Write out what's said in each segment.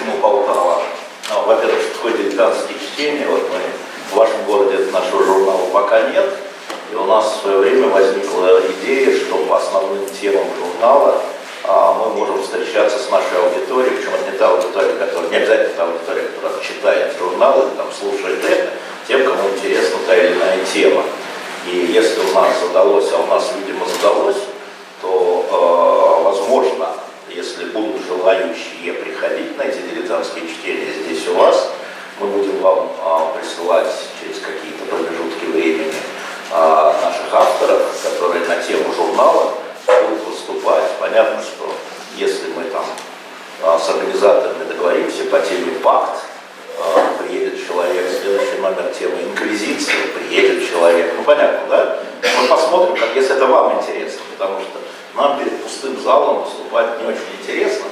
почему Полтава? Во-первых, что такое дилетантские чтения. Вот мы в вашем городе нашего журнала пока нет. И у нас в свое время возникла идея, что по основным темам журнала мы можем встречаться с нашей аудиторией, причем это не та аудитория, которая, не обязательно та аудитория, которая читает журналы, там, слушает это, тем, кому интересна та или иная тема. И если у нас задалось, а у нас, видимо, задалось, то, возможно, если будут желающие приходить на эти дилетантские чтения здесь у вас, мы будем вам присылать через какие-то промежутки времени наших авторов, которые на тему журнала будут выступать. Понятно, что если мы там с организаторами договоримся по теме «Пакт», приедет человек, следующий номер темы «Инквизиция», приедет человек. Ну понятно, да? Мы посмотрим, как, если это вам интересно, потому что нам перед пустым залом выступать не очень интересно.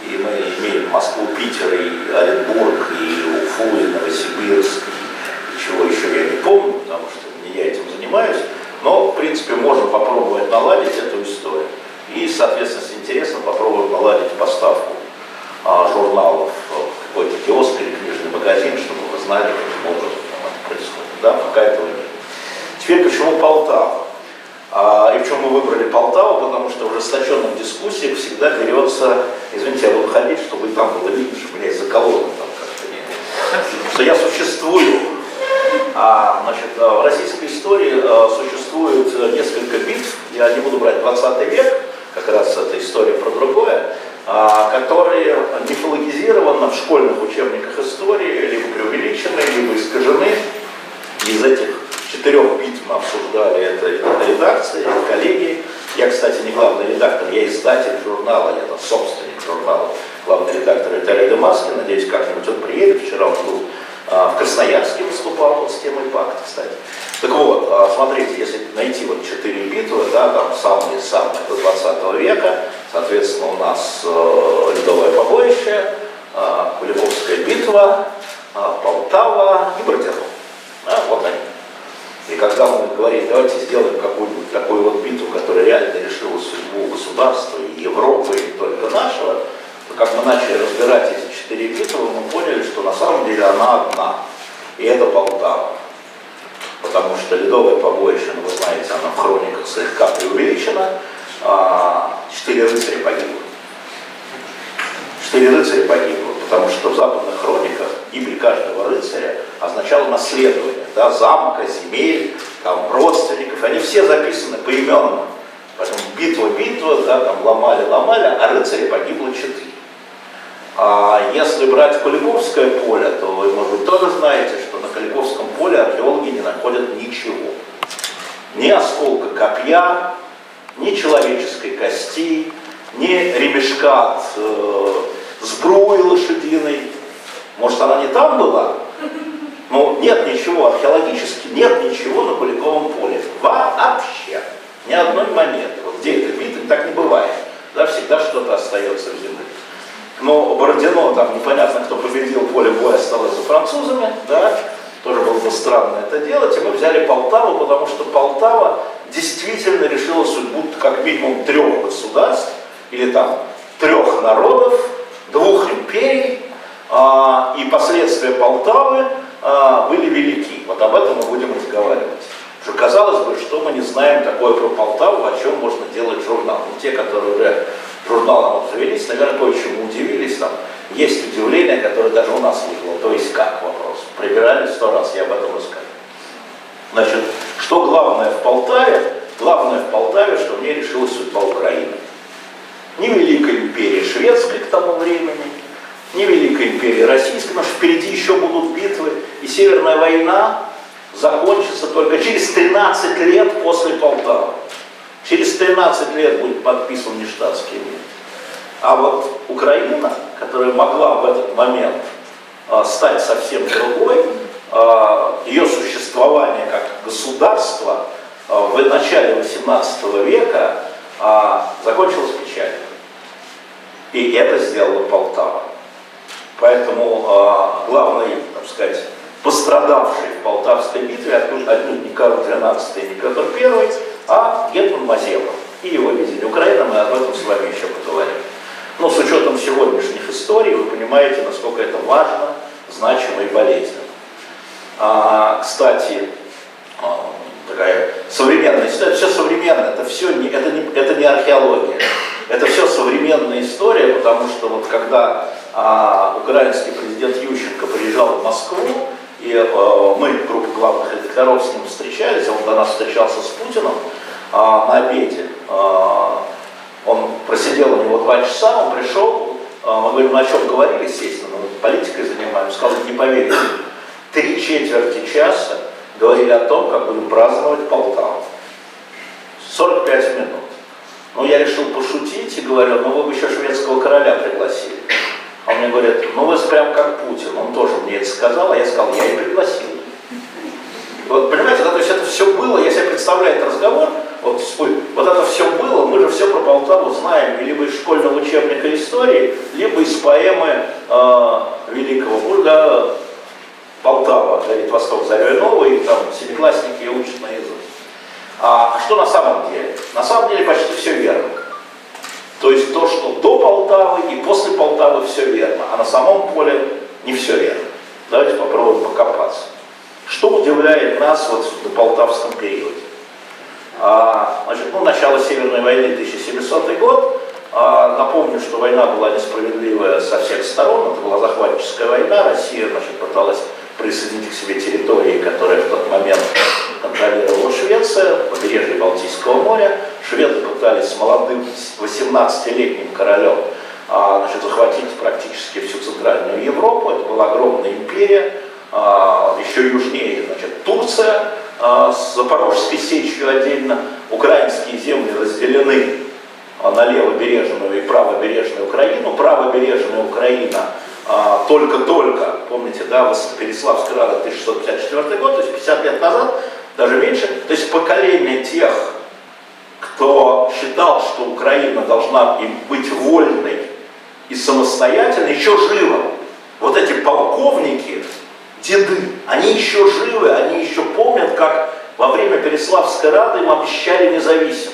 И мы имеем Москву, Питер, и Оренбург, и Уфу, и Новосибирск, и чего еще я не помню, потому что не я этим занимаюсь. Но, в принципе, можем попробовать наладить эту историю. И, соответственно, если интересно, попробуем наладить поставку журналов в какой-то киоск или книжный магазин, чтобы вы знали, каким образом это происходит. Да, пока этого нет. Теперь, почему Полтава? И почему мы выбрали Полтаву? Потому что в ожесточенных дискуссиях всегда берется, извините, я буду ходить, чтобы и там было видно, что меня из-за колонны там как-то не... Что я существую. Значит, в российской истории существует несколько битв, я не буду брать 20 век, как раз эта история про другое, которые мифологизированы в школьных учебниках истории, либо преувеличены, либо искажены. Из этих 4 битв мы обсуждали это редакции, коллеги. Я, кстати, не главный редактор, я издатель журнала, я там собственник журнала, главный редактор Виталий Демаскин. Надеюсь, как-нибудь он приедет. Вчера он был в Красноярске, выступал вот с темой «Пакт», кстати. Так вот, смотрите, если найти вот 4 битвы, да, там самые-самые до 20 века, соответственно, у нас Ледовое побоище, Куликовская битва, Полтава и Бородино. Да, вот они. И когда мы говорим, давайте сделаем какую-нибудь такую вот битву, которая реально решила судьбу государства и Европы, и не только нашего, то как мы начали разбирать эти 4 битвы, мы поняли, что на самом деле она одна. И это Полтава. Потому что Ледовое побоище, ну, вы знаете, оно в хрониках слегка преувеличено. 4 рыцаря погибло. 4 рыцаря погибло, потому что в западных хрониках гибель каждого рыцаря означала наследование, да, замка, земель, там, родственников, они все записаны поименно. Поэтому битва, да, там ломали, а рыцарей погибло 4. А если брать Куликовское поле, то вы, может быть, тоже знаете, что на Куликовском поле археологи не находят ничего. Ни осколка копья, ни человеческой кости, ни ремешка от сбруи лошадиной. Может, она не там была? Но нет ничего, археологически нет ничего на Куликовом поле. Вообще. Ни одной монеты. Вот где это видно, так не бывает. Да, всегда что-то остается в земле. Но Бородино, там непонятно, кто победил, поле боя осталось за французами, да, тоже было бы странно это делать, и мы взяли Полтаву, потому что Полтава действительно решила судьбу как минимум 3 государств, или там 3 народов, 2 империй, и последствия Полтавы были велики. Вот об этом мы будем разговаривать. Что казалось бы, что мы не знаем такое про Полтаву, о чем можно делать журнал. Ну, те, которые уже журналом обзавелись, наверное, кое-чему удивились. Там есть удивление, которое даже у нас вызвало. То есть как вопрос? Прибирали 100 раз, я об этом расскажу. Значит, что главное в Полтаве? Главное в Полтаве, что в ней решилась судьба Украины. Не Великой империи шведской к тому времени, не Великой империи российской, потому что впереди еще будут битвы, и Северная война закончится только через 13 лет после Полтавы. Через 13 лет будет подписан Ништадтский мир. А вот Украина, которая могла в этот момент стать совсем другой, ее существование как государства в начале 18 века закончилось печально. И это сделала Полтава. Поэтому главный, так сказать, пострадавший в Полтавской битве отнюдь не Карл XIII и не Петр I, а гетман Мазепа и его видение Украины. Мы об этом с вами еще поговорим. Но с учетом сегодняшних историй вы понимаете, насколько это важно, значимо и болезненно. Кстати, такая современная история, это все современное, это не археология, это все современная история, потому что вот когда украинский президент Ющенко приезжал в Москву, и мы, группа главных редакторов, с ним встречались, он до нас встречался с Путиным на обеде. Он просидел у него 2 часа, он пришел, мы говорим, ну о чем говорили, естественно, мы политикой занимаемся, сказал, не поверите, 3/4 часа говорили о том, как будем праздновать Полтаву. 45 минут. Ну, я решил пошутить и говорю, ну вы бы еще шведского короля пригласили. А он мне говорит, ну вы прям как Путин, он тоже мне это сказал, а я сказал, я и пригласил. Вот понимаете, да, то есть это все было, я себе представляю этот разговор, вот это все было, мы же все про Полтаву знаем, либо из школьного учебника истории, либо из поэмы великого Бурга «Полтава», говорит «Восток зарей новый», и там семиклассники ее учат наизусть. А что на самом деле? На самом деле почти все верно. То есть то, что до Полтавы и после Полтавы все верно, а на самом поле не все верно. Давайте попробуем покопаться. Что удивляет нас вот в полтавском периоде? Начало Северной войны, 1700 год. Напомню, что война была несправедливая со всех сторон, это была захватническая война, Россия пыталась присоединить к себе территории, которые в тот момент контролировала Швеция, побережье Балтийского моря. Шведы пытались с молодым 18-летним королем захватить практически всю Центральную Европу. Это была огромная империя. Еще южнее, Турция с Запорожской сечью отдельно. Украинские земли разделены на левобережную и правобережную Украину. Правобережная Украина только-только, помните, да, Переславская рада 1654 год, то есть 50 лет назад, даже меньше. То есть поколение тех, кто считал, что Украина должна быть вольной и самостоятельной, еще живо. Вот эти полковники, деды, они еще живы, они еще помнят, как во время Переславской рады им обещали независимость.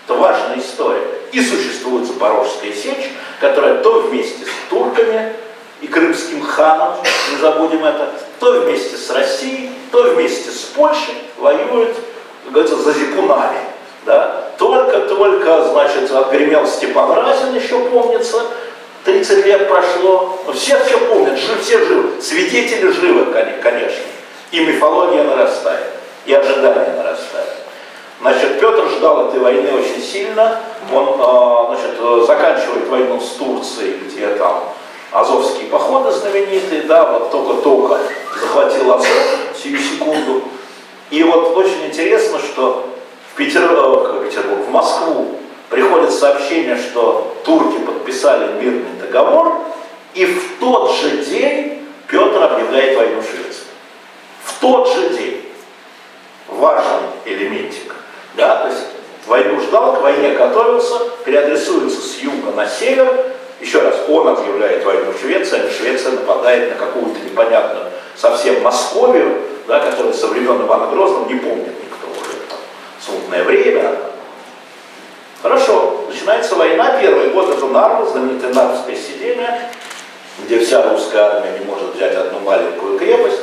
Это важная история. И существует Запорожская сечь, которая то вместе с турками и крымским ханом, не забудем это, то вместе с Россией, то вместе с Польшей воюет, как говорится, за зипунами. Да? Только-только, отгремел Степан Разин, еще помнится, 30 лет прошло, все помнят, все живы, свидетели живы, конечно, и мифология нарастает, и ожидания нарастает. Петр ждал этой войны очень сильно, он, заканчивает войну с Турцией, где там азовские походы знаменитые, да, вот только-только захватил Азов, сию секунду. И вот очень интересно, что в Москву приходит сообщение, что турки подписали мирный договор, и в тот же день Петр объявляет войну Швеции. В тот же день. Важный элементик. Да? То есть войну ждал, к войне готовился, переадресуется с юга на север. Еще раз, он объявляет войну Швеции, а Швеция нападает на какую-то непонятную совсем Московию, да, которая со времен Ивана Грозного не помнит никто уже. Смутное время. Хорошо, начинается война, первый год это Нарва, знаменитое Нарвское сидение, где вся русская армия не может взять одну маленькую крепость.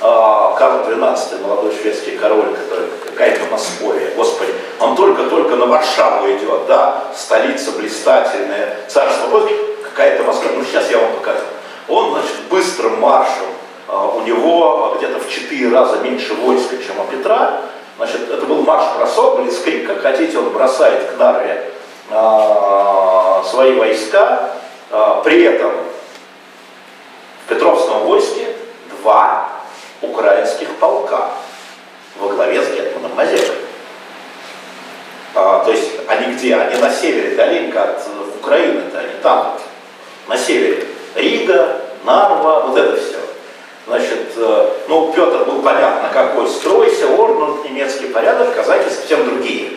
Карл XII, молодой шведский король, который какая-то Московия, господи, он только-только на Варшаву идет, да, столица блистательная, царство, вот какая-то Москва, ну сейчас я вам покажу. Он, быстрым маршем, у него где-то в 4 раза меньше войска, чем у Петра. Это был марш-бросок, блицкриг, как хотите, он бросает к Нарве свои войска. При этом в Петровском войске 2 украинских полка во главе с гетманом Мазепой. То есть они где? Они на севере, далеко от Украины-то, они там, на севере. Рига, Нарва, вот это все. Петр был понятно какой, стройся, орден, немецкий порядок, казаки совсем другие.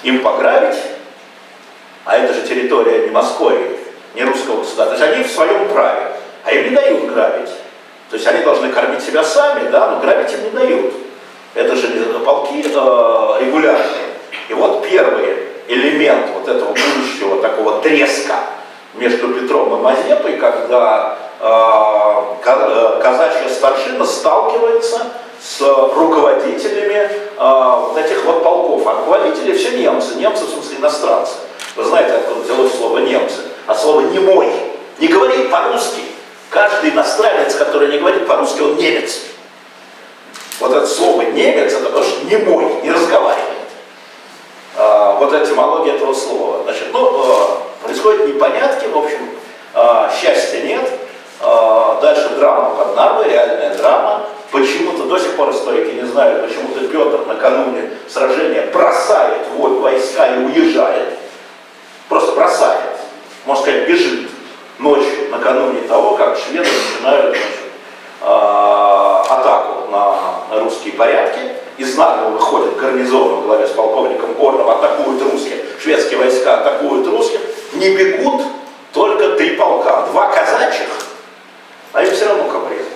Им пограбить, а это же территория не Москвы, не русского государства, то есть они в своем праве, а им не дают грабить. То есть они должны кормить себя сами, да, но грабить им не дают. Это же полки регулярные. И вот первый элемент вот этого будущего такого треска между Петром и Мазепой, когда казачья старшина сталкивается с руководителями вот этих вот полков. А руководители все немцы, немцы в смысле иностранцы. Вы знаете, откуда взялось слово немцы? А слово немой. Не говорит по-русски. Каждый иностранец, который не говорит по-русски, он немец. Вот это слово немец, это потому что немой, не разговаривает. Вот этимология этого слова. Значит, происходят непонятки, в общем, счастья нет. Дальше драма под Нарвой, реальная драма. Почему-то до сих пор историки не знают, почему-то Петр накануне сражения бросает войска и уезжает. Просто бросает. Можно сказать, бежит ночью, накануне того, как шведы начинают атаку на русские порядки. Из Нарвы выходит гарнизон во главе с полковником Горным, атакуют русских. Шведские войска атакуют русских. Не бегут только 3 полка. 2 казачьих, а им все равно как резать.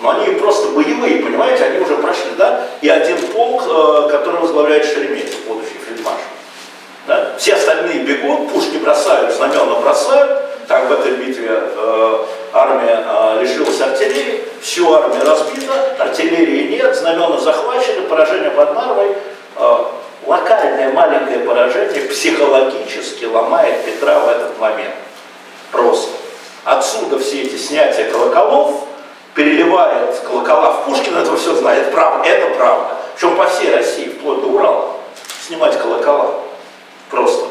Но они просто боевые, понимаете, они уже прошли, да? И 1 полк, который возглавляет Шереметьев, будущий фельдмаршал. Да? Все остальные бегут, пушки бросают, знамена бросают. Так в этой битве армия лишилась артиллерии, всю армию разбита, артиллерии нет, знамена захвачены, поражение под Нарвой. Локальное маленькое поражение психологически ломает Петра в этот момент. Просто. Отсюда все эти снятия колоколов, переливает колокола в Пушкина, это все знает, это правда. Причем по всей России, вплоть до Урала, снимать колокола. Просто.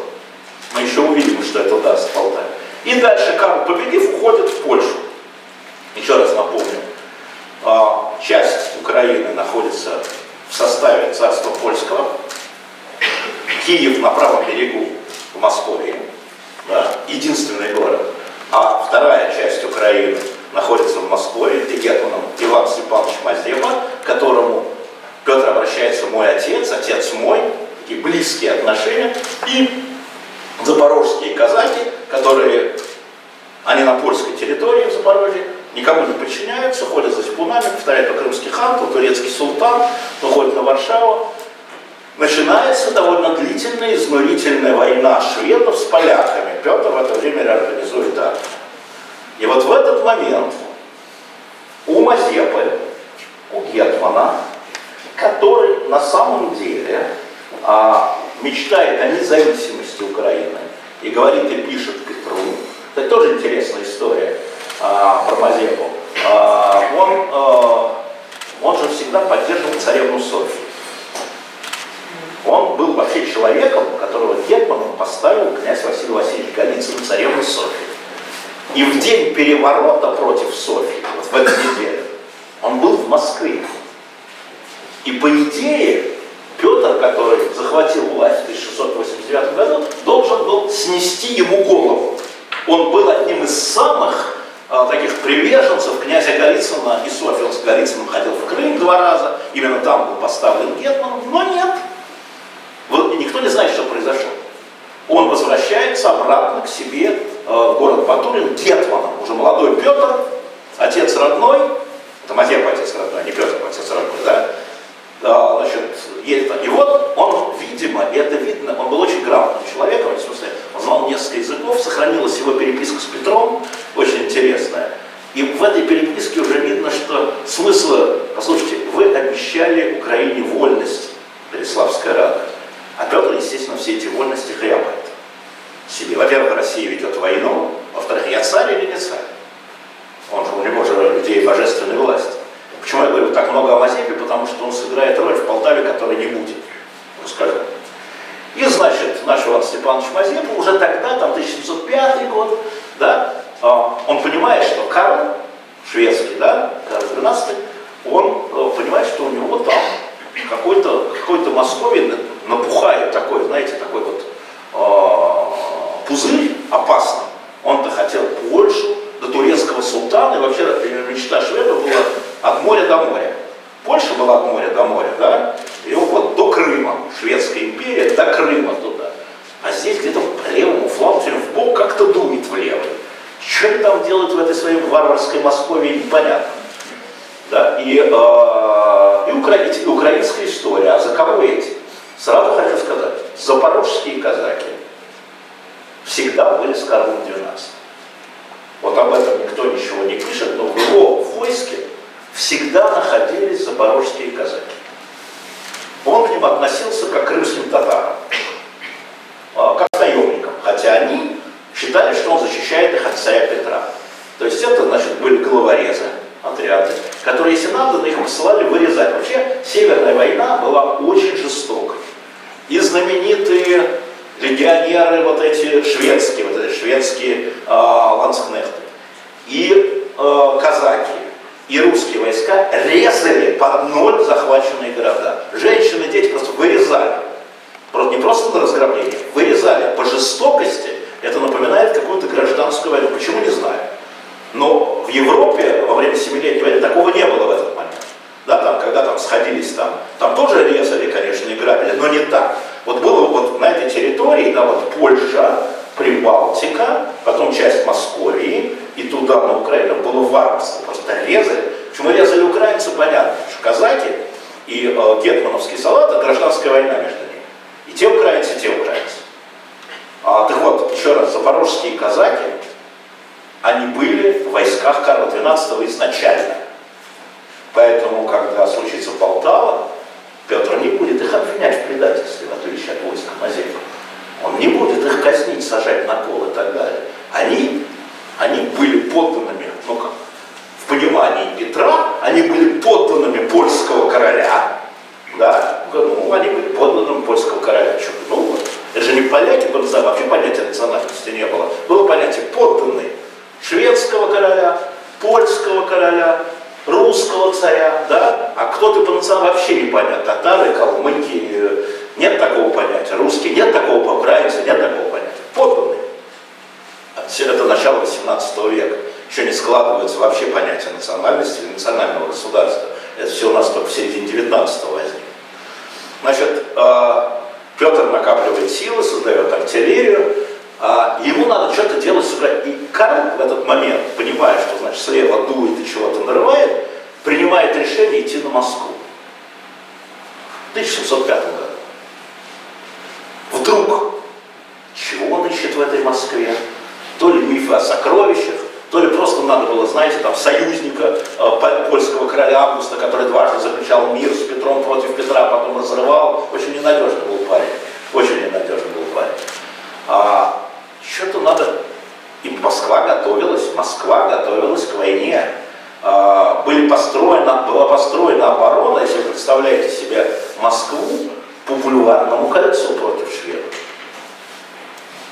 Мы еще увидим, что это даст Полтаве. И дальше Карл, победив, уходит в Польшу. Еще раз напомню, часть Украины находится в составе царства польского. Киев на правом берегу в Москве, да, единственный город. А вторая часть Украины находится в Москве, где гетманом Иван Степанович Мазепа, к которому Петр обращается мой отец, отец мой, такие близкие отношения, и запорожские казаки, которые, они на польской территории в Запорожье, никому не подчиняются, ходят за зипунами, повторяют то крымский хан, то турецкий султан, то ходят на Варшаву. Начинается довольно длительная, изнурительная война шведов с поляками. Петр в это время реорганизует армию. И вот в этот момент у Мазепы, у гетмана, который на самом деле мечтает о независимости Украины и говорит и пишет Петру, это тоже интересная история про Мазепу, он же всегда поддерживал царевну Софью. Он был вообще человеком, которого гетманом поставил князь Василий Васильевич Голицын, царевну Софью. И в день переворота против Софьи, вот в этой неделе, он был в Москве. И по идее, Петр, который захватил власть в 1689 году, должен был снести ему голову. Он был одним из самых таких приверженцев князя Голицына и Софьи. Он с Голицыным ходил в Крым 2 раза, именно там был поставлен гетманом, но нет. Никто не знает, что произошло. Он возвращается обратно к себе в город Батурин гетманом. Уже молодой Петр, отец родной, это Мазепа отец родной, не Петр отец родной, да? Значит, и вот он, видимо, и это видно, он был очень грамотным человеком, в смысле, он знал несколько языков, сохранилась его переписка с Петром, очень интересная. И в этой переписке уже видно, что смысл, послушайте, вы обещали Украине вольность, Переславская Рада. А Петр, естественно, все эти вольности хрябает себе. Во-первых, Россия ведет войну, во-вторых, я царь или не царь? У него же людей божественной власти. Почему я говорю так много о Мазепе? Потому что он сыграет роль в Полтаве, которой не будет. Расскажу. И, значит, наш Иван Степанович Мазепа уже тогда, там 1705 год, да, он понимает, что Карл, шведский, да, Карл XII, он понимает, что у него там какой-то Московии напухает такой, знаете, такой вот пузырь опасный. Он-то хотел Польшу, до турецкого султана, и вообще мечта шведа была от моря до моря. Польша была от моря до моря, да, и вот до Крыма, Шведская империя, до Крыма туда. А здесь где-то по левому флангу, все время в бок как-то дует в левый. Что они там делают в этой своей варварской Москве, непонятно. Да, и украинская история, а за кого эти? Сразу хочу сказать, запорожские казаки, всегда были с Карлом XII. Вот об этом никто ничего не пишет, но в его войске всегда находились запорожские казаки. Он к ним относился как к крымским татарам, как к наемникам, хотя они считали, что он защищает их от царя Петра. То есть это, значит, были головорезы, отряды, которые, если надо, их посылали вырезать. Вообще, Северная война была очень жестокой. И знаменитые легионеры, вот эти шведские ланскнехты, и казаки, и русские войска резали под ноль захваченные города. Женщины, дети просто вырезали. Не просто на разграбление, вырезали. По жестокости это напоминает какую-то гражданскую войну. Почему, не знаю. Но в Европе во время Семилетней войны такого не было в этот момент. Да, там, когда там сходились, там тоже резали, конечно, и грабили, но не так. Вот было вот на этой территории, да, вот Польша, Прибалтика, потом часть Московии, и туда, на Украину, было варварство. Просто резали. Почему резали украинцы, понятно, потому что казаки и гетмановский салат — это гражданская война между ними. И те украинцы, и те украинцы. Так вот, еще раз, запорожские казаки, они были в войсках Карла XII изначально. Поэтому, когда случится Полтава, Петр не будет их обвинять в предательстве, в отличие от войска Мазепы. Он не будет их казнить, сажать на кол и так далее. Они были подданными, ну как, в понимании Петра, они были подданными польского короля. Да, ну, они были подданными польского короля. Ну, вот, это же не поляки, вообще понятия национальности не было. Было понятие подданный шведского короля, польского короля, русского царя, да? А кто ты по национальности вообще непонятно. Татары, калмыки, нет такого понятия. Русские, нет такого, украинцы, нет такого понятия. Подданный. Это начало 18 века. Еще не складывается вообще понятие национальности или национального государства. Это все у нас только в середине 19-го возникло. Значит, Петр накапливает силы, создает артиллерию. Ему надо что-то делать с Украиной. И Карл в этот момент, понимая, что значит слева дует и чего-то нарывает, принимает решение идти на Москву. В 1705 году. Вдруг, чего он ищет в этой Москве? То ли мифы о сокровищах, то ли просто надо было, знаете, там союзника польского короля Августа, который дважды заключал мир с Петром против Петра, потом разрывал. Очень ненадежный был парень. Очень ненадежный был парень. Что-то надо. И Москва готовилась к войне. Была построена оборона, если вы представляете себе Москву, по бульварному кольцу против шведов.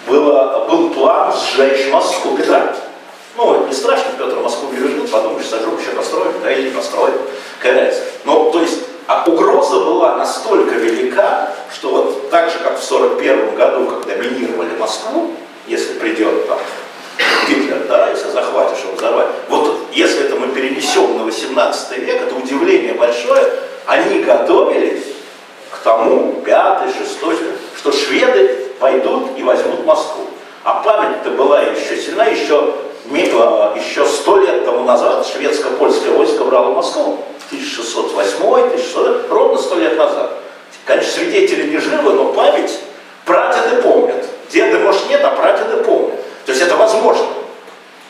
Был план сжечь Москву Петра. Ну, не страшно, Петр Москву не любил, подумаешь, сожжем, еще построим, да, или не построим. Но, то есть, угроза была настолько велика, что вот так же, как в 1941 году, когда минировали Москву, если придет там Гитлер, да, если захватишь его, взорвать. Вот если это мы перенесем на 18 век, это удивление большое, они готовились к тому, 5-й, 6-й, что шведы пойдут и возьмут Москву. А память-то была еще сильна, еще 100 лет тому назад шведско-польское войско брало Москву. 1608, 1600, ровно 100 лет назад. Конечно, свидетели не живы, но память прадеды помнят. Деды, может, нет, а прадеды помнят. То есть это возможно.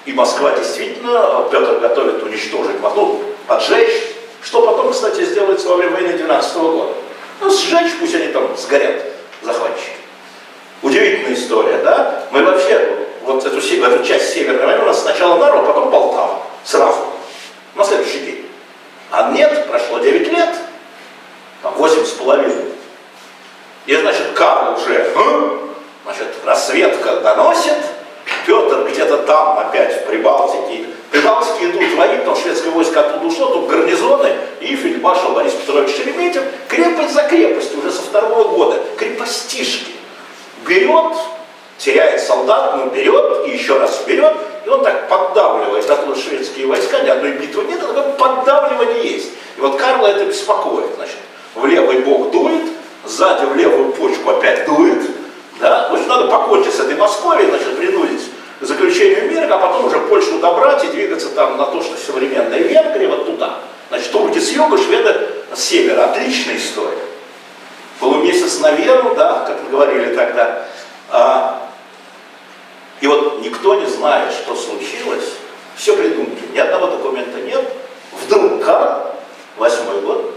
И Москва действительно, Петр готовит уничтожить Москву, поджечь, что потом, кстати, сделается во время войны 12 года. Ну, сжечь, пусть они там сгорят, захватчики. Удивительная история, да? Мы вообще, вот эту часть Северной войны у нас сначала Нарва, потом Полтава. Сразу. На следующий день. А нет, прошло 9 лет, там 8,5. И, значит, Карл уже, значит, разведка доносит, Петр где-то там опять в Прибалтике. В Прибалтике идут вои, потому что шведское войско оттуда ушло, тут гарнизоны, и фельдмаршал Борис Петрович Шереметьев крепость за крепостью уже со 2-го года, крепостишки. Берет, теряет солдат, но берет, и еще раз берет, и он так поддавливает оттуда шведские войска, ни одной битвы нет, но поддавливание есть. И вот Карла это беспокоит, значит, в левый бок дует, сзади в левую почку опять дует, да, в общем, надо покончить с этой Москвой, значит, принудить к заключению мира, а потом уже Польшу добрать и двигаться там на то, что современная Венгрия, вот туда. Значит, турки с юга, шведы с севера. Отличная история. Полумесяц на веру, да, как мы говорили тогда. И вот никто не знает, что случилось, все придумки, ни одного документа нет. Вдруг Карл, 8-й год,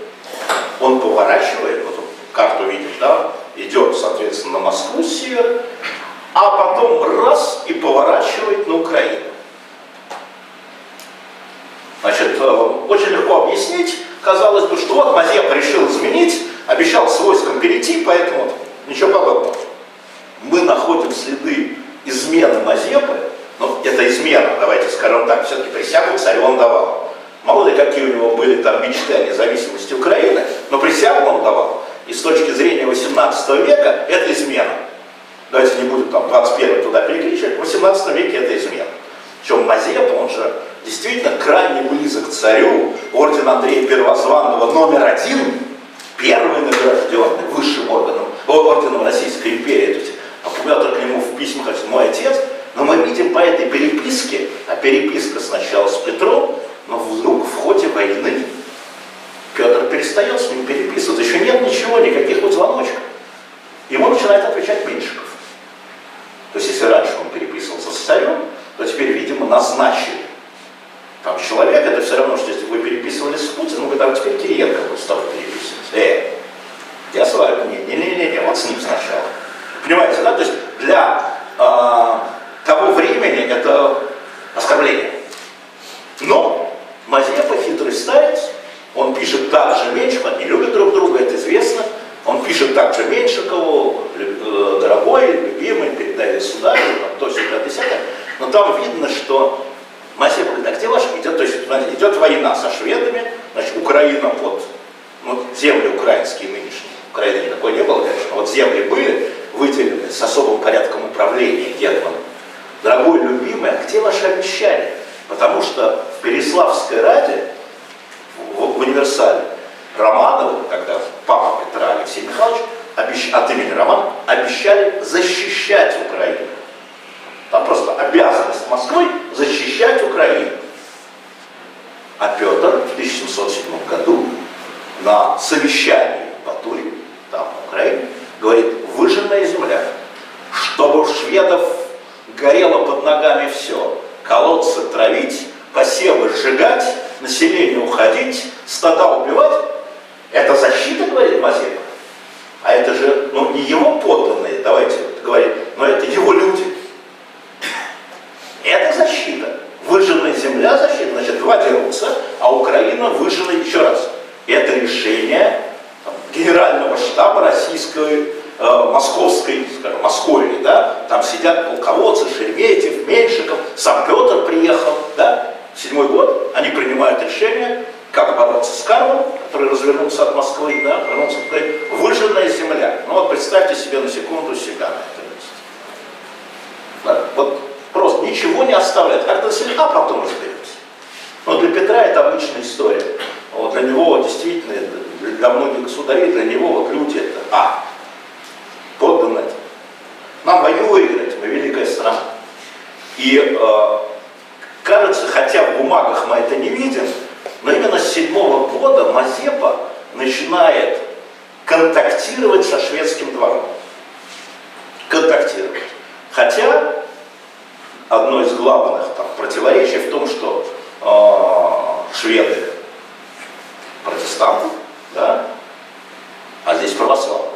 он поворачивает, вот карту видишь, да, идет, соответственно, на Москву с севера, а потом раз и поворачивает на Украину. Значит, очень легко объяснить, казалось бы, что вот Мазепа решил изменить, обещал с войском перейти, поэтому ничего подобного. Мы находим следы измены Мазепы, ну, это измена, давайте скажем так, все-таки присягу царю он давал. Мало ли, какие у него были там мечты о независимости Украины, но присягу он давал. И с точки зрения 18 века это измена. Давайте не будем там 21 туда перекличивать, в 18 веке это измена. Причем Мазепа, он же действительно крайне близок к царю, орден Андрея Первозванного №1, первый награжденный высшим орденом Российской империи. То есть, Петр к нему в письмах говорит: мой отец. Но мы видим по этой переписке, а переписка сначала с Петром, но вдруг в ходе войны Петр перестает с ним переписываться. Еще нет ничего, никаких вот звоночков. Ему начинает отвечать Меньшиков. То есть, если раньше он переписывался с царем, то теперь, видимо, назначили. Там человек, это все равно, что если вы переписывались с Путиным, вы там теперь Кириенко будет с тобой переписывать. Я с вами, не, вот с ним сначала. Понимаете, да? То есть для того времени это оскорбление. Но Мазепа хитрый старец, он пишет также Меньшикову, они любят друг друга, это известно. Он пишет также Меньшикову: дорогой, любимый, передай государю, то есть 50-е. Но там видно, что Мазепа говорит: а где ваш идет? То есть идет война со шведами, значит, Украина под, земли украинские нынешние. Украины никакой не было, конечно, вот земли были выделены с особым порядком управления Гетманом. Дорогой, любимый, а где ваши обещания? Потому что в Переславской Раде, в универсале, Романову, когда папа Петра Алексей Михайлович, от имени Романова, обещали защищать Украину. Там просто обязанность Москвы защищать Украину. А Петр в 1707 году на совещании в Батуре, там, в Украине, говорит: выжженная земля, чтобы у шведов горело под ногами все, колодцы травить, посевы сжигать, население уходить, стада убивать. Это защита, говорит Мазепа. А это же, не его подданные, давайте говорить, но это его люди. Это защита. Выжженная земля защита, значит, два дерутся, а Украина выжжена еще раз. Это решение генерального штаба российской, московской, скажем, Московии, да, там сидят полководцы, Шереметьев, Меньшиков, сам Петр приехал, да, 7-й год, они принимают решение, как бороться с Карлом, который развернулся от Москвы, да, вернулся в Украину. Выжженная земля. Вот представьте себе на секунду себя на этом месте. Да, вот просто ничего не оставляет. Как-то население, а потом разберемся. Но для Петра это обычная история. Вот для него действительно, для многих государей, для него вот люди это подданные. Нам войну выиграть, мы великая страна. И кажется, хотя в бумагах мы это не видим, но именно с 7-го года Мазепа начинает контактировать со шведским двором. Контактировать. Хотя одно из главных противоречий в том, что шведы протестанты, да, а здесь православные.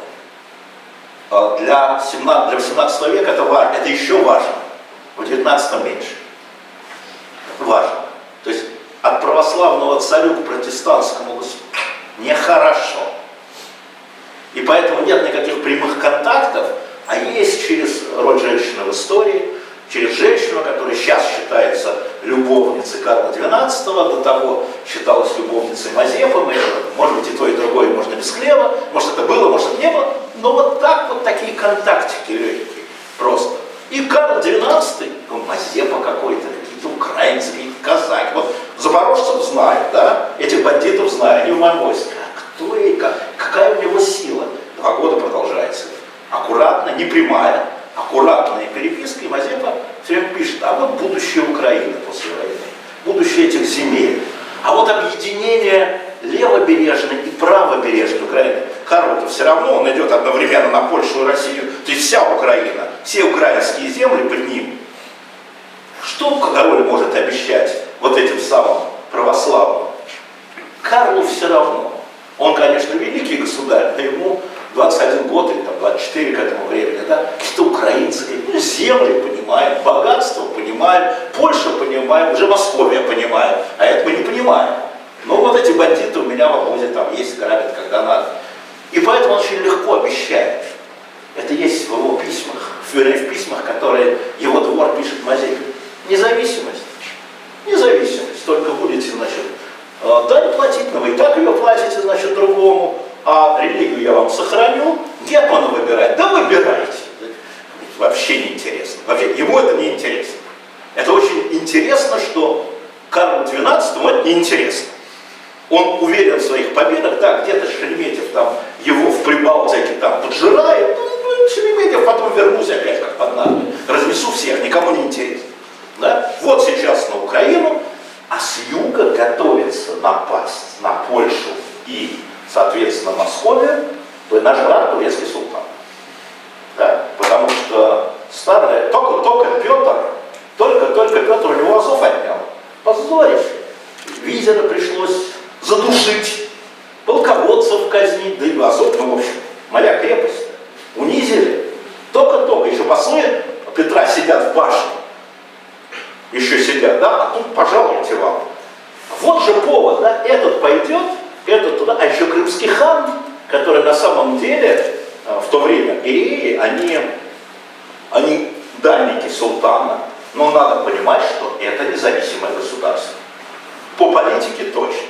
Для 18 века это еще важно, в 19 меньше. Важно. То есть от православного царю к протестантскому нехорошо. И поэтому нет никаких прямых контактов, а есть через роль женщины в истории, через женщину, которая сейчас считается любовницей Карла XII, до того считалась любовницей Мазепы, может быть и то, и другое, можно без хлеба, может это было, может это не было, но вот так вот такие контактики легкие, просто. И Карл XII, Мазепа какой-то, какие-то украинцы, какие-то казаки, вот запорожцев знают, да, этих бандитов знают, они в моем войске. А кто и какая у него сила? 2 года продолжается. Аккуратно, не прямая, аккуратная переписка, и Мазепа все время пишет: а вот будущее Украины после войны, будущее этих земель, а вот объединение левобережной и правобережной Украины. Карл-то все равно, он идет одновременно на Польшу и Россию, то есть вся Украина, все украинские земли под ним. Что король может обещать вот этим самым православным? Карлу все равно. Он, конечно, великий государь, но ему 21 год или там, 24 к этому времени, да, какие-то украинцы, ну, земли понимаем, богатство понимаем, Польша понимаем, уже Московия понимаем, а это мы не понимаем. Но вот эти бандиты у меня в обозе там есть, грабят, когда надо. И поэтому он очень легко обещает. Это есть в его письмах, в письмах, которые его двор пишет Мазепе. Независимость. Независимость. Только будете, значит, дань платить, но вы и так ее платите, значит, другому. А религию я вам сохраню. Гетмана выбирать? Да выбирайте. Вообще не интересно. Вообще, ему это не интересно. Это очень интересно, что Карлу XII это не интересно. Он уверен в своих победах, да, где-то Шереметьев там его в Прибалтике там поджирает, ну, Шереметьев, потом вернусь опять как под нами, разнесу всех, никому не интересно. Да? Вот сейчас на Украину, а с юга готовится напасть на Польшу и, соответственно, Московию, наш брат турецкий султан. Да? Потому что старая, только Петр у него Азов отнял. Позорище. Визера пришлось задушить, полководцев казнить, да и Азов, ну, в общем, моя крепость. Унизили. Только, еще послы Петра сидят в башне. Еще сидят, да, а тут пожалуйте вам. Вот же повод, да, этот пойдет, этот туда, а еще крымский хан, который на самом деле в то время иереи, они дальники султана, но надо понимать, что это независимое государство. По политике точно.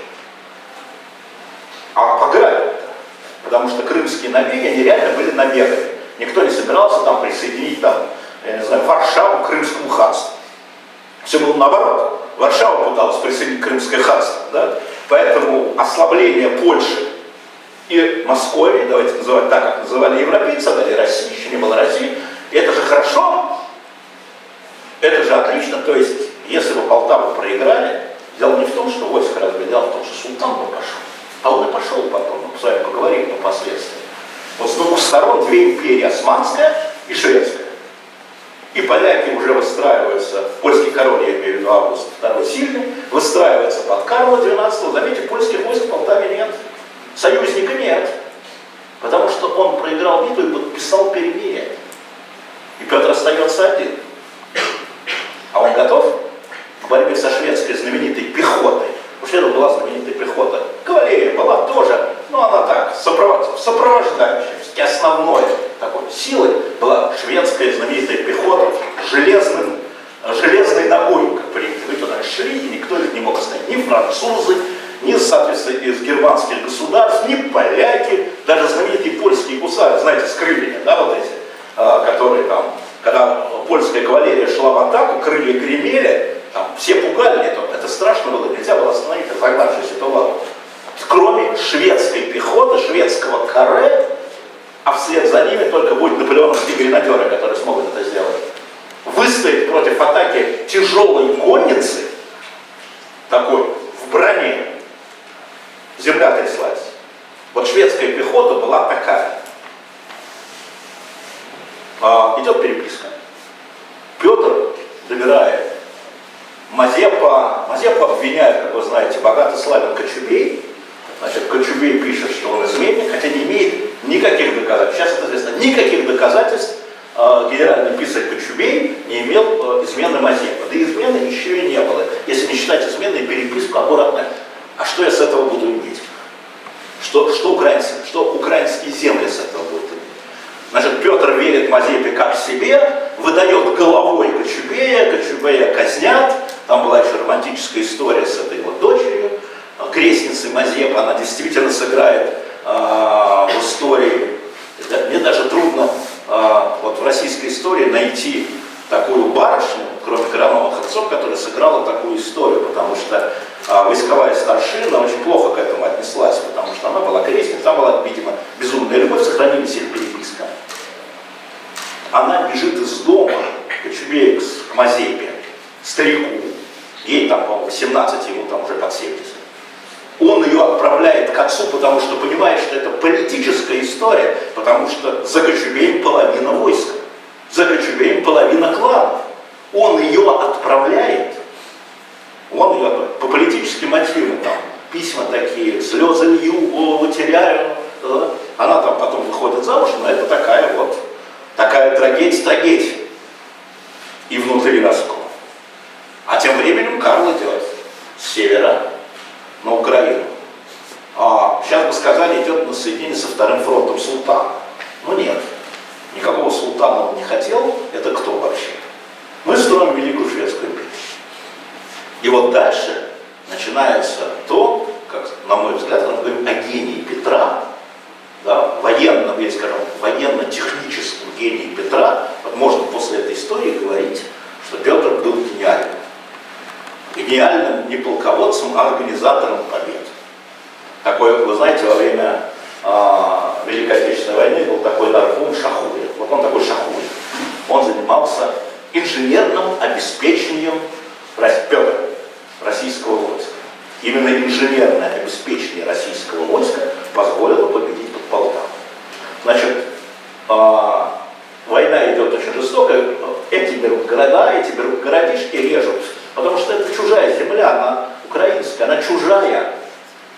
А пограбили-то. Потому что крымские набеги, они реально были набегами. Никто не собирался там присоединить, там, я не знаю, Варшаву к крымскому ханству. Все было наоборот. Варшава пыталась присоединить крымское ханство. Да? Поэтому ослабление Польши и Московии, давайте называть так, как называли европейцы, или России, еще не было России, это же хорошо, это же отлично. То есть, если бы Полтаву проиграли, дело не в том, что войско разбили, дело в том, что султан бы пошел. А он и пошел потом, мы с вами поговорим впоследствии. Вот с двух сторон две империи, османская и шведская. И поляки уже выстраиваются, польский король, я имею в виду Август II Сильный, выстраивается под Карла XII. Заметьте, польских войск в Полтаве нет, союзника нет, потому что он проиграл битву и подписал перемирие. И Петр остается один. А он готов к борьбе со шведской знаменитой пехотой? У шведов была знаменитая пехота. Кавалерия была тоже, но она так, сопровождающая, основной такой силой была шведская знаменитая пехота с железной ногой, как принято. Вы туда шли, и никто их не мог остановить. Ни французы, ни, соответственно, из германских государств, ни поляки, даже знаменитые польские гусары, знаете, с крыльями, да, вот эти, которые там, когда польская кавалерия шла в атаку, крылья гремели, там, все пугали, это страшно было, нельзя было остановить разогнавшуюся товару. Кроме шведской пехоты, шведского каре, а вслед за ними только будут наполеоновские гренадеры, которые смогут это сделать. Выстоять против атаки тяжелой конницы, такой, в броне, земля тряслась. Вот шведская пехота была такая. Идет переписка. Петр добирает Мазепа обвиняет, как вы знаете, богато славен Кочубей. Значит, Кочубей пишет, что он изменник, хотя не имеет никаких доказательств. Сейчас это известно, никаких доказательств генеральный писарь Кочубей не имел измены Мазепа. Да и измены еще и не было, если не считать измены и переписку обратно. А что я с этого буду иметь? Что украинские земли с этого будут иметь? Значит, Петр верит Мазепе как себе, выдает головой Кочубея казнят. Там была еще романтическая история с этой вот дочерью, крестницей Мазепы. Она действительно сыграет в истории. Мне даже трудно вот в российской истории найти такую барышню, кроме Коронова Харцов, которая сыграла такую историю, потому что войсковая старшина очень плохо к этому отнеслась, потому что она была крестницей, там была, видимо, безумная любовь, сохранились их переписка. Она бежит из дома Кочубея к Мазепе, старику, ей там, по-моему, 18, ему там уже под 70. Он ее отправляет к отцу, потому что понимает, что это политическая история, потому что за Кочубеем половина войска, за Кочубеем половина кланов. он ее отправляет, он ее по политическим мотивам, там, письма такие, слезы лью, голову теряю, да? Она там потом выходит замуж, но это такая трагедия. И внутри раскол. А тем временем Карл идет с севера на Украину. Сейчас бы сказали, идет на соединение со вторым фронтом султана. Ну нет, никакого султана он не хотел. Это кто вообще? Мы строим Великую Шведскую империю. И вот дальше начинается то, как, на мой взгляд, мы говорим о гении Петра, да, военном, или, скажем, военно-техническом гении Петра. Вот можно после этой истории говорить, что Петр был гениальным. Гениальным не полководцем, а организатором побед. Такой, вы знаете, во время Великой Отечественной войны был такой нарком Шахурин. Вот он такой Шахурин. Он занимался инженерным обеспечением Петра, российского войска. Именно инженерное обеспечение российского войска позволило победить под Полтавой. Значит, война идет очень жестокая. Эти берут города, эти берут городишки, режут. Потому что это чужая земля, она украинская, она чужая.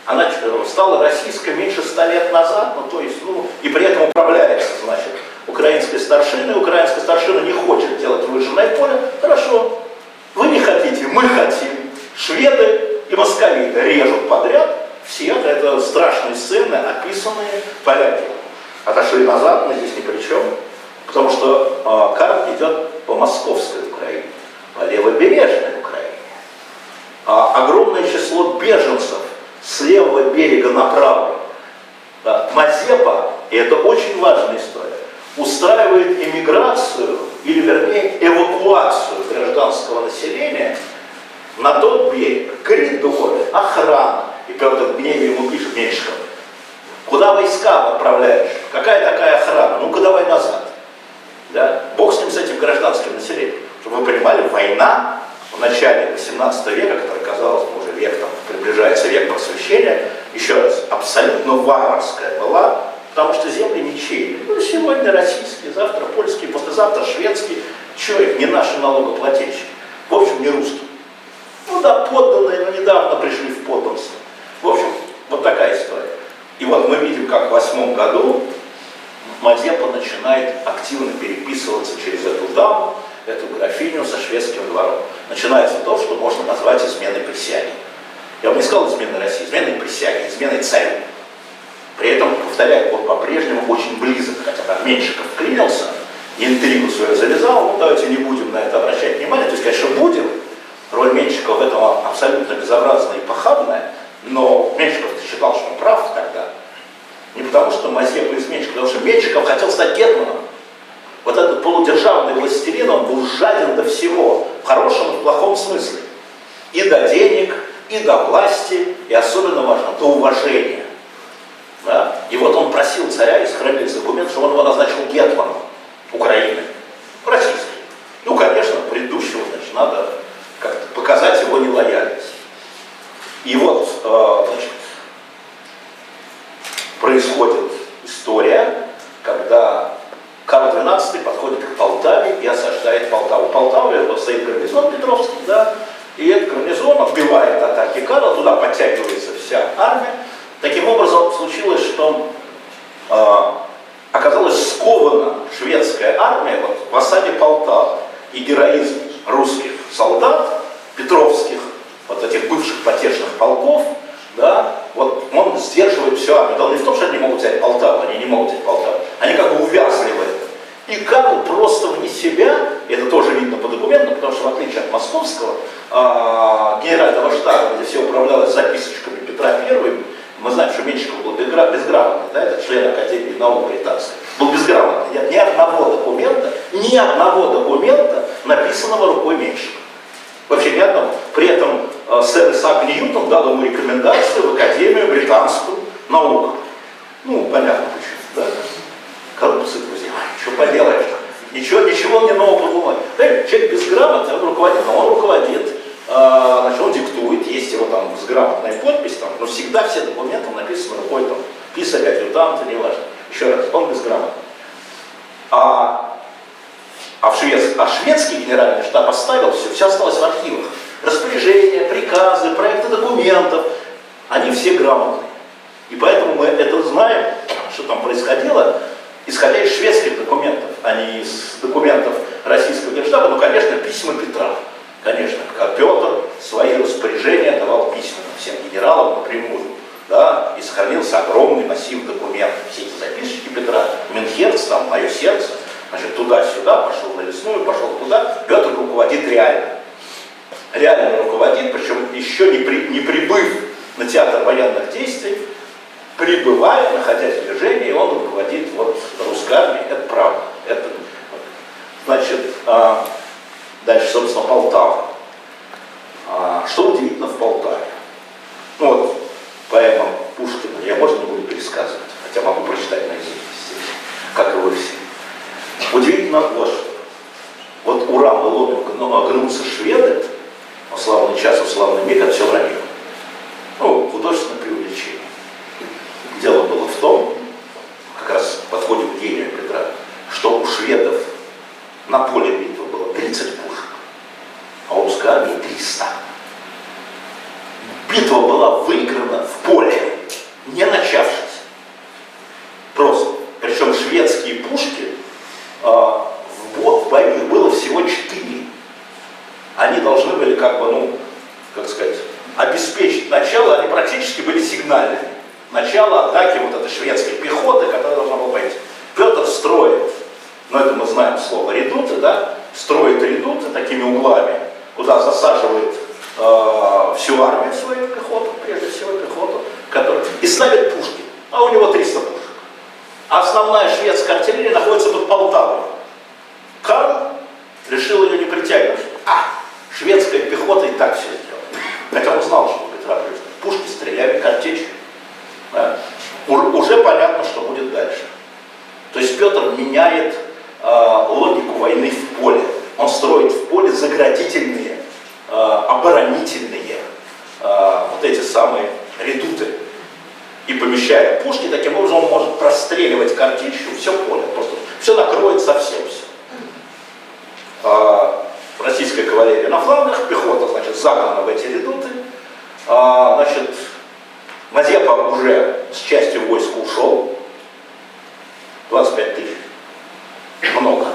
Она стала российской меньше 100 лет назад, ну то есть, и при этом управляется, значит, украинской старшиной. Украинская старшина не хочет делать выжженное поле. Хорошо, вы не хотите, мы хотим. Шведы и московиты режут подряд. Все это страшные сцены, описанные поляки. Отошли назад, мы здесь ни при чем. Потому что Карл идет по московской Украине, по левобережной Украине. Огромное число беженцев с левого берега направо. Мазепа, и это очень важная история, устраивает эмиграцию, или вернее эвакуацию гражданского населения на тот берег. Коридоры, охрана. И Петр в гневе ему пишет: Меньшиков, куда войска отправляешь? Какая такая охрана? Ну-ка давай назад. Да? Бог с ним, с этим гражданским населением. Чтобы вы понимали, война в начале 18 века, который, казалось бы, уже век, там, приближается век просвещения, еще раз, абсолютно варварская была, потому что земли ничьи. Ну, сегодня российские, завтра польские, послезавтра шведские. Чего их? Не наши налогоплательщики. В общем, не русские. Ну да, подданные, но недавно пришли в подданство. В общем, вот такая история. И вот мы видим, как в 8 году Мазепа начинает активно переписываться через эту даму, эту графиню со шведским двором. Начинается то, что можно назвать изменой присяги. Я бы не сказал изменой России, изменой присяги, изменой царю. При этом, повторяю, он по-прежнему очень близок, хотя там Меньшиков вклинился, и интригу свою завязал. Ну давайте не будем на это обращать внимание. То есть, конечно, будем. Роль Меньшикова в этом абсолютно безобразная и похабная, но Меньшиков считал, что он прав тогда. Не потому, что Мазепа из Меньшикова, потому что Меньшиков хотел стать гетманом. Вот этот полудержавный властелин, он был жаден до всего, в хорошем и в плохом смысле. И до денег, и до власти, и особенно важно, до уважения. Да? И вот он просил царя из хранились документ, что он его назначил гетманом Украины, российский. Ну, конечно, предыдущего, значит, надо как-то показать его нелояльность. И вот, значит, происходит история, когда Карл XII подходит к Полтаве и осаждает Полтаву. Полтава, это стоит гарнизон Петровский, да, и этот гарнизон отбивает атаки Карла, туда подтягивается вся армия. Таким образом, случилось, что оказалась скована шведская армия вот, в осаде Полтавы. И героизм русских солдат, петровских, вот этих бывших потешных полков, да, вот он сдерживает всю армию. Дело не в том, что они не могут взять Полтаву, они не могут взять Полтаву. Они как бы увязли в этом. И Карл просто вне себя, это тоже видно по документам, потому что в отличие от московского генерального штаба, где все управлялось записочками Петра I, мы знаем, что Меньшиков был безграмотный, да, это член Академии наук британской, был безграмотный. Нет ни одного документа, написанного рукой Меньшикова. Вообще ни одного. При этом сэр Исаак Ньютон дал ему рекомендацию в Академию британскую наук. Ну, понятно почему, да? Коррупция, друзья, что поделаешь? Ничего не нового придумать. Человек безграмотный, он руководит, но он руководит, значит, он диктует, есть его там безграмотная подпись, там, но всегда все документы написаны рукой там, писаря, адъютанта, неважно. Еще раз, он безграмотный. А шведский генеральный штаб оставил все осталось в архивах. Распоряжения, приказы, проекты документов, они все грамотные. И поэтому мы это знаем, что там происходило, исходя из шведских документов, а не из документов российского генштаба, ну, конечно, письма Петра. Конечно, как Петр свои распоряжения давал письменно всем генералам напрямую. Да, и сохранился огромный массив документов. Все эти записочки Петра, Минхерц, там, мое сердце, значит, туда-сюда, пошел на лесную, пошел туда. Петр руководит реально. Реально руководит, причем еще не прибыв на театр военных действий, прибывая, находясь в движении, он руководит вот русской армией. Это правда. Это, значит, дальше, собственно, Полтава. Что удивительно в Полтаве? Ну вот, поэма Пушкина, я, можно, не буду пересказывать, хотя могу прочитать наизусть, как и вы все. Удивительно вот что. Вот ура, мы ломим, гнутся шведы, славный час, славный миг, это все вранье. Ну, художественное преувеличение. Дело было в том, как раз подходит к гению Петра, что у шведов на поле битвы было 30 пушек, а у русской армии 300. Битва была выиграна в поле, не начавшись. Просто. Причем шведские пушки, в бою их было всего 4. Они должны были как сказать, обеспечить начало, они практически были сигнальными. Начало атаки вот этой шведской пехоты, которая должна была пойти. Петр строит, это мы знаем слово редуты, да, строит редуты такими углами, куда засаживает всю армию свою пехоту, прежде всего пехоту, и ставит пушки. А у него 300 пушек. А основная шведская артиллерия находится под Полтавой. Карл решил ее не притягивать. Шведская пехота и так все сделала. Хотя он знал, что у Петра пушки стреляли картечью. Да? Уже понятно, что будет дальше. То есть Петр меняет логику войны в поле. Он строит в поле заградительные, оборонительные вот эти самые редуты. И помещая пушки, таким образом он может простреливать картечью все поле. Просто все накроет совсем все. Российская кавалерия на флангах, пехота, значит, загнана в эти редуты. Значит, Мазепа уже с частью войска ушел. 25 тысяч. Много.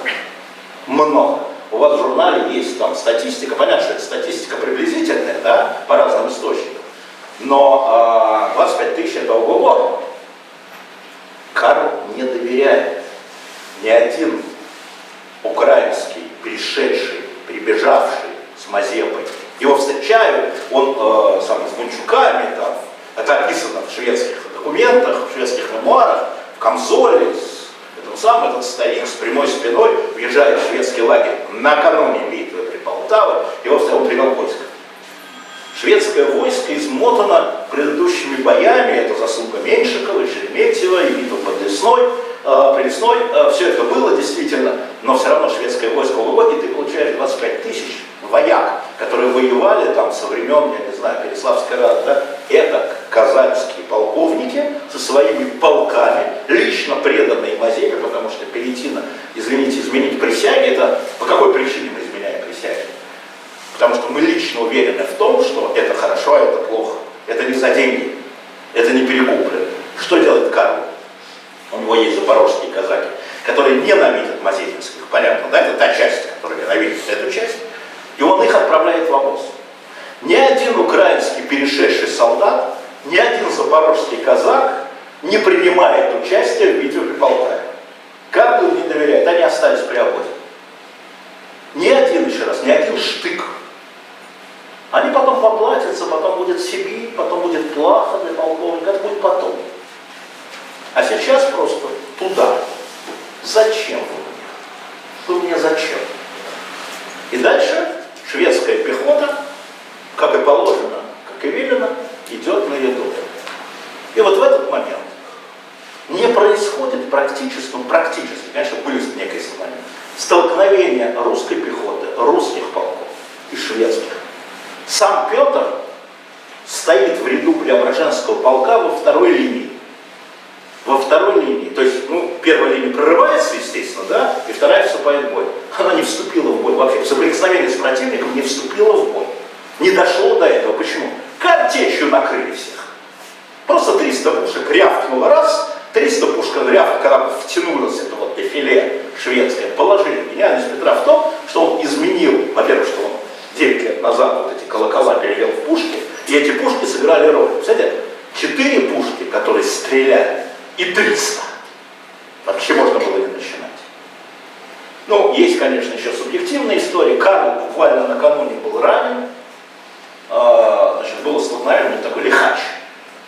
Много. У вас в журнале есть там статистика. Понятно, что это статистика приблизительная, да, по разным источникам. Но 25 тысяч это ого-го. Карл не доверяет. Ни один украинский, прибежавший с Мазепой. Его встречают, он с Бунчуками, там, это описано в шведских документах, в шведских мемуарах, в камзоле, этот старик с прямой спиной въезжает в шведский лагерь накануне битвы при Полтаве, его привел войско. Шведское войско измотано предыдущими боями, это заслуга Меньшикова, Шереметьева и битва под Лесной, при Лесной, все это было действительно, но все равно шведское войско выводит, и ты получаешь 25 тысяч вояк, которые воевали там со времен, я не знаю, Переславской Рады, да? Это казацкие полковники со своими полками, лично преданные Мазепе, потому что изменить присяги, это по какой причине мы изменяем присяги? Потому что мы лично уверены в том, что это хорошо, а это плохо. Это не за деньги, это не перекуплено. Что делает Карл? У него есть запорожские казаки, которые ненавидят мазепинских, понятно, да? Это та часть, которая ненавидит эту часть. И он их отправляет в обоз. Ни один украинский перешедший солдат, ни один запорожский казак не принимает участие в битве при Полтаве. Карлу не доверяет, они остались при обозе. Ни один штык. Они потом поплатятся, потом будет Сибирь, потом будет плаха для полковника, это будет потом. А сейчас просто туда. Зачем вы мне? Вы мне зачем? И дальше шведская пехота, как и положено, как и велено, идет на редут. И вот в этот момент не происходит практически, конечно, были некие столкновения русской пехоты, русских полков и шведских. Сам Петр стоит в ряду Преображенского полка во второй линии. То есть, первая линия прорывается, естественно, да, и вторая вступает в бой. Она не вообще в соприкосновение с противником не вступила в бой. Не дошло до этого. Почему? Картечью накрыли всех. Просто 300 пушек рявкнуло раз, 300 пушек рявкнуло, когда втянулось это вот дефиле шведское, положили. Гениальность Петра в том, что он изменил, во-первых, что он 9 лет назад вот эти колокола перевел в пушки, и эти пушки сыграли роль. Кстати, 4 пушки, которые стреляли, и 300. Вообще можно было не начинать. Ну, есть, конечно, еще субъективная история. Карл буквально накануне был ранен. Значит, было столкновение, такой лихач.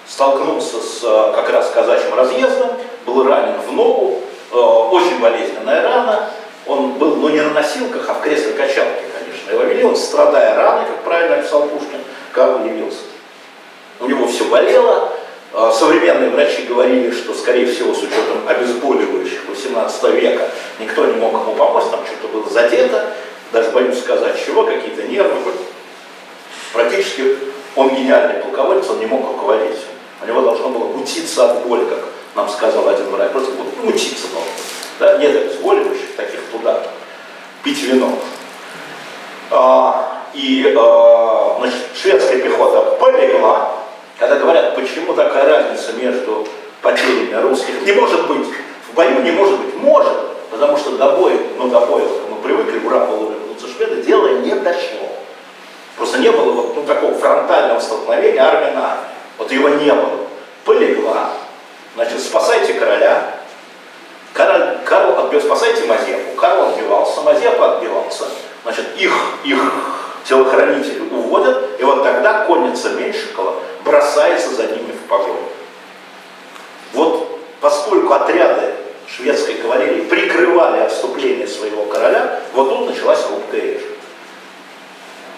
Столкнулся с как раз казачьим разъездом, был ранен в ногу, очень болезненная рана. Он был, ну, не на носилках, а в кресле-качалке, конечно. Его вели, он, страдая раной, как правильно написал Пушкин, Карл явился. У него все болело. Современные врачи говорили, что, скорее всего, с учетом обезболивающих 18 века, никто не мог ему помочь, там что-то было задето, даже боюсь сказать, чего, какие-то нервы. Практически он гениальный полководец, он не мог руководить. У него должно было мутиться от боли, как нам сказал один врач. Просто мутиться должно. Да? Нет обезболивающих, таких туда. Пить вино. Значит, шведская пехота полегла. Когда говорят, почему такая разница между потерями русских, не может быть. В бою не может быть. Может, потому что до боя, мы привыкли, ура, вернуться шведы, дело не дошло. Просто не было вот, такого фронтального столкновения армии на армию. Вот его не было. Полегла. Значит, спасайте короля. Карл отбил, спасайте Мазепу. Карл отбивался, Мазепа отбивался. Значит, их телохранители уводят, и вот тогда конница Меньшикова бросается за ними в погоню. Вот поскольку отряды шведской кавалерии прикрывали отступление своего короля, вот тут началась рубка режь.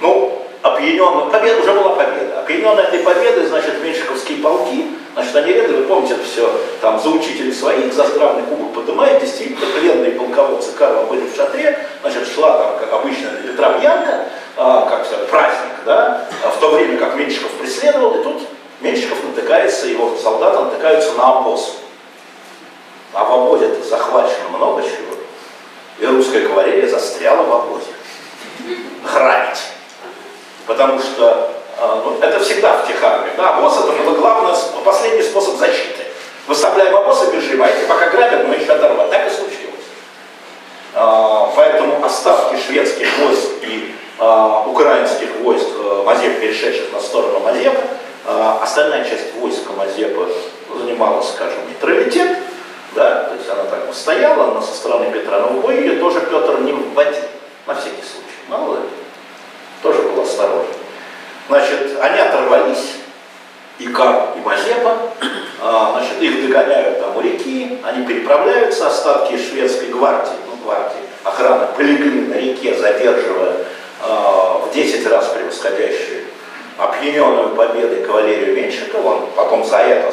Ну, победа уже была победа. Опьяненная этой победой, значит, меньшиковские полки, значит, они ряды, вы помните это все, там, за учителей своих, за здравный кубок поднимает, действительно, пленные полководцы Карла были в шатре, значит, шла там, как обычно, для Петра Бьянка, как сказать, праздник, да, в то время как Меньшиков преследовал, и тут Меньшиков натыкается, его солдаты натыкаются на обоз. А в обозе-то захвачено много чего, и русская кавалерия застряла в обозе. Грабить. Потому что это всегда в тех армиях. Да, обоз это было главное, последний способ защиты. Выставляем обоз и бежим, пока грабят, мы еще оторвать. Так и случилось. Поэтому остатки шведских войск и украинских войск Мазепы, перешедших на сторону Мазепы, остальная часть войска Мазепы занимала, скажем, нейтралитет, да, то есть она так стояла, но со стороны Петра, но в бой ее тоже Петр не вводил, на всякий случай, мало ли, тоже был осторожен. Значит, они оторвались, и Карл, и Мазепа, значит, их догоняют там у реки, они переправляются, остатки шведской гвардии, охраны полегли на реке, задерживая в 10 раз превосходящую опьяненную победой кавалерию Меньшикова. Он потом за это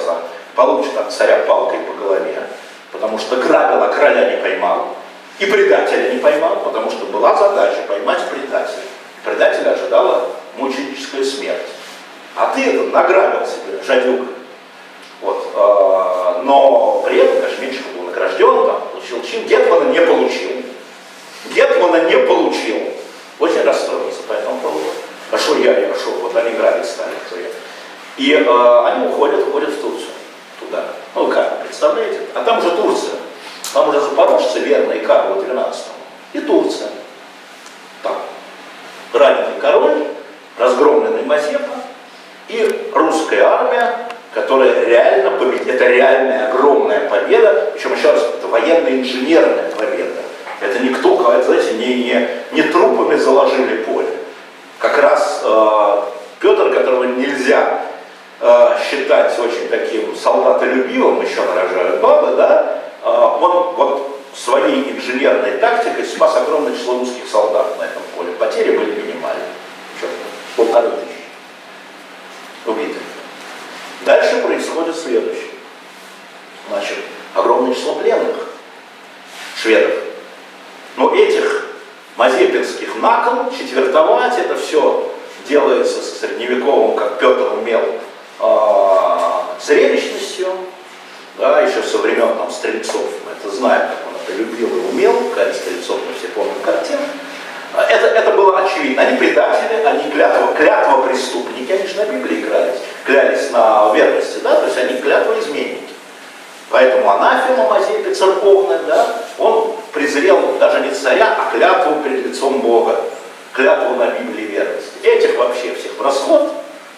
получит от царя палкой по голове, потому что грабил, а короля не поймал, и предателя не поймал, потому что была задача поймать предателя. Предателя ожидала мученическая смерть. А ты это награбил себе, жадюга. Вот. Но при этом, конечно, Меньшиков был награжден, там, получил чин, гетмана не получил. Гетмана не получил. Очень расстроился по этому поводу. А что вот они грабить стали. И они уходят в Турцию. Туда. Ну, как, представляете? А там уже Турция. Там уже запорожцы, верные Карлу XII. И Турция. Там раненый король, разгромленный Мазепа и русская армия, которая реально победила. Это реальная огромная победа. Причем, еще раз, это военно-инженерная победа. Это никто, знаете, не трупами заложили поле. Как раз Петр, которого нельзя считать очень таким солдатолюбивым, еще нарожают бабы, да, он вот своей инженерной тактикой спас огромное число русских солдат на этом поле. Потери были минимальны. 1500 убитых. Дальше происходит следующее. Значит, огромное число пленных шведов. Но этих мазепинских на кол четвертовать, это все делается с средневековым, как Петр умел, зрелищностью, да, еще со времен там, Стрельцов, мы это знаем, как он это любил и умел, Карл Стрельцов, мы все помним картину. Это это было очевидно. Они предатели, они клятва преступники, они же на Библии клялись на верности, да, то есть они клятва изменники. Поэтому анафема Мазепе церковная, да, он презрел даже не царя, а клятву перед лицом Бога, клятву на Библии верности. Этих вообще всех в расход,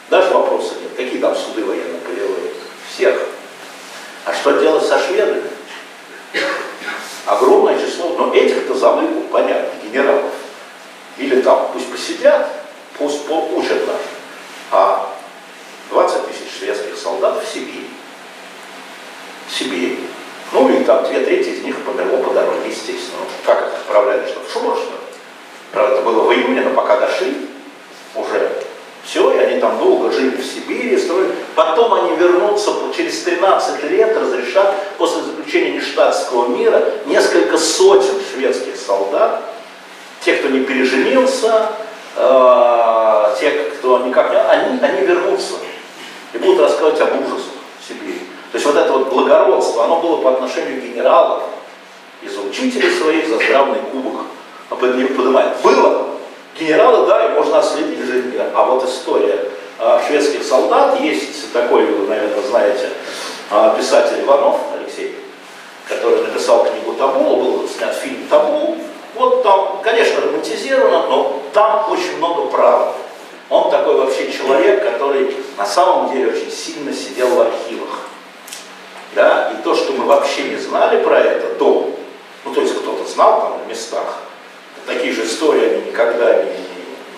даже вопроса нет. Какие там суды военно-полевые? Всех. А что делать со шведами? Огромное число, но этих-то за выкуп, понятно, генералов. Или там пусть посидят, пусть поучат нас. А 20 тысяч шведских солдат в Сибири. Сибирь. Ну и там 2/3 из них померло по дороге, естественно. Как их отправляли, что в Шубор, что ли? Правда, это было в июне, но пока дошли уже все, и они там долго жили в Сибири, строили. Потом они вернутся через 13 лет, разрешат после заключения нештатского мира несколько сотен шведских солдат, те, кто не переженился, те, кто никак не... Они вернутся и будут рассказывать об ужасах Сибири. То есть вот это вот благородство, оно было по отношению к генералам и за учителей своих, за здравный кубок. Поднимает. Было. Генералы, да, и можно отследить жизнь. А вот история шведских солдат, есть такой, вы, наверное, знаете, писатель Иванов Алексей, который написал книгу «Тобол», был снят фильм «Тобол». Вот там, конечно, романтизировано, но там очень много правды. Он такой вообще человек, который на самом деле очень сильно сидел в архивах. Да? И то, что мы вообще не знали про это до, ну то есть кто-то знал там на местах, такие же истории, они никогда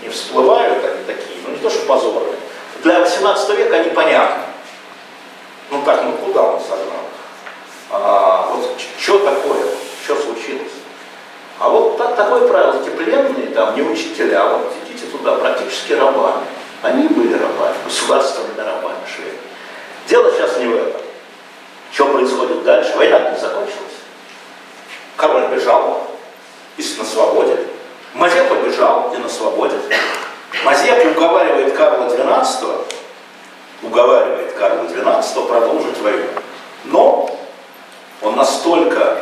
не всплывают, они такие, ну не то что позорные. Для 18 века они понятны. Ну так, ну куда он согнал? Вот что такое, что случилось? А вот такое правило, эти пленные, там, не учителя, вот идите туда, практически рабами. Они были рабами, государственными рабами шведы. Дело сейчас не в этом. Что происходит дальше? Война не закончилась. Король бежал и на свободе. Мазепа бежал и на свободе. Мазепа уговаривает Карла XII продолжить войну. Но он настолько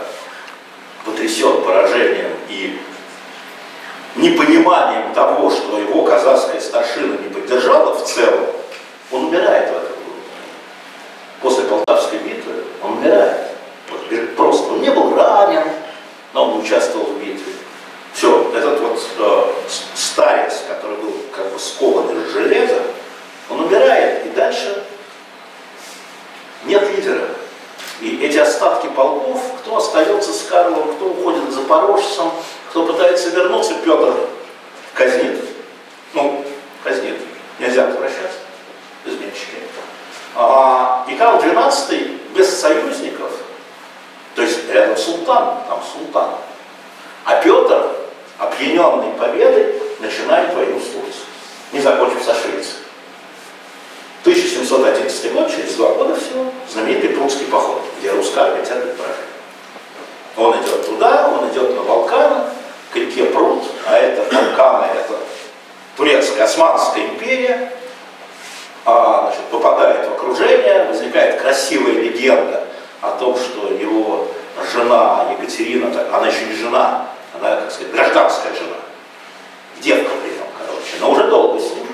потрясен поражением и непониманием того, что его казахская старшина не поддержала в целом, он умирает в этом году. После Полтавской битвы он умирает. Вот, просто он не был ранен, но он участвовал в битве. Все, этот вот старец, который был как бы скован из железа, он умирает, и дальше нет лидера. И эти остатки полков, кто остается с Карлом, кто уходит к запорожцам, кто пытается вернуться, Петр казнит. Ну, казнит. Нельзя возвращаться, изменщики. И Карл XII без союзников, то есть рядом султан, там султан. А Петр, опьяненный победой, начинает войну с Турцией, не закончив со Швецией. 1711 год, через 2 года всего, знаменитый Прудский поход, где русская армия терпит поражение. Он идет туда, он идет на Балканы, к реке Пруд, а это Балканы, это турецкая, османская империя, значит, попадает в окружение, возникает красивая легенда о том, что его жена Екатерина, она еще не жена, она, как сказать, гражданская жена, девка при нем, короче, но уже долго с ним.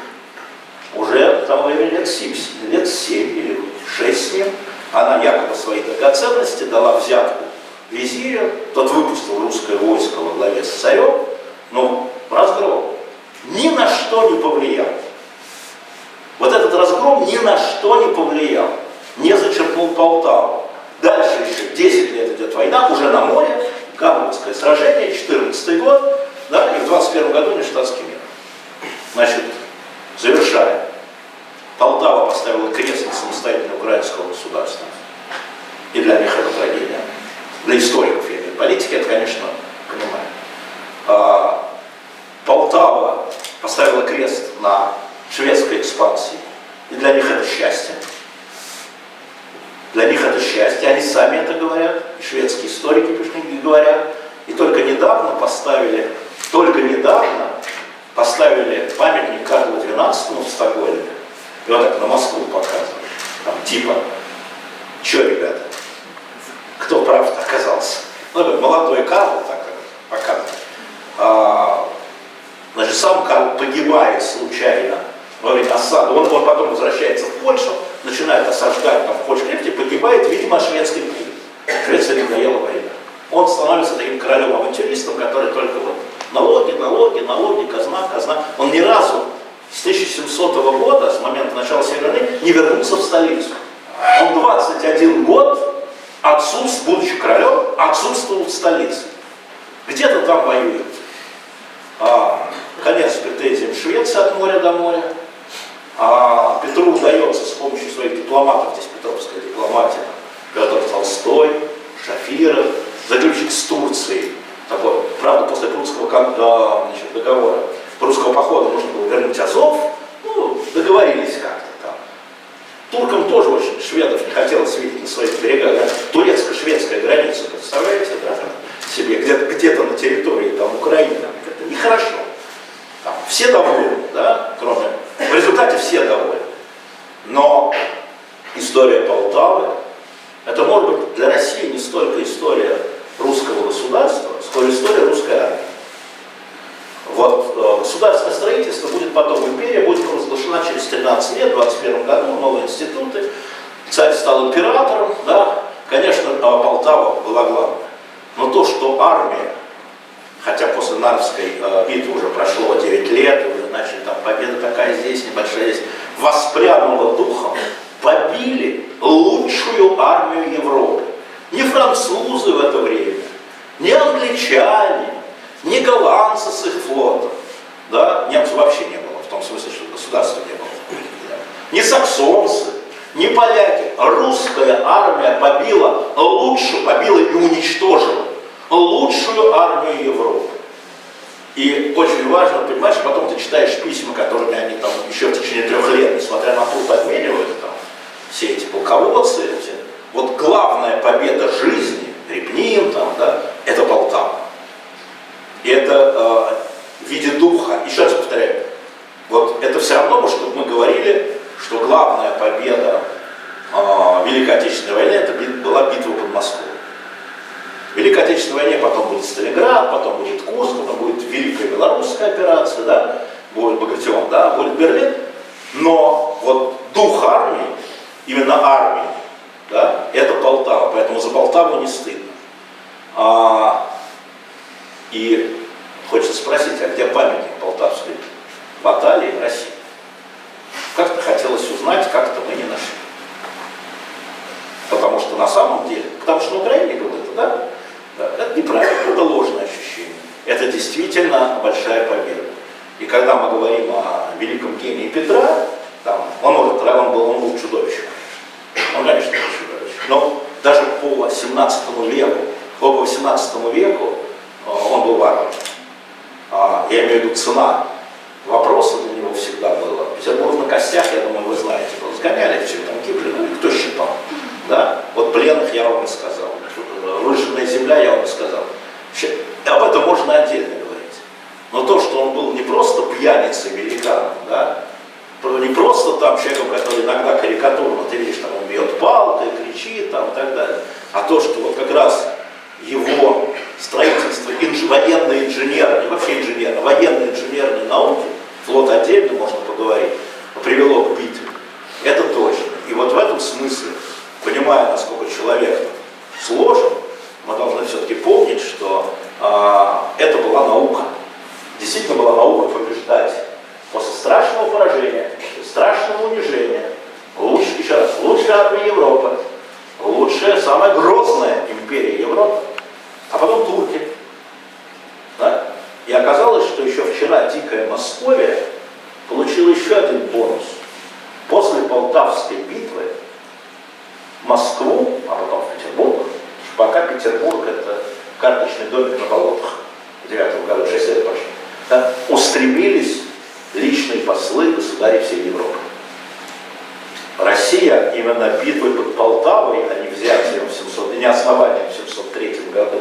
Уже там во время лет 7 или 6 с ним, она якобы свои драгоценности дала взятку визирю, тот выпустил русское войско во главе с царем, но разгром ни на что не повлиял. Вот этот разгром ни на что не повлиял, не зачерпнул Полтаву. Дальше еще 10 лет идет война, уже на море, Гамбургское сражение, 14 год, да, и в 21 году нештатский мир. Значит, завершая. Полтава поставила крест на самостоятельное украинского государства. И для них это трагедия. Для историков, я говорю, политики это, конечно, понимаю. Полтава поставила крест на шведской экспансии. И для них это счастье. Для них это счастье. Они сами это говорят. И шведские историки говорят. И только недавно поставили памятник Карлу XII в Стокгольме. И вот так на Москву показывали. Там типа, что, ребята, кто прав оказался? Ну, молодой Карл так показывает. начинает осаждать там Хоч-Крепти, погибает, видимо, шведский путь. Швеция надоела война. Он становится таким королем-авантюристом, который только вот налоги, казна. Он ни разу с 1700 года, с момента начала Северной войны, не вернулся в столицу. Он 21 год, будучи королем, отсутствовал в столице. Где-то там воюет. Конец претензиям Швеции от моря до моря. Петру удается с помощью своих дипломатов, здесь петровская дипломатия, Петр Толстой, Шафиров, заключить с Турцией. Такой, правда, после прусского договора, прусского похода нужно было вернуть Азов, договорились как-то там. Туркам тоже очень шведов не хотелось видеть на своих берегах. Да? Турецко-шведская граница, представляете, да? Себе где-то на территории там, Украины, там, это нехорошо. Там, все довольны, да? В результате все довольны. Но история Полтавы, это может быть для России не столько история русского государства, сколько история русской армии. Вот государственное строительство будет потом, империя будет провозглашена через 13 лет, в 21 году, новые институты. Царь стал императором, да, конечно, Полтава была главной. Но то, что армия, хотя после Нарвской битвы уже прошло 9 лет, уже начали там победа такая здесь, небольшая здесь, воспрянула духом, побили лучшую армию Европы. Не французы в это время, не англичане, не голландцы с их флотом, да, немцев вообще не было, в том смысле, что государства не было, не саксонцы, не поляки. Русская армия побила и уничтожила лучшую армию Европы. И очень важно понимать, что потом ты читаешь письма, которыми они там еще в течение 3 лет, несмотря на труд, обменивают там, все эти полководцы, вот главная победа жизни, Репнин, там, да, это Полтава. И это в виде духа, еще раз повторяю, вот это все равно, чтобы мы говорили, что главная победа Великой Отечественной войны это была битва под Москвой. В Великой Отечественной войне потом будет Сталинград, потом будет Курск, потом будет Великая Белорусская операция, да, будет Багратион, да, будет Берлин. Но вот дух армии, именно армии, да, это Полтава, поэтому за Полтаву не стыдно. И хочется спросить, а где памятник Полтавской баталии в России? Как-то хотелось узнать, как-то мы не нашли. Потому что на самом деле, потому что на Украине было это, да? Это неправильно, это ложное ощущение. Это действительно большая победа. И когда мы говорим о великом гении Петра, там, он был чудовищем. Он, конечно, был чудовищем. Но даже по 17 веку, около 18 веку он был варваром. Я имею в виду цена. Вопроса для него всегда было. Петербург на костях, я думаю, вы знаете, сгоняли все там гибли, ну и кто считал. Да? Вот пленных я вам и сказал. Выжженная земля я вам и сказал. Об этом можно отдельно говорить. Но то, что он был не просто пьяницей, великаном, да? Не просто там человеком, который иногда карикатурно, ты видишь, там он бьет палкой, кричит там, и так далее. А то, что вот как раз его строительство военной инженерной, вообще инженерной, военной инженерной науки, флот отдельно можно поговорить, привело к битве. Это точно. И вот в этом смысле, понимая, насколько человек сложен, мы должны все-таки помнить, что это была наука. Действительно была наука побеждать. После страшного поражения, страшного унижения, еще раз, лучшая армия Европы, лучшая, самая грозная империя Европы, а потом турки. Да? И оказалось, что еще вчера дикая Московия получила еще один бонус. После Полтавской битвы Москву, а потом в Петербург, пока Петербург это карточный домик на болотах, в 9 году, 6 лет прошло, да, устремились личные послы государей всей Европы. Россия именно битвой под Полтавой, а не взятием не основанием в 703 году,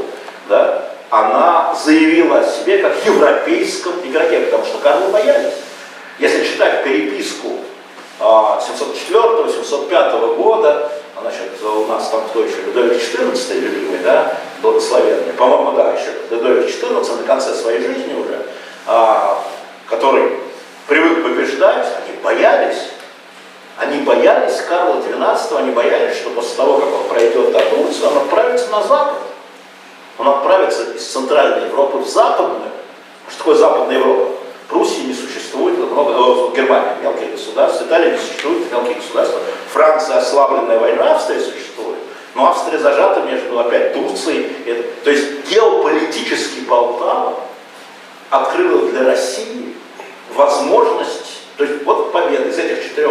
да, она заявила о себе как европейском игроке, потому что Карла боялись. Если читать переписку 704-705 года, значит, у нас там кто еще, Людовик XIV любимый, да, благословенный, по-моему, да, еще Людовик XIV на конце своей жизни уже, который привык побеждать, они боялись Они боялись Карла XII, они боялись, что после того, как он пройдет до Турции, он отправится на запад. Он отправится из Центральной Европы в Западную. Что такое Западная Европа? Пруссии не существует, Германия, мелкие государства, Италия не существует, мелкие государства, Франция, ослабленная войной, Австрия существует. Но Австрия зажата между, опять, Турцией. То есть геополитически Полтава открыла для России возможность, то есть вот победа из этих 4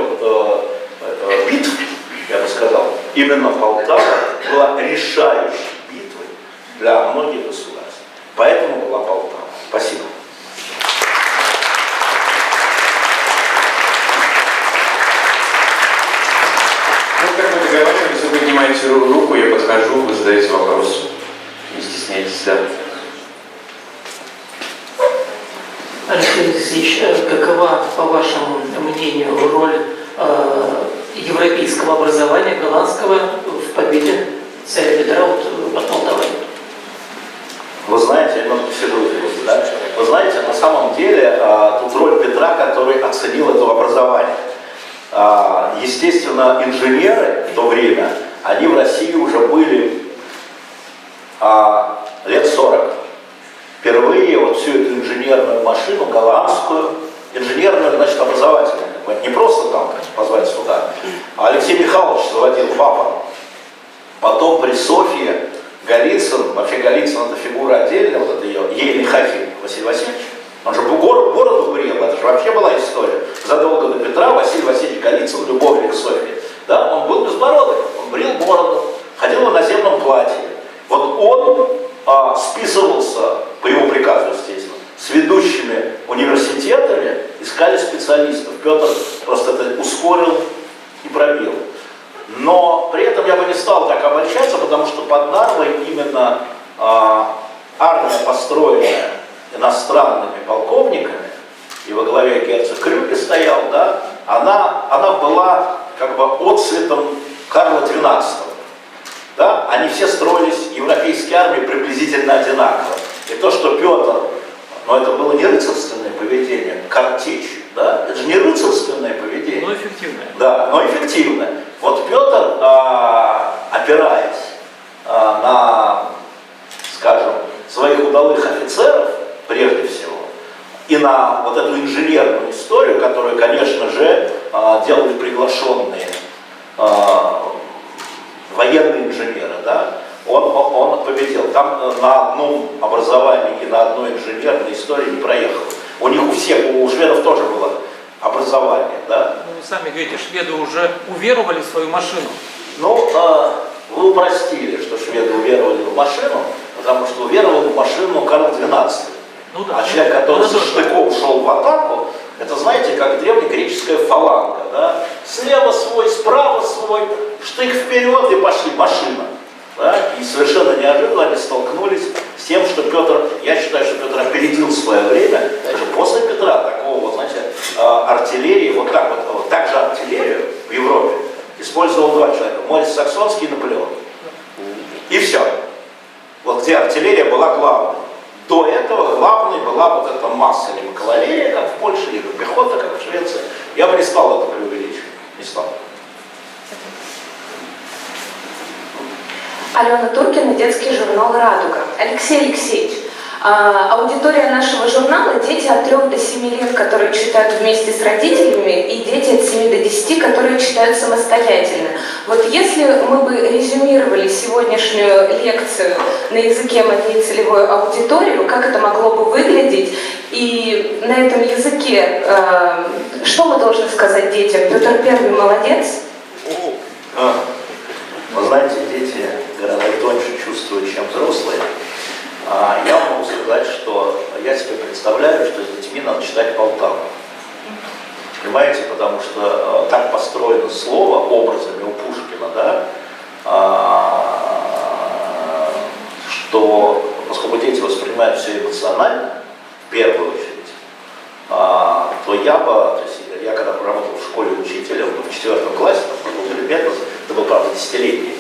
битв, я бы сказал, именно Полтава была решающей битвой для многих государств. Поэтому была Полтава. Спасибо. Ну, как мы договаривались, вы поднимаете руку, я подхожу, вы задаете вопрос. Не стесняйтесь, да. Алексей Алексеевич, какова, по вашему мнению, роль европейского образования голландского в победе царя Петра под Полтавой? Вы знаете, я немного посижу здесь, да? Вы знаете, на самом деле тут роль Петра, который оценил это образование. Естественно, инженеры в то время, они в России уже были лет 40. Впервые вот всю эту инженерную машину, голландскую, инженерную, значит, образовательную, не просто там позвать сюда, а Алексей Михайлович заводил, папа. Потом при Софье Голицын, вообще Голицын это фигура отдельная, вот это ее, ейный Хахин Василий Васильевич, он же бороду брил, это же вообще была история. Задолго до Петра Василий Васильевич Голицын, любовник к Софье, да, он был безбородый, он брил бороду, ходил в наземном платье. Вот он списывался, по его приказу, естественно, с ведущими университетами, искали специалистов. Петр просто это ускорил и пробил. Но при этом я бы не стал так обольщаться, потому что под Нарвой именно армия, построенная иностранными полковниками, и во главе герцог Крюге стоял, да, она была как бы отцветом Карла XII. Да? Они все строились, европейские армии, приблизительно одинаково. И то, что Петр, но это было не рыцарственное поведение, картечь, да? Это же не рыцарственное поведение. Но эффективное. Да, но эффективное. Вот Петр, опираясь на, скажем, своих удалых офицеров, прежде всего, и на вот эту инженерную историю, которую, конечно же, делали приглашенные военные инженеры, да, он победил. Там на одном образовании и на одной инженерной истории не проехал. У них у всех, у шведов тоже было образование, да. Ну, вы сами говорите, шведы уже уверовали в свою машину. Ну, вы упростили, что шведы уверовали в машину, потому что уверовал в машину Карл XII. Ну, да, а человек, который со штыком шел в атаку, это, знаете, как древнегреческая фаланга, да? Слева свой, справа свой, штык вперед и пошли, машина. Да? И совершенно неожиданно они столкнулись с тем, что Петр, я считаю, что Петр опередил свое время, даже после Петра, такого, вот, знаете, артиллерии, вот так же артиллерию в Европе использовал 2 человека, Морис Саксонский и Наполеон. И все. Вот где артиллерия была главной. До этого главной была вот эта масса, либо кавалерия, как в Польше, либо пехота, как в Швеции. Я бы не стал это преувеличивать. Не стал. Алена Туркина, детский журнал «Радуга». Алексей Алексеевич, аудитория нашего журнала – дети от 3 до 7 лет, которые читают вместе с родителями, и дети от 7 до 10, которые читают самостоятельно. Вот если мы бы резюмировали сегодняшнюю лекцию на языке моей целевой аудитории, как это могло бы выглядеть, и на этом языке что мы должны сказать детям? Петр I молодец? Вы знаете, дети гораздо тоньше чувствуют, чем взрослые. Я могу сказать, что я себе представляю, что с детьми надо читать Полтаву. Понимаете, потому что так построено слово образами у Пушкина, да, что поскольку дети воспринимают все эмоционально, в первую очередь, то то есть я когда работал в школе учителем, в 4 классе, это был, правда, 10-летний,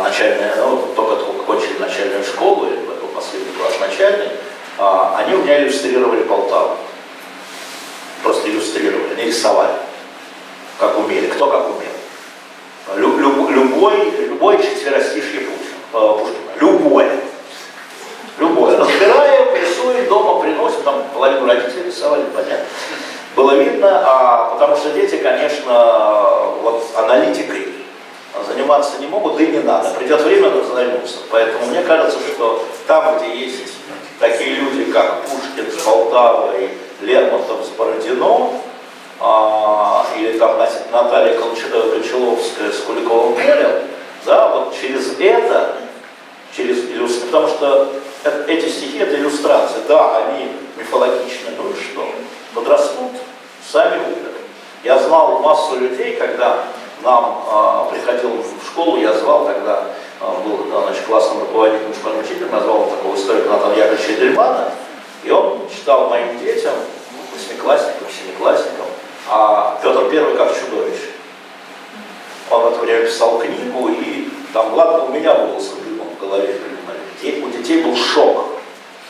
начальная, только кончили начальную школу, или это был последний класс начальный, они у меня иллюстрировали Полтаву. Просто иллюстрировали, не рисовали. как умели, кто как умел. Любой четверостишье Пушкина. Любой. Разбираем, рисуем, дома приносим, там половину родителей рисовали, понятно. Было видно, потому что дети, конечно, вот аналитикой заниматься не могут, да и не надо. Придет время, то займутся. Поэтому мне кажется, что там, где есть такие люди, как Пушкин с Полтавой, Лермонтов с Бородино, или там Наталья Кончаловская с Куликовым полем, да, вот через это, потому что эти стихи, это иллюстрации, да, они мифологичны, ну и что? Подрастут, сами выберут. Я знал массу людей, когда нам приходил в школу, я звал, тогда был классным руководителем, школьным учителем, назвал такого историка Натана Яковлевича Эдельмана, и он читал моим детям, восьмиклассникам, семиклассникам, Петр I как чудовище. Он в это время писал книгу, и там, ладно, у меня волосы дымом в голове придумали. У детей был шок,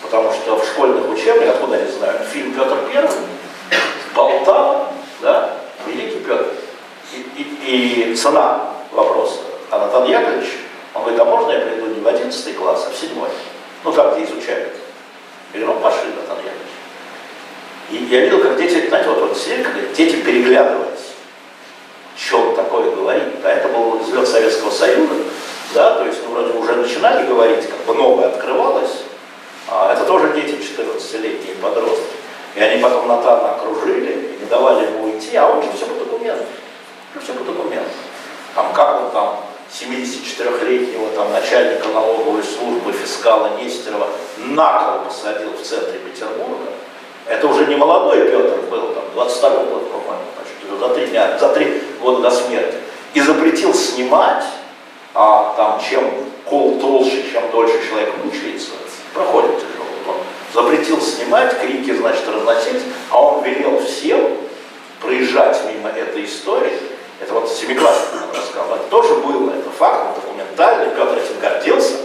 потому что в школьных учебниках, откуда они знают, фильм «Петр I», Полтава, да, великий Петр. И цена вопроса. А Натан Яковлевич, он говорит, а можно я приду не в 11 класс, а в 7? Ну, там, где изучают. Я говорю, ну, пошли, Натан Яковлевич. И я видел, как дети, знаете, вот сидели, когда дети переглядывались. Что он такое говорит? Да, это был взлет Советского Союза, да, то есть мы вроде уже начинали говорить, как бы новое открывалось. Это тоже дети 14-летние подростки. И они потом Натана окружили, не давали ему уйти, а он же все по документам. Все по документам. Там, как он там 74-летнего там, начальника налоговой службы фискала Нестерова на кол посадил в центре Петербурга. Это уже не молодой Петр был, там, 22-й год, по-моему, за 3 года до смерти. И запретил снимать, там, чем кол толще, чем дольше человек мучается, проходит тяжело. Он запретил снимать, крики, значит, разносить, а он велел всем проезжать мимо этой истории. Это вот семиклассник нам рассказал. Это тоже было, это факт, документальный. Петр этим гордился.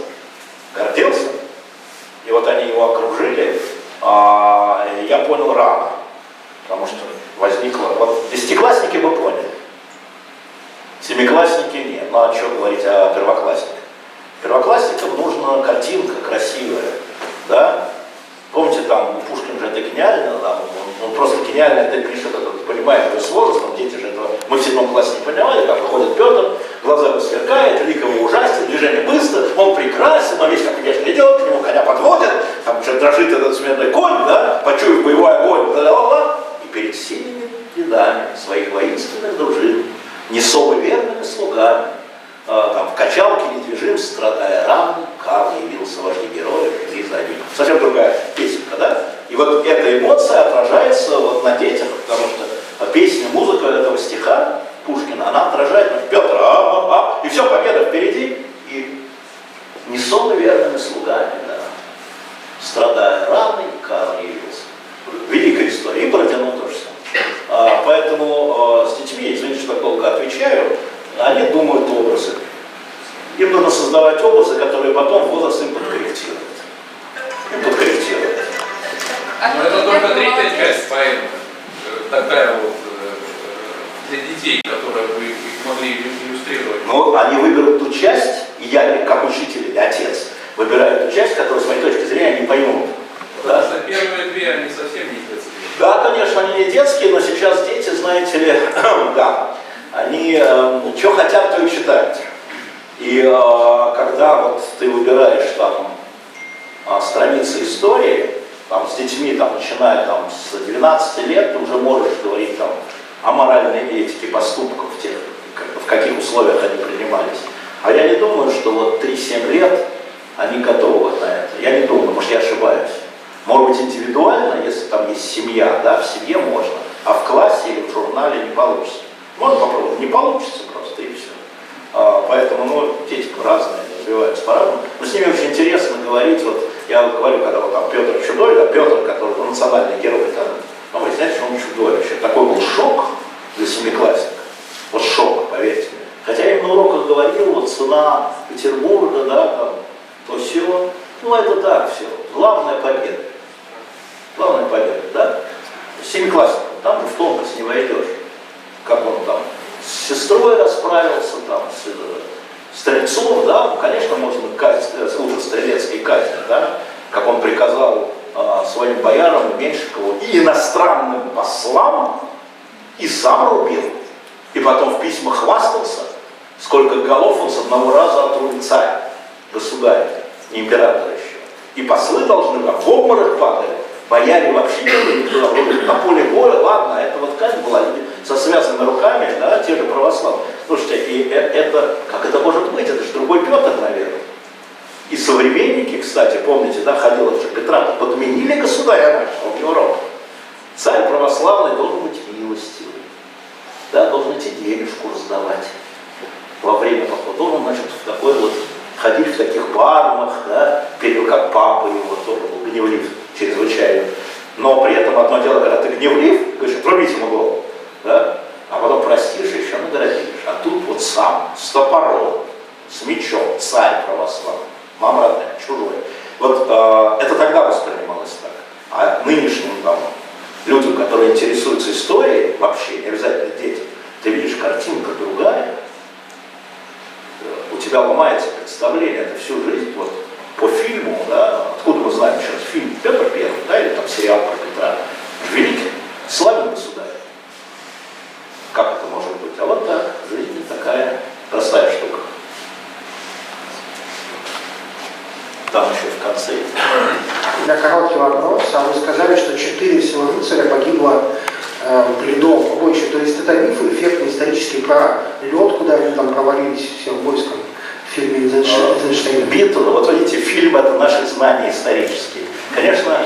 И вот они его окружили. Я понял рано, потому что возникло... Вот десятиклассники бы поняли, семиклассники нет. Ну а что говорить о первоклассниках? Первоклассникам нужна картинка красивая, да? Помните, там, Пушкин же это гениально, да? Он просто гениально это пишет, это понимает эту сложность, но дети же этого... Мы в 7 классе не понимали, как выходит Петр, глаза его сверкают, лик его ужасен, движение быстро, он прекрасен, он весь как внешне идет, к нему коня подводят, там что-то дрожит этот смертный конь, да, почуяв боевой огонь, да-да-да, и перед сильными рядами своих воинственных дружин, несовы верными слугами, там, в качалке недвижим, страдая раны, Карл явился вождь героев, и за ним. Совсем другая песенка, да? И вот эта эмоция отражается вот на детях, потому что песня, музыка этого стиха Пушкина, она отражает Петр, и все, победа впереди, и несомы верными слугами, да. Страдая раны, Карл явился. Великая история, и Бородино тоже самое. Поэтому с детьми, извините, что так долго отвечаю, они думают образы. Им нужно создавать образы, которые потом возраст им подкорректирует. Но это только третья часть поэмы. Такая вот для детей, которую вы их могли иллюстрировать. Но они выберут ту часть, и я, как учитель или отец, выбираю ту часть, которую, с моей точки зрения, они поймут. Потому что первые две, они совсем не детские. Да, конечно, они не детские, но сейчас дети, знаете ли, да, они что хотят, то и читают. И когда вот ты выбираешь там страницы истории, там, с детьми, там, начиная там, с 12 лет, ты уже можешь говорить там, о моральной этике поступков, тех, в каких условиях они принимались. А я не думаю, что вот 3-7 лет они готовы на это. Я не думаю, может, я ошибаюсь. Может быть, индивидуально, если там есть семья, да, в семье можно, а в классе или в журнале не получится. Можно попробовать, не получится просто, и все. Поэтому, ну, дети разные, развиваются по-разному. Но с ними очень интересно говорить. Вот я говорю, когда вот там Петр чудовище, да, Петр, который национальный герой, да, ну, вы знаете, что он чудовище. Такой был шок для семиклассника. Вот шок, поверьте мне. Хотя я им на уроках говорил, вот цена Петербурга, да, там, то все. Ну, это так все. Главная победа. Главная победа, да? Семиклассников, там же в тонкость не войдешь. Как он там с сестрой расправился, там, с Стрельцов, да, ну, конечно, можно служить стрелецкой казни, да, как он приказал своим боярам и Меньшикову и иностранным послам, и сам рубил. И потом в письмах хвастался, сколько голов он с одного раза отрубил царь, государь, не император еще. И послы должны в обморок падали. Бояре вообще не были туда, на поле боя, ладно, это вот казнь была со связанными руками, да, те же православные. Слушайте, и это, как это может быть? Это же другой Петр, наверное. И современники, кстати, помните, да, ходило же Петра, подменили государя нашего в Европу. Царь православный должен быть милостивый, да, должен идти денежку раздавать во время похода. Должен, значит, в такой вот, ходить в таких бармах, да, как папа его тоже был гневлив чрезвычайно. Но при этом одно дело, когда ты гневлив, говоришь, отрубить ему голову, да, а потом простишь и еще наградишь. А тут вот сам, с топором, с мечом, царь православный, мама родная, чужой. Вот это тогда воспринималось так. А нынешним там людям, которые интересуются историей, вообще не обязательно детям, ты видишь, картинка другая, у тебя ломается представление, это всю жизнь, вот, по фильму, да, откуда мы знаем сейчас фильм Петр Первый, да, или там сериал про Петра, великий, славный государь. Как это может быть? А вот так, жизнь такая простая штука. Там еще в конце. Да, короткий вопрос. А вы сказали, что 4 всего рыцаря погибло льдом больше. То есть это миф, эффектный исторический про лед, куда они там провалились всем войском в фильме Эйзенштейна? Битва, вот видите, фильм — это наши знания исторические. Конечно,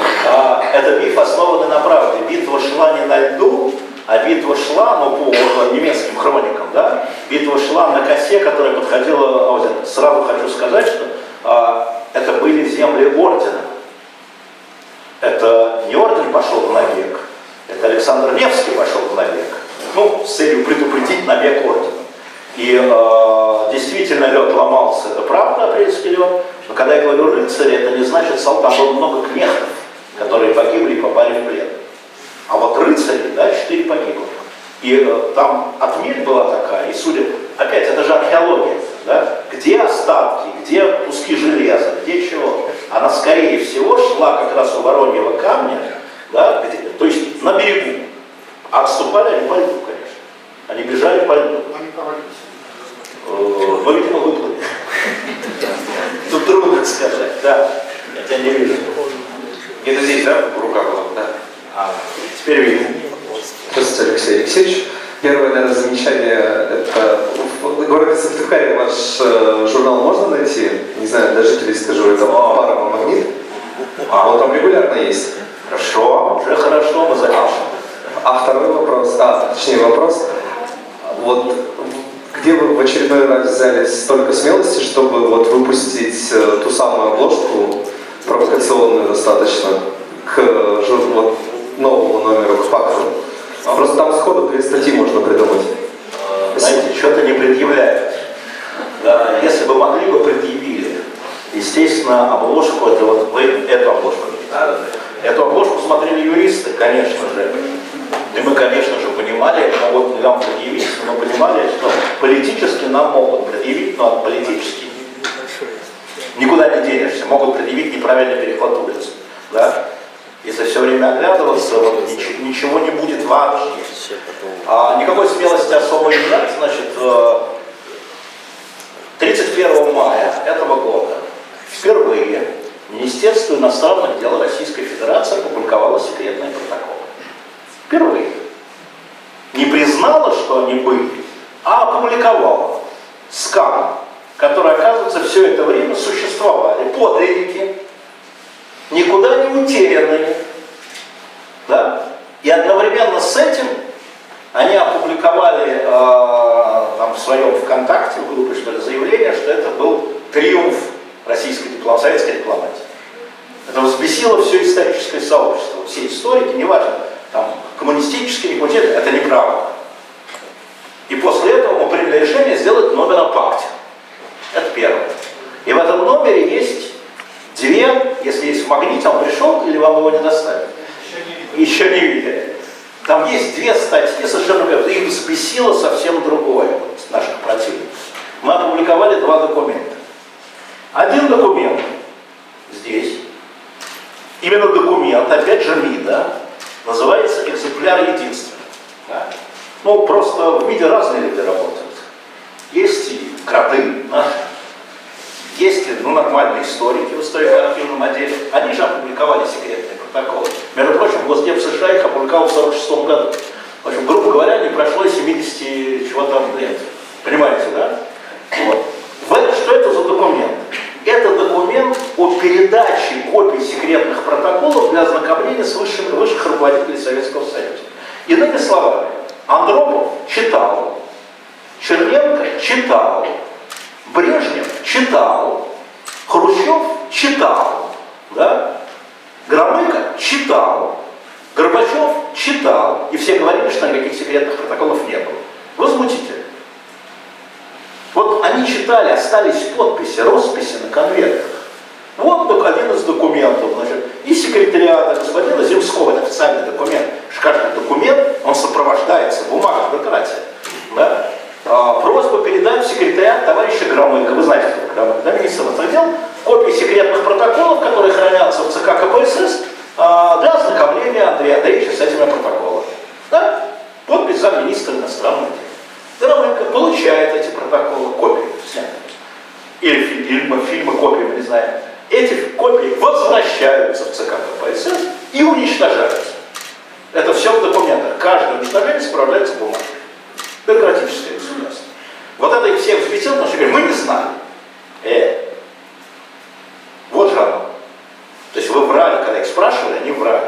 это миф, основанный на правде. Битва шла не на льду, а битва шла, ну, по немецким хроникам, да, битва шла на косе, которая подходила, вот, сразу хочу сказать, что это были земли ордена. Это не орден пошел в набег, это Александр Невский пошел в набег, ну, с целью предупредить набег ордена. И действительно лед ломался, это правда, апрельский лед, но когда я говорю рыцари, это не значит солдат, было много кнехтов, которые погибли и попали в плен. А вот рыцари, да, 4 погибло. И там отмель была такая, и судя, опять, это же археология, да, где остатки, где куски железа, где чего. Она, скорее всего, шла как раз у Вороньего камня, да, где, то есть на берегу. А отступали они по льду, конечно. Они бежали по льду. Они провалились. Ну, видимо, выплыли. Тут трудно сказать, да. Я тебя не вижу. Где-то здесь, да, рука была, да? Теперь видно. Здравствуйте, Алексей Алексеевич. Первое, наверное, замечание, это в городе Сыктывкаре ваш журнал можно найти? Не знаю, для жителей скажу, это Парома Магнит. Он там регулярно есть. Хорошо, уже хорошо, мы запишем. А второй вопрос, точнее вопрос, вот где вы в очередной раз взяли столько смелости, чтобы вот выпустить ту самую обложку, провокационную достаточно, к вот, новому номеру, к факту? Просто там сходу 2 статьи можно придумать. Знаете, что-то не предъявляют. Да, если бы могли бы, предъявили. Естественно, обложку, это вот вы эту обложку. Эту обложку смотрели юристы, конечно же. И мы, конечно же, понимали, могут нам предъявить, но мы понимали, что политически нам могут предъявить, но политически никуда не денешься. Могут предъявить неправильный переход улицы. Да? Если все время оглядываться, вот, ничего не будет вообще. Никакой смелости особой нет. Значит, 31 мая этого года впервые Министерство иностранных дел Российской Федерации опубликовало секретные протоколы. Впервые. Не признало, что они были, а опубликовало скан, которые, оказывается, все это время существовали. Подлинники, никуда не утерянные. Да? И одновременно с этим они опубликовали там, в своем ВКонтакте, группе, что ли, заявление, что это был триумф российской советской дипломатии. Это взбесило все историческое сообщество. Все историки, неважно, там, коммунистические, не коммунистические, это неправда. И после этого мы приняли решение сделать номер о пакте. Это первое. И в этом номере есть 2, если есть в магните, он пришел или вам его не доставили? Еще не видели. Там есть две статьи совершенно верно. Их взбесило совсем другое вот, наших противников. Мы опубликовали два документа. Один документ здесь, именно документ, опять же МИДа, называется «Экземпляр единственный». Да? Ну, просто в МИДе разные люди работают. Есть и кроты наши, есть и нормальные историки в историко-архивном отделе. Они же опубликовали секретные протоколы. Между прочим, Госдеп США их опубликовал в 1946 году. В общем, грубо говоря, не прошло 70 чего там лет. Понимаете, да? Вот. Что это за документ? Это документ о передаче копий секретных протоколов для ознакомления с высших руководителей Советского Союза. Иными словами, Андропов читал, Черненко читал, Брежнев читал, Хрущев читал, да? Громыко читал, Горбачев читал, и все говорили, что никаких секретных протоколов не было. Возмутительно. Вот они читали, остались подписи, росписи на конвертах. Вот только один из документов, значит, из секретариата господина Земского, это официальный документ. Каждый документ, он сопровождается бумагой бюрократии. Да? Просьба передать в секретариат товарища Громыка. Вы знаете, кто Громык, да, министр внутренних дел, копии секретных протоколов, которые хранятся в ЦК КПСС, для ознакомления Андрея Андреевича с этими протоколами. Да? Подпись замминистра иностранных дел. Громыко получает эти протоколы, копии снятые. Или фильмы копии, мы не знаем. Эти копии возвращаются в ЦК КПСС и уничтожаются. Это все в документах. Каждое уничтожение сопровождается бумагой. Бюрократическое государство. Вот это их всех взбесило, потому что говорят, мы не знали. Вот же оно. То есть вы врали, когда их спрашивали, они врали.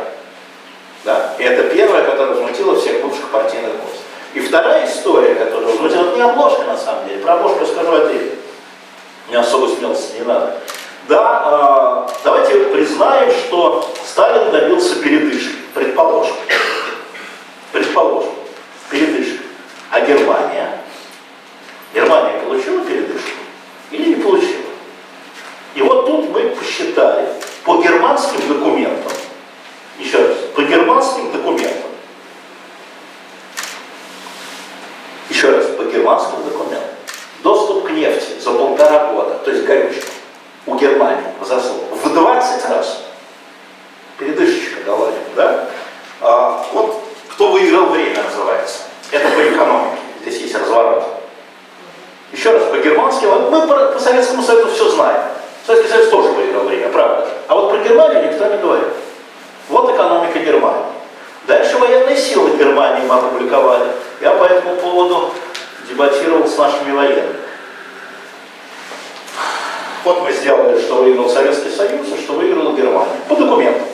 Да? И это первое, которое возмутило всех бывших партийных боссов. И вторая история, которая возмутила, это не обложка на самом деле, про обложку я скажу отдельно. Мне особой смелости не надо. Да, давайте признаем, что Сталин добился передышки, предположим, передышки. А Германия получила передышку или не получила? И вот тут мы посчитали по германским документам, еще раз, по германским документам, доступ к нефти за 1,5 года, то есть горючему, у Германии возросло в 20 раз. Передышечка дала им, да? Вот кто выиграл время называется. Это по экономике. Здесь есть разворот. Еще раз, по-германски, мы по Советскому Союзу все знаем. Советский Союз тоже выиграл время, правда. А вот про Германию никто не говорит. Вот экономика Германии. Дальше военные силы Германии мы опубликовали. Я по этому поводу дебатировал с нашими военными. Вот мы сделали, что выиграл Советский Союз, а что выиграла Германия. По документам.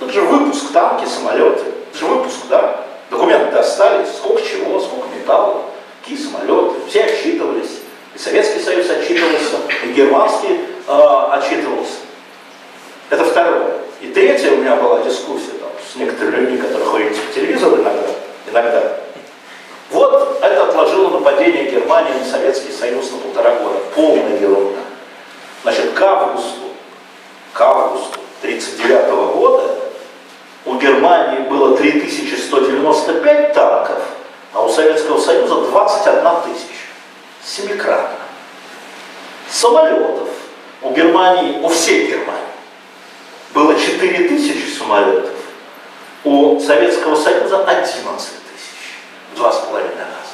Это же выпуск, танки, самолеты. Это же выпуск, да? Документы остались, сколько чего, сколько металла, какие самолеты. Все отчитывались. И Советский Союз отчитывался, и германский отчитывался. Это второе. И третье, у меня была дискуссия там, с некоторыми людьми, которые ходят по телевизору иногда. Вот это отложило нападение Германии на Советский Союз на 1,5 года. Полная ерунда. Значит, к августу 1939 года у Германии было 3195 танков, а у Советского Союза 21 тысяча. Семикратно. Самолетов у Германии, у всей Германии, было 4000 самолетов, у Советского Союза 11 тысяч. В 2,5 раза.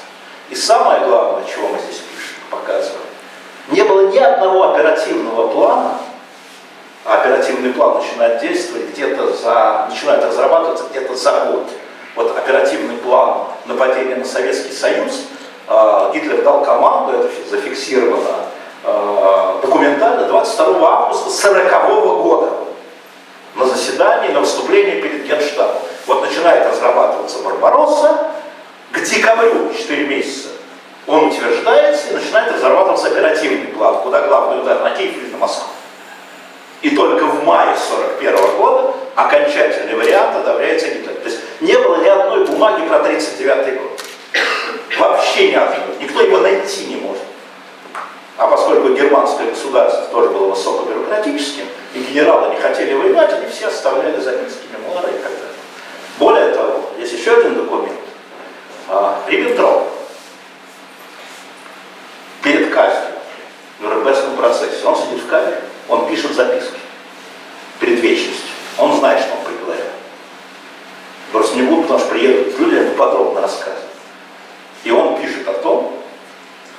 И самое главное, чего мы здесь пишем, показываем, не было ни одного оперативного плана, а оперативный план начинает действовать начинает разрабатываться где-то за год. Вот оперативный план нападения на Советский Союз, Гитлер дал команду, это зафиксировано документально, 22 августа 1940 года на заседании, на выступлении перед Генштабом. Вот начинает разрабатываться Барбаросса, к декабрю, 4 месяца, он утверждается и начинает разрабатываться оперативный план, куда главный удар на Киев или на Москву. И только в мае 1941 года окончательный вариант одобряется Гитлером. То есть не было ни одной бумаги про 1939 год. Вообще ни одной. Никто его найти не может. А поскольку германское государство тоже было высокобюрократическим, и генералы не хотели воевать, они все оставляли записки, мемуары и так далее. Более того, есть еще еще один документ. Риббентроп перед казнью в Нюрнбергском процессе, он сидит в камере, он пишет записки перед вечностью. Он знает, что он приговорен. Просто не будут, потому что приедут люди, ему подробно рассказывают. И он пишет о том,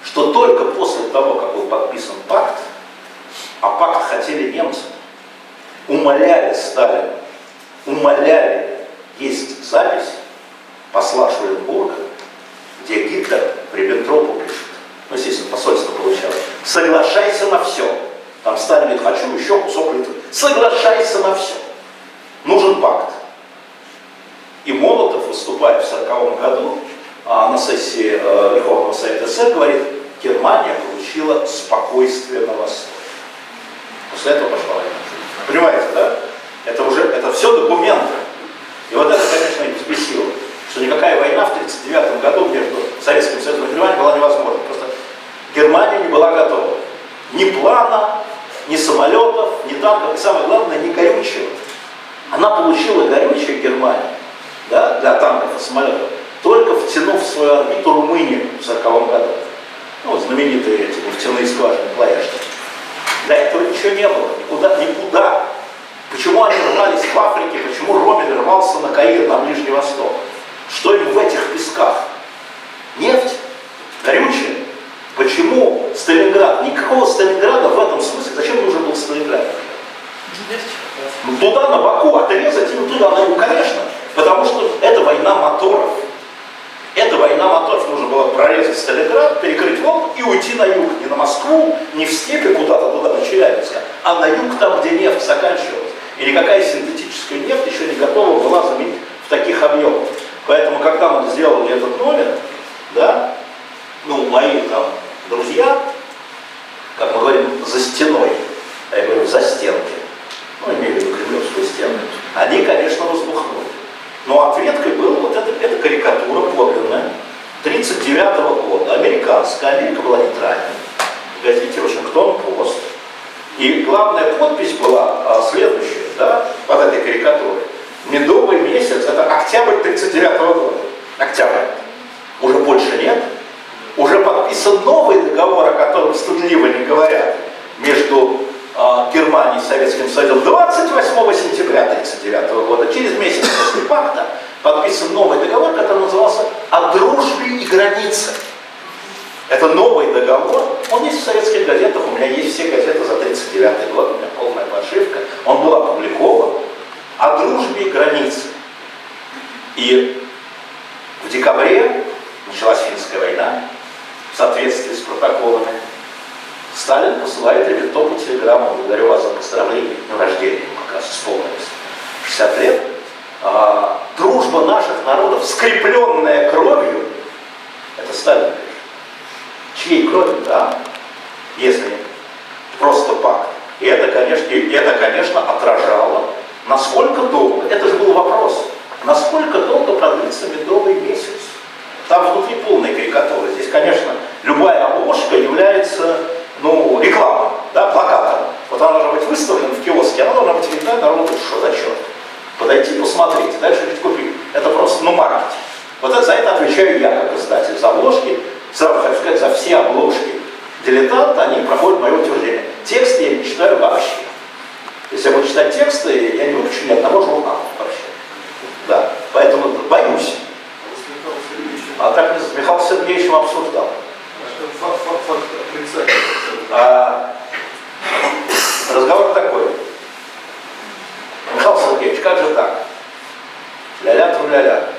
что только после того, как был подписан пакт, а пакт хотели немцы, умоляли Сталина, есть запись посла Шуленбурга, где Гитлер Риббентропу пишет, ну, естественно, посольство получало, соглашайся на все. Там Сталин говорит, хочу еще кусок Литвы. Соглашайся на все. Нужен пакт. И Молотов, выступая в 1940 году на сессии Верховного Совета СССР, говорит, Германия получила спокойствие на Востоке. После этого пошла война. Понимаете, да? Это все документы. И вот это, конечно, их взбесило, что никакая война в 1939 году между Советским Союзом и Германией была невозможна. Просто Германия не была готова. Ни плана, ни самолетов, ни танков, и самое главное, ни горючего. Она получила горючее Германии, да, для танков и самолетов, только втянув в свою орбиту Румынию в 1940 году. Ну, знаменитые эти нефтяные скважины Плояшки. До этого ничего не было, никуда. Почему они рвались в Африке, почему Роммель рвался на Каир, на Ближний Восток? Что им в этих песках? Нефть? Горючее? Почему Сталинград? Никакого Сталинграда в этом смысле. Зачем нужен был Сталинград? Ну, туда, на Баку, отрезать им туда, на юг, конечно. Потому что это война моторов. Это война моторов. Нужно было прорезать Сталинград, перекрыть Волгу и уйти на юг. Не на Москву, не в степи куда-то туда, на Челябинск, а на юг, там, где нефть заканчивалась. И никакая синтетическая нефть еще не готова была заменить в таких объемах. Поэтому, когда мы сделали этот номер, да, ну, мои там друзья, как мы говорим, за стеной, а я говорю, за стенки, ну, имею в виду Кремлевскую стену, они, конечно, возбухнули. Но ответкой была вот эта карикатура подлинная, 1939 года, американская, Америка была нейтральной, в газете «Вашингтон-Пост». И главная подпись была следующая, да, под этой карикатурой. Медовый месяц, это октябрь 1939 года. Октябрь. Уже больше нет. Уже подписан новый договор, о котором стыдливо не говорят, между Германией и Советским Союзом 28 сентября 1939 года. Через месяц после пакта подписан новый договор, который назывался «О дружбе и границе». Это новый договор, он есть в советских газетах, у меня есть все газеты за 1939 год, у меня полная подшивка, он был опубликован о дружбе и границе. И в декабре началась финская война, в соответствии с протоколами. Сталин посылает Риббентропу телеграмму: благодарю вас за поздравление, дню рождения, как раз исполнилось 60 лет. Дружба наших народов, скрепленная кровью, это Сталин пишет. Чьей кровью, да? Если просто пакт. И это, конечно, отражало, насколько долго, это же был вопрос, насколько долго продлится медовый месяц. Там внутри полная карикатура. Здесь, конечно, любая обложка является, ну, рекламой, да, плакатом. Вот она должна быть выставлена в киоске, она должна быть видна народу, что за черт. Подойти, посмотреть, дальше ведь купить. Это просто, ну, маркетинг. Вот это, за это отвечаю я, как издатель, за обложки. Сразу хочу сказать, за все обложки «Дилетанта» они проходят мое утверждение. Тексты я не читаю вообще. Если я буду читать тексты, я не выпущу ни одного журнала вообще. Да, поэтому боюсь. А так с Михаилом Сергеевичем обсуждал. Разговор такой. Михаил Сергеевич, как же так? Ля-ля-тру-ля-ля.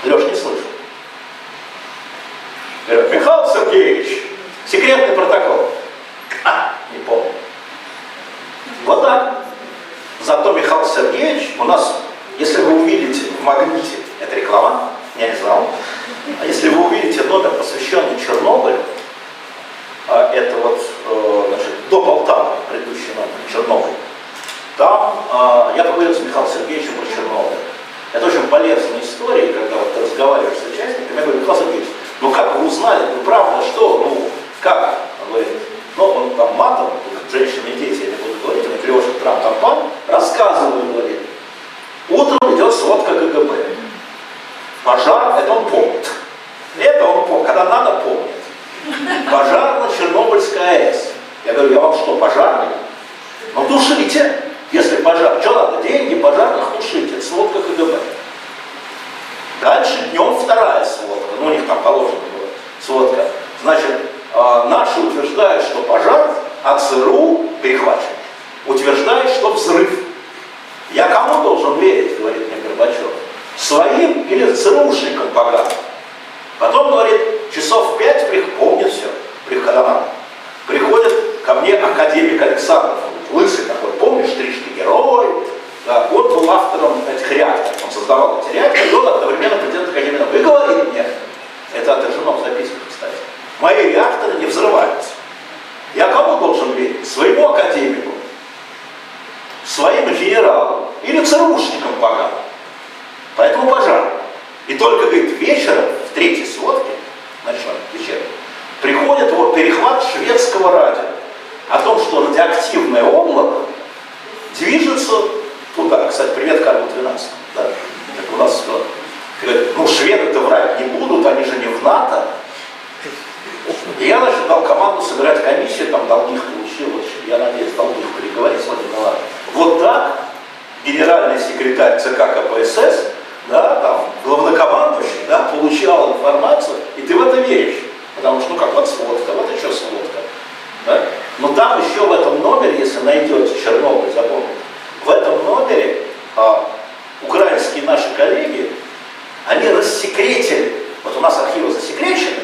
Леш, не слышу. Говорю, Михаил Сергеевич, секретный протокол. Не помню. Вот так. Зато Михаил Сергеевич у нас, если вы увидите в «Магните», это реклама, я не знал, а если вы увидите номер, посвященный Чернобылю, это вот, значит, до Полтавы, предыдущий номер, Чернобыль, там я поговорил с Михаилом Сергеевичем про Чернобыль. Это очень полезная история, когда вот ты разговариваешь с участниками, я говорю, Михаил Сергеевич, ну как вы узнали, ну правда, что, ну как? Он говорит, ну он там матом, женщины и дети, я не буду говорить, он клевошек трам-тампан, рассказывает, говорит. Утром идет говорю, я вам что, пожарный? Ну тушите, если пожар. Что надо? Деньги, пожарных тушите. Это сводка КГБ. Дальше днем вторая сводка. Ну, у них там положено было сводка. Значит, наши утверждают, что пожар, а ЦРУ перехватчик утверждает, что взрыв. Я кому должен верить, говорит мне Горбачев? Своим или ЦРУшникам поганым? Потом, говорит, часов в 5, помнит все, приходит ко мне академик Александров, лысый такой, помнишь, трижды герой, да, он был автором этих реакторов, он создавал эти реакторы, и он одновременно президент Академии наук. И говорит мне, это отражено в записках, кстати, мои реакторы не взрываются. Я кому должен верить? Своему академику, своим генералам или ЦРУшникам поганым. Поэтому пожар. И только, говорит, вечером, в третьей сводке, ночной, вечером, приходит вот перехват шведского радио о том, что радиоактивное облако движется туда. Кстати, привет Карлу-12. Да? Как у нас говорит, ну шведы-то врать не будут, они же не в НАТО. И я, значит, дал команду собирать комиссию, там долгих получил, вот, я надеюсь, долгих переговорить с Владимиром Ивановичем. Вот так генеральный секретарь ЦК КПСС, да, там, главнокомандующий, да, получал информацию, и ты в это веришь. Потому что, ну как, вот сводка, вот еще сводка. Да? Но там еще в этом номере, если найдете Чернобыль, запомните, в этом номере украинские наши коллеги, они рассекретили, вот у нас архивы засекречены,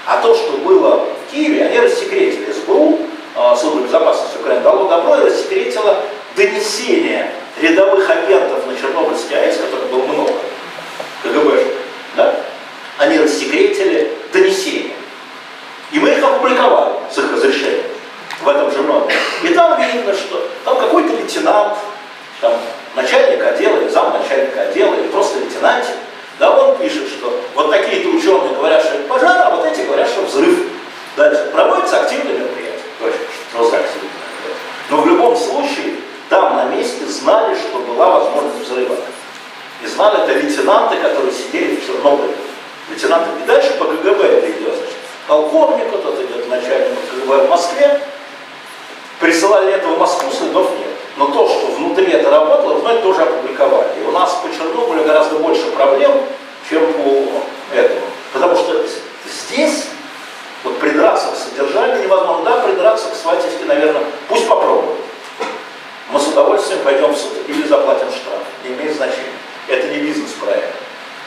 а то, что было в Киеве, они рассекретили. СБУ, Служба безопасности Украины, дало добро и рассекретило донесение рядовых агентов на Чернобыльской АЭС, которых было много, КГБ, да? Они рассекретили донесения. И мы их опубликовали с их разрешением в этом же номере. И там видно, что там какой-то лейтенант, там, начальник отдела, или замначальника отдела, или просто лейтенантик, да, он пишет, что вот такие-то ученые говорят, что это пожар, а вот эти говорят, что взрыв. Дальше проводится активное мероприятие. Точно, просто активное мероприятие. Но в любом случае, там на месте знали, что была возможность взрыва. И знали это лейтенанты, которые сидели в Чернобыле. Лейтенанты. И дальше по КГБ это идет. Полковник, вот это идет начальник КГБ в Москве. Присылали это в Москву, следов нет. Но то, что внутри это работало, мы это тоже опубликовали. И у нас по Чернобылю гораздо больше проблем, чем по этому. Потому что здесь вот придраться к содержанию невозможно. Да, придраться к сватовке, наверное, пусть попробуют. Мы с удовольствием пойдем в суд или заплатим штраф. Не имеет значения. Это не бизнес-проект.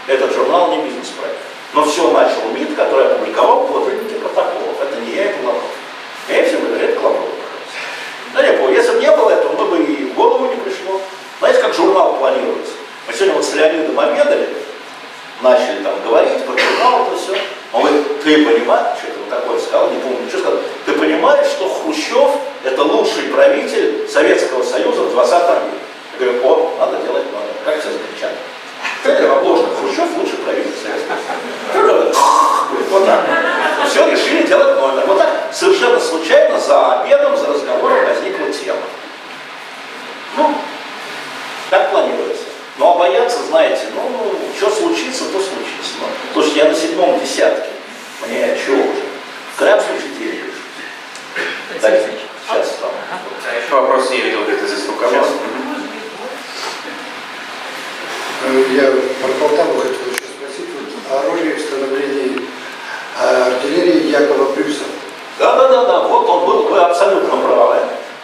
Этот журнал не бизнес-проект. Но все начал МИД, который опубликовал подлинники протоколов. Это не я, это Лавров. Я всем говорю, это Лавров. Да не помню, если бы не было этого, мы бы и в голову не пришло. Знаете, как журнал планируется? Мы сегодня вот с Леонидом обедали, начали там говорить про журнал, это все. Он говорит, ты понимаешь, что это вот такое сказал, не помню, что сказал. Ты понимаешь, что Хрущев это лучший правитель Советского Союза в 20 веке? Я говорю, о, надо делать номер. Как все закричали? Ты обложка, Хрущев лучший правитель Советского Союза. Вот так. Все, решили делать номер. Вот так совершенно случайно за обедом, за разговором возникла тема. Ну, так планируется. Ну, а бояться, знаете, ну, что случится, то случится. Ну, слушайте, я на 7-м десятке. Мне чего уже? В крайнем случае денег лишь. Дальше. Сейчас там. Вопрос не видел где-то здесь руководство. Я про Полтаву хотел еще спросить о роли в становлении артиллерии Якова Брюса. Да, вот он был, вы абсолютно правы.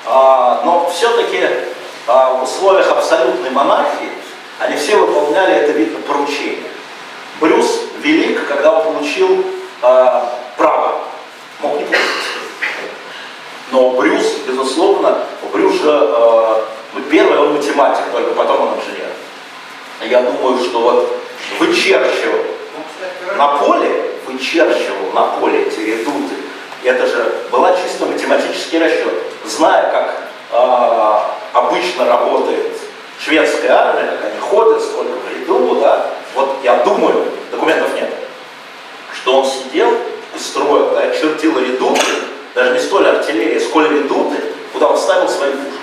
Но все-таки в условиях абсолютной монархии они все выполняли это, видно, поручение. Брюс велик, когда он получил право. Мог не получить. Но Брюс, безусловно, Брюс же первый он математик, только потом он инженер. Я думаю, что вот вычерчивал на поле эти редуты. Это же была чисто математический расчет. Зная, как обычно работает шведская армия, как они ходят, сколько в ряду, да, вот я думаю, документов нет, что он сидел и строил, да, чертил редуты, даже не столь артиллерии, сколь редуты, куда он ставил свои пушки.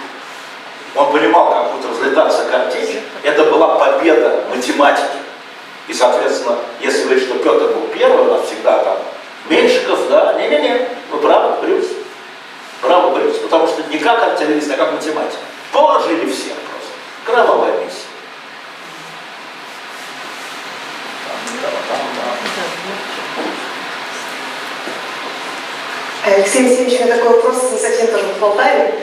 Он понимал, как будет разлетаться картечь. Это была победа математики. И, соответственно, если говорить, что Петр был первый, у нас всегда там Меньшиков, да, не-не-не, вы правы, Брюс. Правы, Брюс. распределились, как математика. Положили всех просто. Кровавая миссия. Алексей Алексеевич, у меня такой вопрос, не совсем тоже в Полтаве.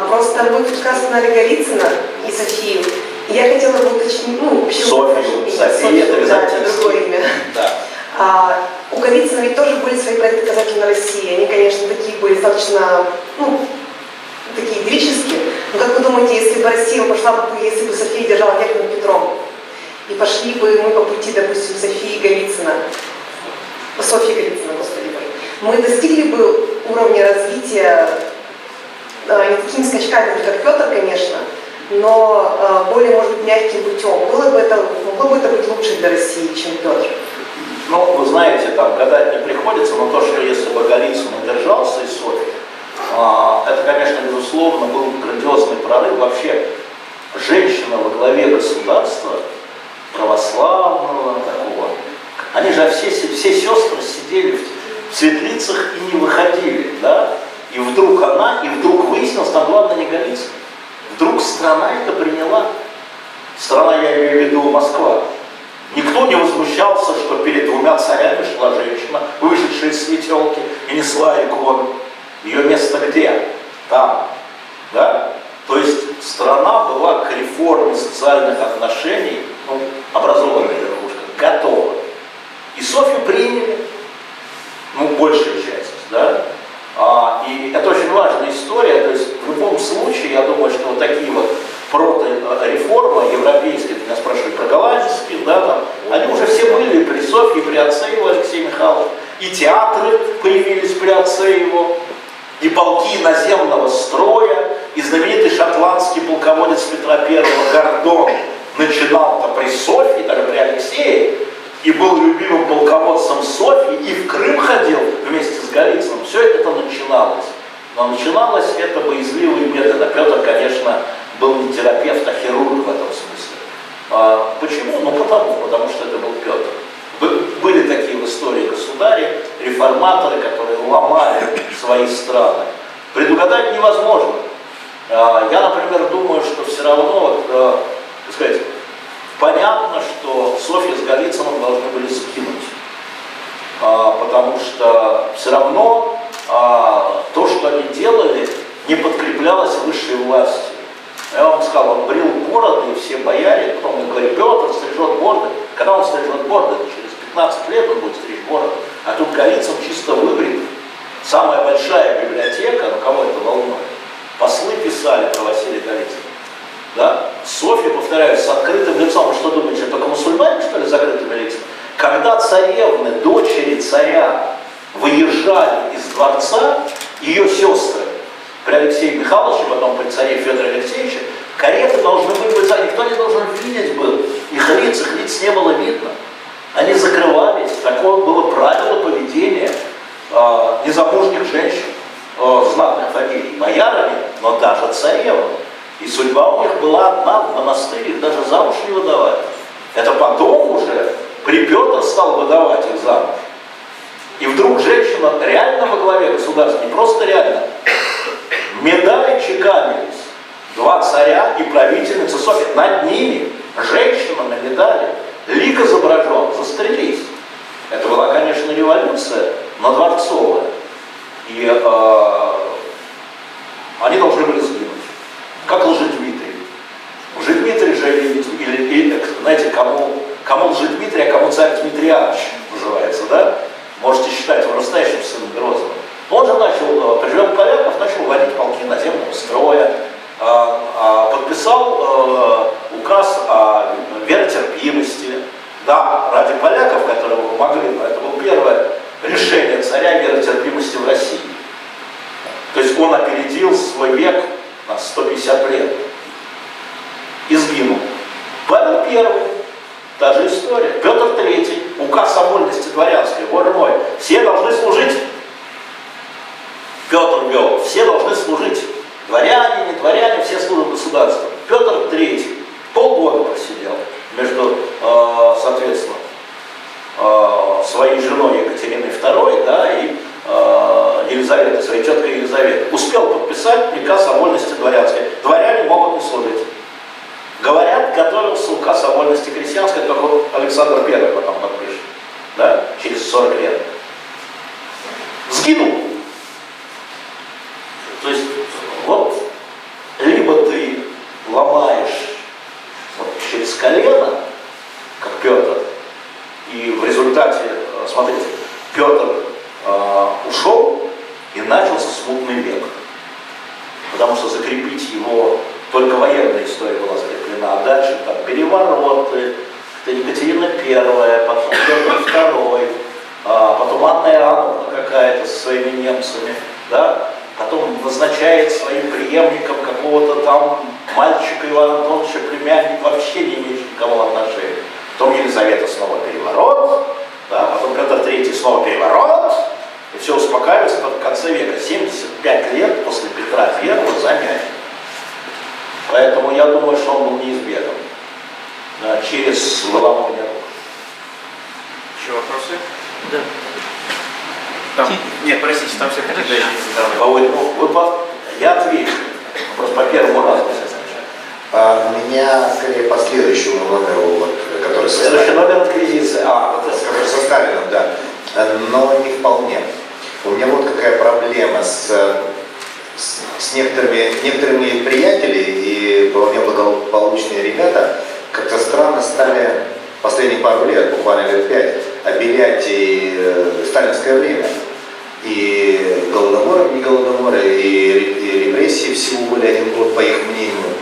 Просто вы как раз знали Голицына и Софию. И я хотела бы уточнить, почему... Софию, София, это это другое имя. Да. У Голицына ведь тоже были свои проекты «Касательно России». Они, конечно, такие были достаточно, такие идиллические. Но как вы думаете, если бы Россия пошла бы, если бы София держала верх над Петром, и пошли бы мы по пути, допустим, Софии Голицына, Софьи Голицына, господи мой, мы достигли бы уровня развития не такими скачками, как Петр, конечно, но более, может быть, мягким путем. Могло бы это быть лучше для России, чем Петр? Ну, вы знаете, там гадать не приходится, но то, что если бы Голицын удержался из Софьи, это, конечно, безусловно, был грандиозный прорыв. Вообще, женщина во главе государства, православного такого, они же все сестры сидели в светлицах и не выходили, да? И вдруг выяснилось, там главное не Голицын. Вдруг страна это приняла. Страна, я имею в виду Москва. Никто не возмущался, что перед двумя царями шла женщина, вышедшая из светелки, и несла икону. Ее место где? Там. Да? То есть страна была к реформе социальных отношений, образованная верхушка, готова. И Софью приняли, большая часть, да? И это очень важная история, то есть в любом случае, я думаю, что вот такие вот протореформы европейские, ты меня спрашиваешь про голландские, да, там, они уже все были при Софье, при отце его, Алексее Михайловиче, и театры появились при отце его, и полки наземного строя, и знаменитый шотландский полководец Петра I Гордон начинал-то при Софье, даже при Алексее, и был любимым полководцем Софьи, и в Крым ходил вместе с Голицыным. Все это начиналось. Но начиналось это боязливо и медленно. Петр, конечно, был не терапевт, а хирург в этом смысле. Почему? Потому что это был Петр. Были такие в истории государи, реформаторы, которые ломали свои страны. Предугадать невозможно. Я, например, думаю, что все равно, так сказать, понятно, что Софья с Голицыным должны были сгинуть, потому что все равно то, что они делали, не подкреплялось высшей властью. Я вам сказал, он брил бороды, и все бояре, потом он говорит, Петр стрижет бороды. Когда он стрижет бороды, через 15 лет он будет стричь бороды, а тут Голицын чисто выбрит. Самая большая библиотека, кого это волнует, послы писали про Василия Голицына. Да? Софья, повторяю, с открытым лицом. Вы что думаете, только мусульмане, что ли, с закрытыми лицами? Когда царевны, дочери царя, выезжали из дворца, ее сестры, при Алексее Михайловиче, потом при царе Федоре Алексеевиче, кареты должны были быть, никто не должен видеть был. Их лиц не было видно. Они закрывались. Такое было правило поведения незамужних женщин, знатных фамилий, боярами, но даже царевны. И судьба у них была одна, в монастыре их даже замуж не выдавали. Это потом уже при Петр стал выдавать их замуж. И вдруг женщина реально во главе государства, не просто реально, медали чеканились. Два царя и правительница Софья. Над ними женщина на медали, лик изображен, застрелись. Это была, конечно, революция, но дворцовая. И они должны были сгинуть. Как Лжедмитрий. Лжедмитрий же, знаете, кому Лжедмитрий, а кому царь Дмитриевич называется, да? Можете считать его настоящим сыном Грозного. Он же начал, при поляков, начал вводить полки наземного строя, подписал указ о веротерпимости. Да, ради поляков, которые помогли, но это было первое решение царя веротерпимости в России. То есть он опередил свой век на 150 лет. И сгинул. Павел I, та же история. Петр III, указ о вольности дворянской, боже мой, все должны служить. Петр вел, все должны служить. Дворяне, не дворяне, все служат государству. Петр III полгода просидел между, соответственно, своей женой Екатериной II, да, и Елизаветой, своей теткой Елизаветой. Успел подписать подписать приказ о вольности дворянской. Дворяне могут не служить. Говорят, готовился указ о вольности крестьянской, только Александр I потом подпишет. Да? Через 40 лет. Сгинул. То есть, вот, либо ты ломаешь вот, через колено, как Петр, и в результате, смотрите, Петр ушел, и начался смутный век. Потому что закрепить его, только военная история была закреплена, а дальше там перевороты, Екатерина I, потом Петр II, потом Анна Иоанновна какая-то со своими немцами, да? Потом назначает своим преемником какого-то там мальчика Ивана Антоновича, племянник, вообще не имеющий к никому отношения. Потом Елизавета снова переворот, да? Потом Петр III снова переворот, и все успокаивается только в конце века, 75 лет после Петра I замять. Поэтому я думаю, что он был неизбежен через выламывание рук. Еще вопросы? Да. Там. Нет, простите, там все какие-то еще не задавали. Я отвечу. Просто по первому разу. У меня скорее по следующему номеру, вот, который со Следующий Сталином. номер инквизиции. Который со Сталином, да. Но не вполне. У меня вот какая проблема с некоторыми приятели и вполне благополучные ребята как-то странно стали последние пару лет, буквально лет 5, обелять и сталинское время. И голодоморы, не голодоморы, и репрессии всего были 1 год, по их мнению.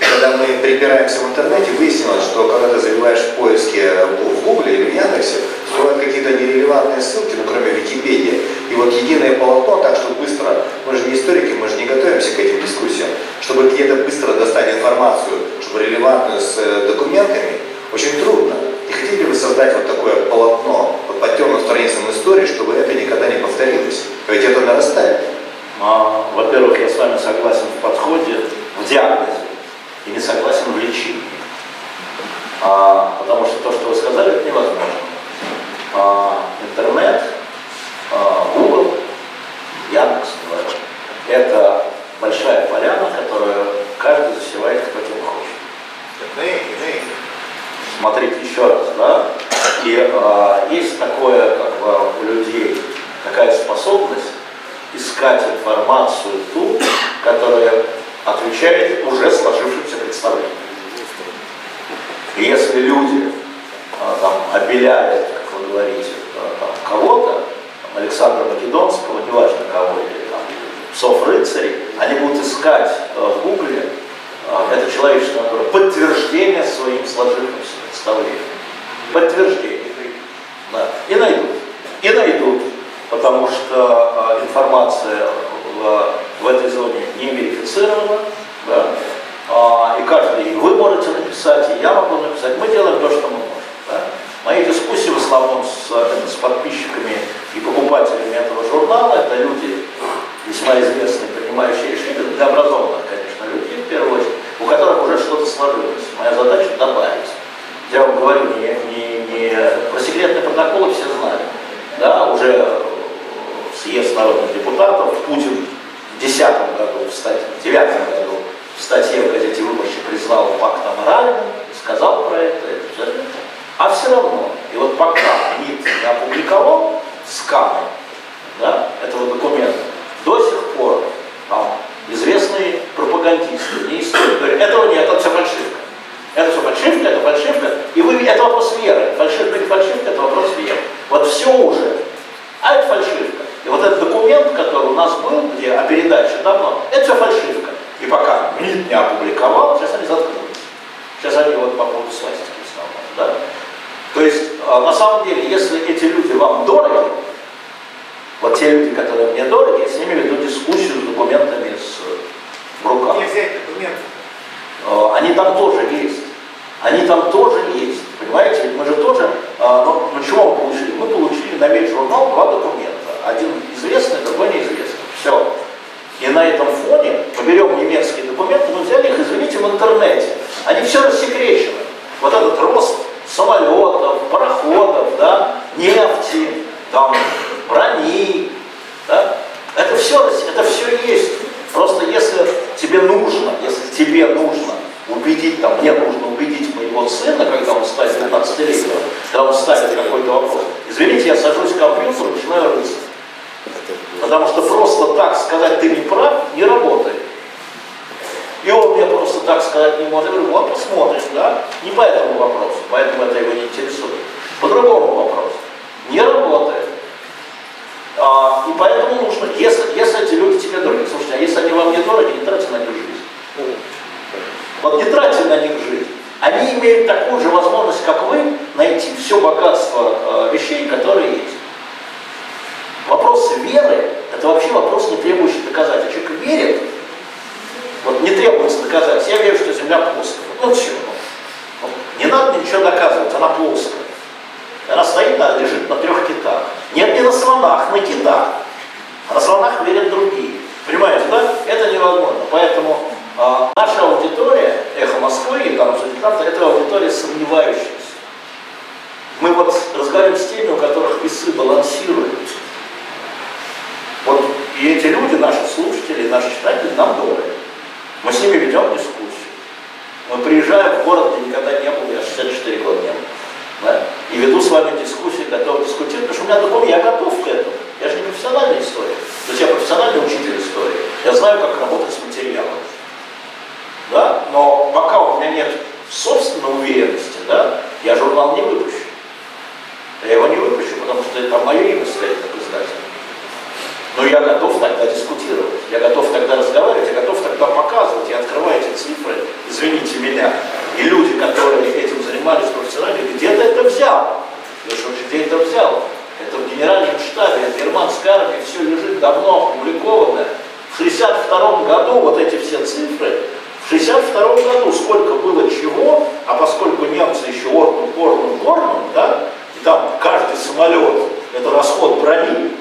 Когда мы припираемся в интернете, выяснилось, что когда ты забиваешь в поиске в Гугле или в Яндексе, всплывают какие-то нерелевантные ссылки, ну кроме Википедии. И вот единое полотно, так что быстро, мы же не историки, мы же не готовимся к этим дискуссиям, чтобы где-то быстро достать информацию, чтобы релевантную с документами, очень трудно. Не хотели бы вы создать вот такое полотно вот по темным страницам истории, чтобы это никогда не повторилось? Ведь это нарастает. Во-первых, я с вами согласен в подходе, в диагнозе, и не согласен в лечении. Потому что то, что вы сказали, это невозможно. Интернет, Google, Яндекс, это большая поляна, которую каждый засевает кто чем хочет. Смотрите еще раз, да? И есть такое, как бы, у людей, такая способность искать информацию ту, которая отвечает уже сложившимся представлениям. И если люди там, обеляют, как вы говорите, там, кого-то, там, Александра Македонского, неважно кого, или там, псов рыцарей, они будут искать в Гугле это человеческое подтверждение своим сложившимся представлениям. Подтверждение. Да. И найдут. И найдут. Потому что информация в этой зоне не верифицирована. Да? И каждый, и вы можете написать, и я могу написать. Мы делаем то, что мы можем. Да? Мои дискуссии в основном с подписчиками и покупателями этого журнала, это люди весьма известные, принимающие решения, для образованных, конечно, людей, в первую очередь, у которых уже что-то сложилось. Моя задача добавить. Я вам говорю, не про секретные протоколы все знают. Да, уже съезд народных депутатов, Путин в 2010 году, в 2009 году в статье в газете «Выборщик» признал факт аморальным, сказал про это. А все равно, и вот пока МИД не опубликовал сканы, да, этого документа, до сих пор там, известные пропагандисты, не историки, говорят, этого нет, это все фальшивка. Это все фальшивка, это фальшивка. И вы, это вопрос веры. Фальшивка, не фальшивка, это вопрос веры. Вот все уже. А это фальшивка. И вот этот документ, который у нас был, где о передаче давно, это все фальшивка. И пока МИД не опубликовал, сейчас они заткнулись. Сейчас они вот по поводу свастики в основном. Да? То есть, на самом деле, если эти люди вам дороги, вот те люди, которые мне дороги, я с ними веду дискуссию с документами в руках. Не взять документы. Они там тоже есть. Они там тоже есть. Понимаете, ведь мы же тоже, ну чего мы получили? Мы получили на весь журнал 2 документа. Один известный, другой неизвестный. Все. И на этом фоне мы берем немецкие документы, мы взяли их, извините, в интернете. Они все рассекречены. Вот этот рост самолетов, пароходов, да, нефти, там, брони, да, это все есть. Просто Потому что просто так сказать «ты не прав» не работает. И он мне просто так сказать не может. Я говорю, вот посмотрим, да? Не по этому вопросу, поэтому это его не интересует. По другому вопросу. Не работает. И поэтому нужно, если эти люди тебе дороги, слушайте, а если они вам не дороги, не тратьте на них жизнь. Вот не тратьте на них жизнь. Они имеют такую же возможность, как вы, найти все богатство вещей, которые есть. Вопрос веры – это вообще вопрос, не требующий доказать. А человек верит, вот не требуется доказать. Я верю, что Земля плоская. Ну все. Не надо ничего доказывать, она плоская. Она стоит, лежит на 3 китах. Нет, не на слонах, на китах. А на слонах верят другие. Понимаете, да? Это невозможно. Поэтому наша аудитория, «Эхо Москвы» и там это аудитория сомневающаяся. Мы вот разговариваем с теми, у которых весы балансируют. Вот и эти люди, наши слушатели, наши читатели, нам дороги. Мы с ними ведем дискуссию. Мы приезжаем в город, где никогда не был, я 64 года не был. Да? И веду с вами дискуссии, готов дискутировать, потому что у меня документ, я готов к этому. Я же не профессиональный историк. То есть я профессиональный учитель истории. Я знаю, как работать с материалом. Да? Но пока у меня нет собственной уверенности, да, я журнал не выпущу. Я его не выпущу, потому что это мое имя стоит как издатель. Но я готов тогда дискутировать, я готов тогда разговаривать, я готов тогда показывать. Я открываю эти цифры, извините меня, и люди, которые этим занимались профессионально, где-то это взял. Я говорю, где это взял? Это в генеральном штабе, это германской армии, все лежит давно опубликовано. В 1962 году вот эти все цифры, в 1962 году сколько было чего, а поскольку немцы еще орнут, да, и там каждый самолет, это расход брони,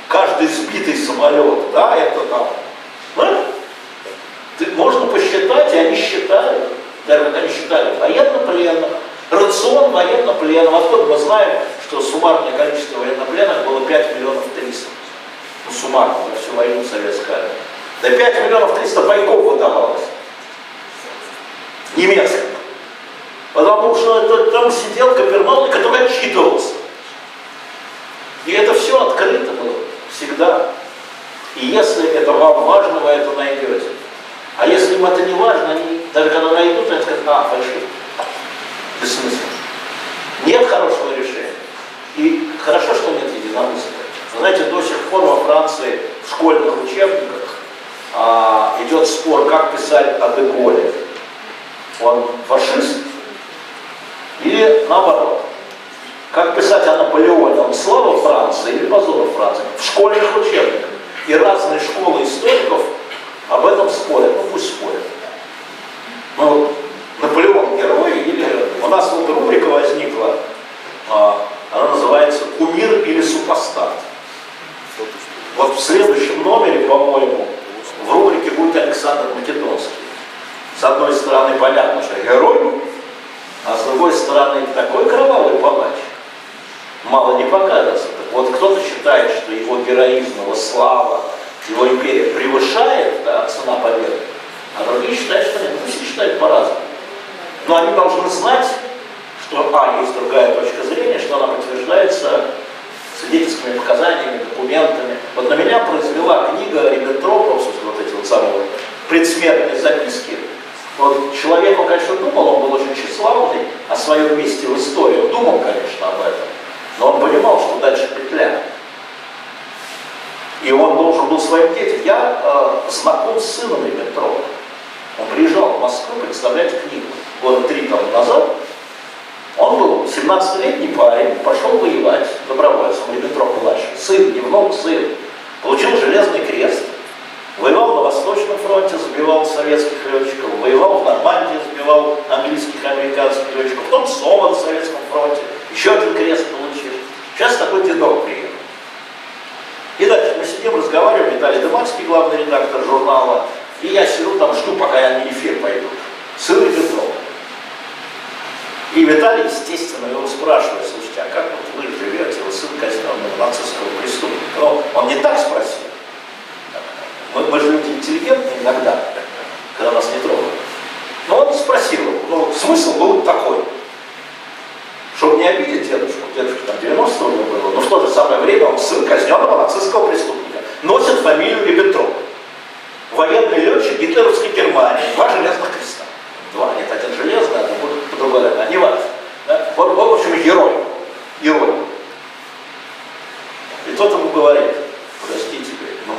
каждый сбитый самолет, да, это там, да? Можно посчитать, и они считали, даже как они считали, военнопленных, рацион военнопленных. Откуда мы знаем, что суммарное количество военнопленных было 5 миллионов 300, ну, суммарно, за всю войну советской армии. Да 5 миллионов 300 бойков выдавалось, немецких. Потому что это, там сидел Капернаум, который отчитывался. И это все открыто было. Всегда. И если это вам важно, вы это найдете. А если им это не важно, они, даже когда найдут, они скажут, фальшивка. Бессмысленно. Нет хорошего решения. И хорошо, что нет единомыслия. Вы знаете, до сих пор во Франции в школьных учебниках идет спор, как писать о де Голле. Он фашист или наоборот. Как писать о Наполеоне, он слава Франции или позор Франции? В школьных учебниках. И разные школы историков об этом спорят. Ну пусть спорят. Ну, Наполеон герой или... У нас вот рубрика возникла, она называется «Кумир или супостат». Вот в следующем номере, по-моему, в рубрике будет Александр Македонский. С одной стороны, понятно, что герой, а с другой стороны, такой кровавый палач. Мало не покажется. Так вот, кто-то считает, что его героизм, его слава, его империя превышает, да, цена победы, а другие считают, что нет. Ну, все считают по-разному. Но они должны знать, что, есть другая точка зрения, что она подтверждается свидетельскими показаниями, документами. Вот на меня произвела книга Риббентропа, вот эти вот самые предсмертные записки. Вот человек, он, конечно, думал, он был очень тщеславный о своем месте в истории. Он думал, конечно, об этом. Но он понимал, что дальше петля. И он должен был своим детям. Я знаком с сыном Риббентропа. Он приезжал в Москву представлять книгу. Года 3 тому назад. Он был 17-летний парень, пошел воевать добровольцем, Риббентроп-младший. Сын, не внук, сын. Получил Железный крест. Воевал на Восточном фронте, сбивал советских летчиков. Воевал в Нормандии, сбивал английских и американских летчиков. Потом снова на Советском фронте. Еще один крест получил. Сейчас такой дедок приехал. И дальше мы сидим, разговариваем, Виталий Дыманский, главный редактор журнала, и я сижу там, жду, пока они в эфир пойдут. Сын Риббентропа. И Виталий, естественно, его спрашивает, слушайте, а как вот вы живете, вы сын казненного нацистского преступника? Но он не так спросил. Мы же люди интеллигентные иногда, когда нас не трогают. Но он спросил, смысл был такой. Чтобы не обидеть дедушку там 90-го было, но в то же самое время он сын казненного нацистского преступника.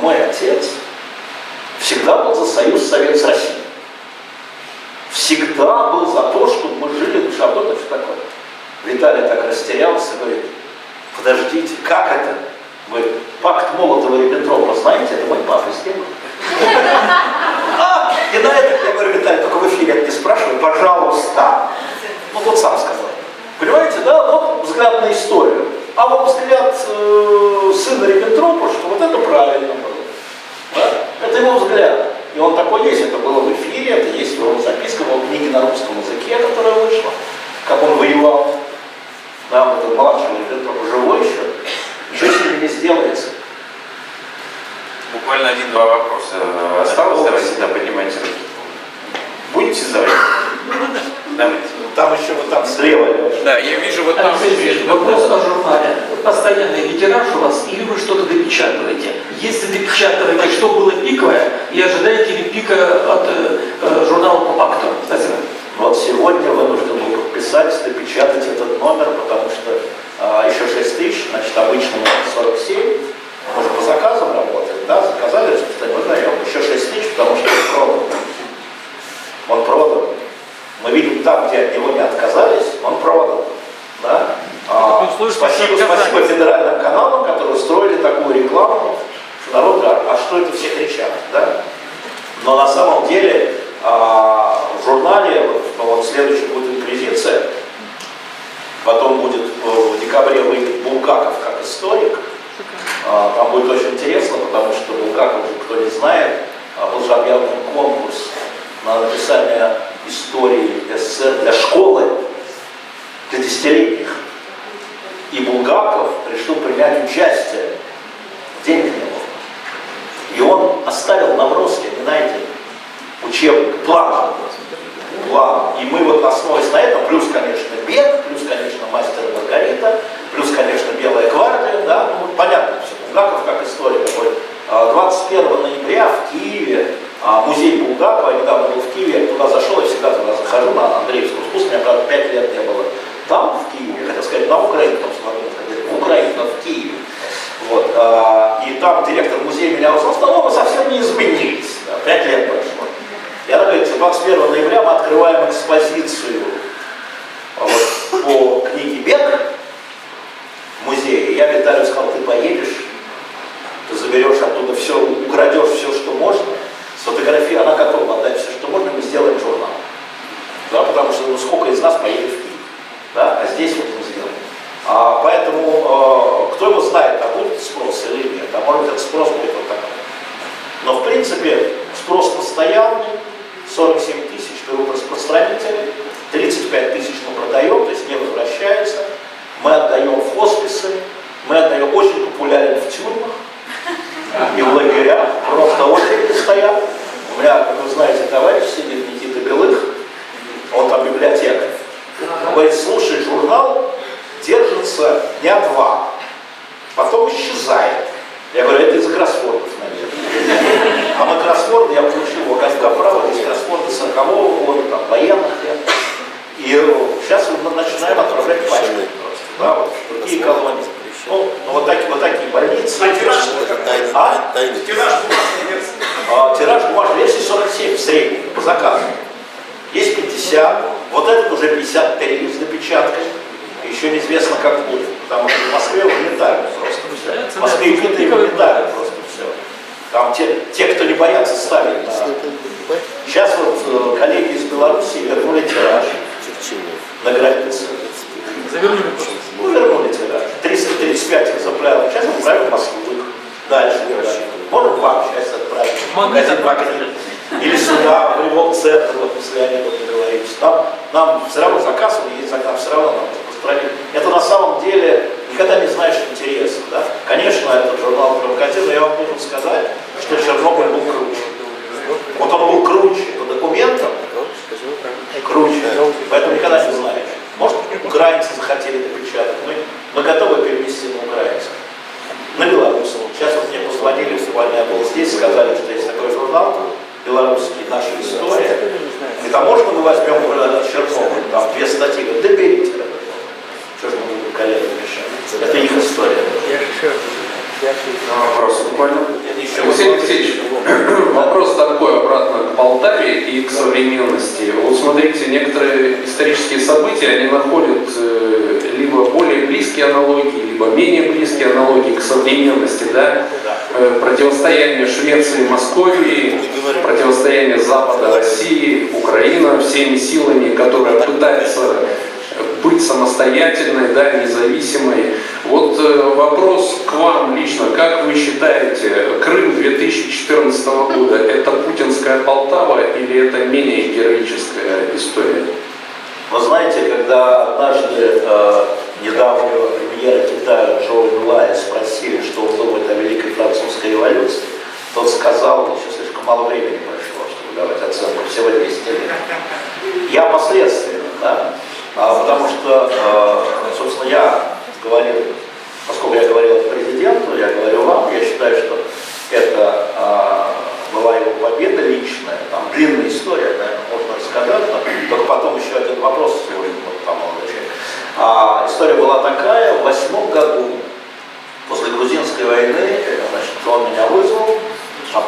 мой отец всегда был за союз Совет с Россией. Всегда был за то, чтобы мы жили душа в доме, что такое. Виталий так растерялся, говорит, подождите, как это? Говорит, пакт Молотова-Риббентропа, знаете, это мой папа сделал. И на это я говорю, Виталий, только в эфире не спрашивай, пожалуйста. Ну, вот сам сказал. Понимаете, да, вот взгляд на историю. А вот взгляд сына Риббентропа, что вот это правильно было. Да? Это его взгляд. И он такой есть, это было в эфире, это есть в его записках, в его книге на русском языке, которая вышла, как он воевал. Да, вот этот младший Риббентроп живой еще. Ничего с ними не сделается. Буквально один-два вопроса осталось, давайте, да, поднимайте руки. Будете задавать? Давайте. Там еще вот там слева. Да, я вижу вот там. Алексей, вопрос о журнале. Постоянный ли тираж у вас или вы что-то допечатываете? Если допечатываете, что было пиковое, и ожидаете ли пика от журнала по факту? Спасибо. Вот сегодня вынужден был подписать, допечатать этот номер, потому что еще 6 тысяч, значит, обычно 47. Мы же по заказам работаем, да, заказали, мы даем еще 6 тысяч, потому что он продан. Он продан. Мы видим там, где от него не отказались, он продан. Да? Спасибо федеральным каналам, которые устроили такую рекламу, что народ говорит, а что это все кричат? Да? Но на самом деле в журнале, вот следующий будет инквизиция, потом будет в декабре выйдет Булгаков как историк. Там будет очень интересно, потому что Булгаков, кто не знает, был же объявлен конкурс на написание истории СССР для школы, для десятилетних. И Булгаков решил принять участие. Денег не было. И он оставил наброски, не знаете, учебник, план. И мы вот основываясь на этом, плюс, конечно, Бег, плюс, конечно, Мастер и Маргарита, плюс, конечно, Белая гвардия, да, ну, понятно все, Булгаков как история такой. 21 ноября в Киеве музей Булгакова, я недавно был в Киеве, я туда зашел, я всегда туда захожу, на Андреевскую спуск, у меня, правда, 5 лет не было. Там, в Киеве, хотел сказать, на Украине, там смотрели, в Украине, но в Киеве. Вот, и там директор музея меня узнал, что мы совсем не изменились, да, 5 лет прошло. И она говорит, 21 ноября мы открываем экспозицию вот, по книге «Бег» в музее. И я Виталию сказал, ты поедешь, ты заберешь оттуда все, украдешь все, что можно, сфотографируй, она готова отдать все, что можно, мы сделаем журнал. Да, потому что ну, сколько из нас поедет в Киев, да, а здесь вот мы сделаем. Поэтому кто его знает, а будет спрос или нет, а может этот спрос будет вот такой. Но в принципе спрос постоянный, 47 тысяч берут распространители, 35 тысяч мы продаем, то есть не возвращается. Мы отдаем в хосписы, мы отдаем, очень популярен в тюрьмах и в лагерях, просто очереди стоят. У меня, как вы знаете, товарищ сидит, Никита Белых, он там библиотекарь. Он говорит, слушай, журнал держится дня 2, потом исчезает. Я говорю, это из кроссвордов, наверное. А мы кроссворды, я получил его Кавкаправа, здесь кроссворды 40-го года, там, военных лет. И сейчас мы начинаем отправлять пачки просто. Да, вот, другие колонии. Ну, вот такие больницы. А тираж бумажной версии? Тираж бумажной версии 47 в среднем, по заказу. Есть 50, вот этот уже 53 с допечаткой. Еще неизвестно, как будет, потому что в Москве угнетают просто все. В Москве и Питере угнетают просто все. Там те, кто не боятся ставить на... Сейчас вот коллеги из Беларуси вернули тираж на границе. Завернули? Ну, вернули тираж. 335 экземпляров. Сейчас отправим в Москву. Дальше. Можем вам часть отправить. Магазин «Магнит». Или сюда, в ремонт-центр, вот мы с Леонидом договорились. Нам все равно заказ, есть заказ, все равно нам распространить. Это на самом деле никогда не знаешь интересов. Да? Конечно, этот журнал провокативный, но я вам должен сказать, что Чернобыль был круче. Вот он был круче по документам, круче, поэтому никогда не знаешь. Может, украинцы захотели допечатать, мы готовы перенести на украинцев, на белорусов. Сейчас вот мне позвонили, сегодня я был здесь, сказали, что есть такой журнал, белорусский, наша история. Говорит, а можно мы возьмем Чернобыль, там 2 статьи? Говорит, да берите. Что же мы будем коллегам мешать? Это их история. Вопрос буквально. Алексей Алексеевич, вопрос такой обратно к Полтаве и к современности. Вот смотрите, некоторые исторические события, они находят либо более близкие аналогии, либо менее близкие аналогии к современности, да? Противостояние Швеции и Московии, противостояние Запада России, Украина всеми силами, которая пытается быть самостоятельной, да, независимой. Вот вопрос к вам лично. Как вы считаете, Крым 2014 года – это путинская Полтава или это менее героическая история? Вы знаете, когда однажды недавнего премьера Китая Джоу Энлая спросили, что он думает о Великой Французской революции, тот сказал, еще слишком мало времени прошло, чтобы давать оценку, всего 200 лет. Я последствия, да? Потому что, собственно, я говорил, поскольку я говорил президенту, я говорю вам, я считаю, что это была его победа личная, там длинная история, наверное, можно рассказать, но только потом еще один вопрос сегодня, история была такая: в 2008 году, после грузинской войны, значит, он меня вызвал,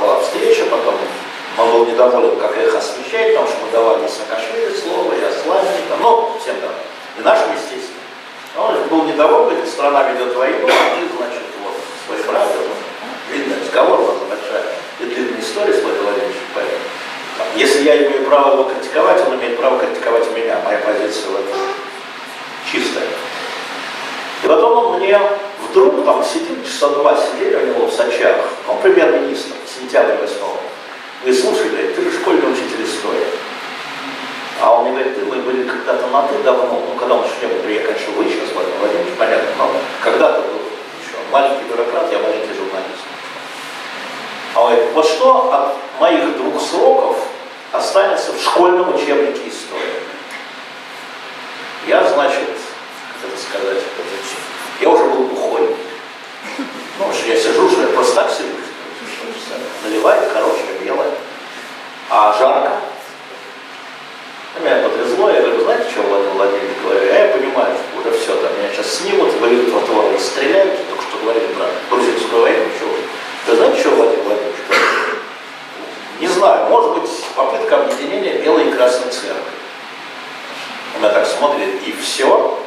была встреча, потом он был недоволен, как я их освещаю, потому что мы давали Саакашвили слово, и Асланнику, ну, всем там, и нашим, естественно. Он был недоволен, говорит, страна ведет войну, а ты, значит, вот, свой брат, длинный разговор, у нас большая и длинная история с Владимиром Владимировичем, поэтому. Если я имею право его критиковать, он имеет право критиковать меня, моя позиция в этом чистая. И потом он мне вдруг, там, сидит, часа 2 сидели у него в Сочах, он премьер-министр, сентябрь 8-го. Говорит, слушай, говорит, ты же школьный учитель истории. А он мне говорит, мы были когда-то на «ты» давно, ну, когда он еще не был, я, конечно, вы сейчас, Владимир Владимирович, понятно, но когда-то был еще маленький бюрократ, я маленький журналист. А он говорит, вот что от моих 2 сроков останется в школьном учебнике истории? Я, значит, как это сказать, я уже был бухой. Ну, что я сижу, что я просто так сижу, наливает, короче, белое, а жарко. Меня потрясло, я говорю, знаете, что, Владимир Владимирович, говорю, я понимаю, что уже все, там, меня сейчас снимут, выльют в отвор, расстреляют, только что говорили про грузинскую войну, чего. Вы знаете, что, Владимир Владимирович, не знаю, может быть, попытка объединения Белой и Красной Церкви. Он меня так смотрит, и все.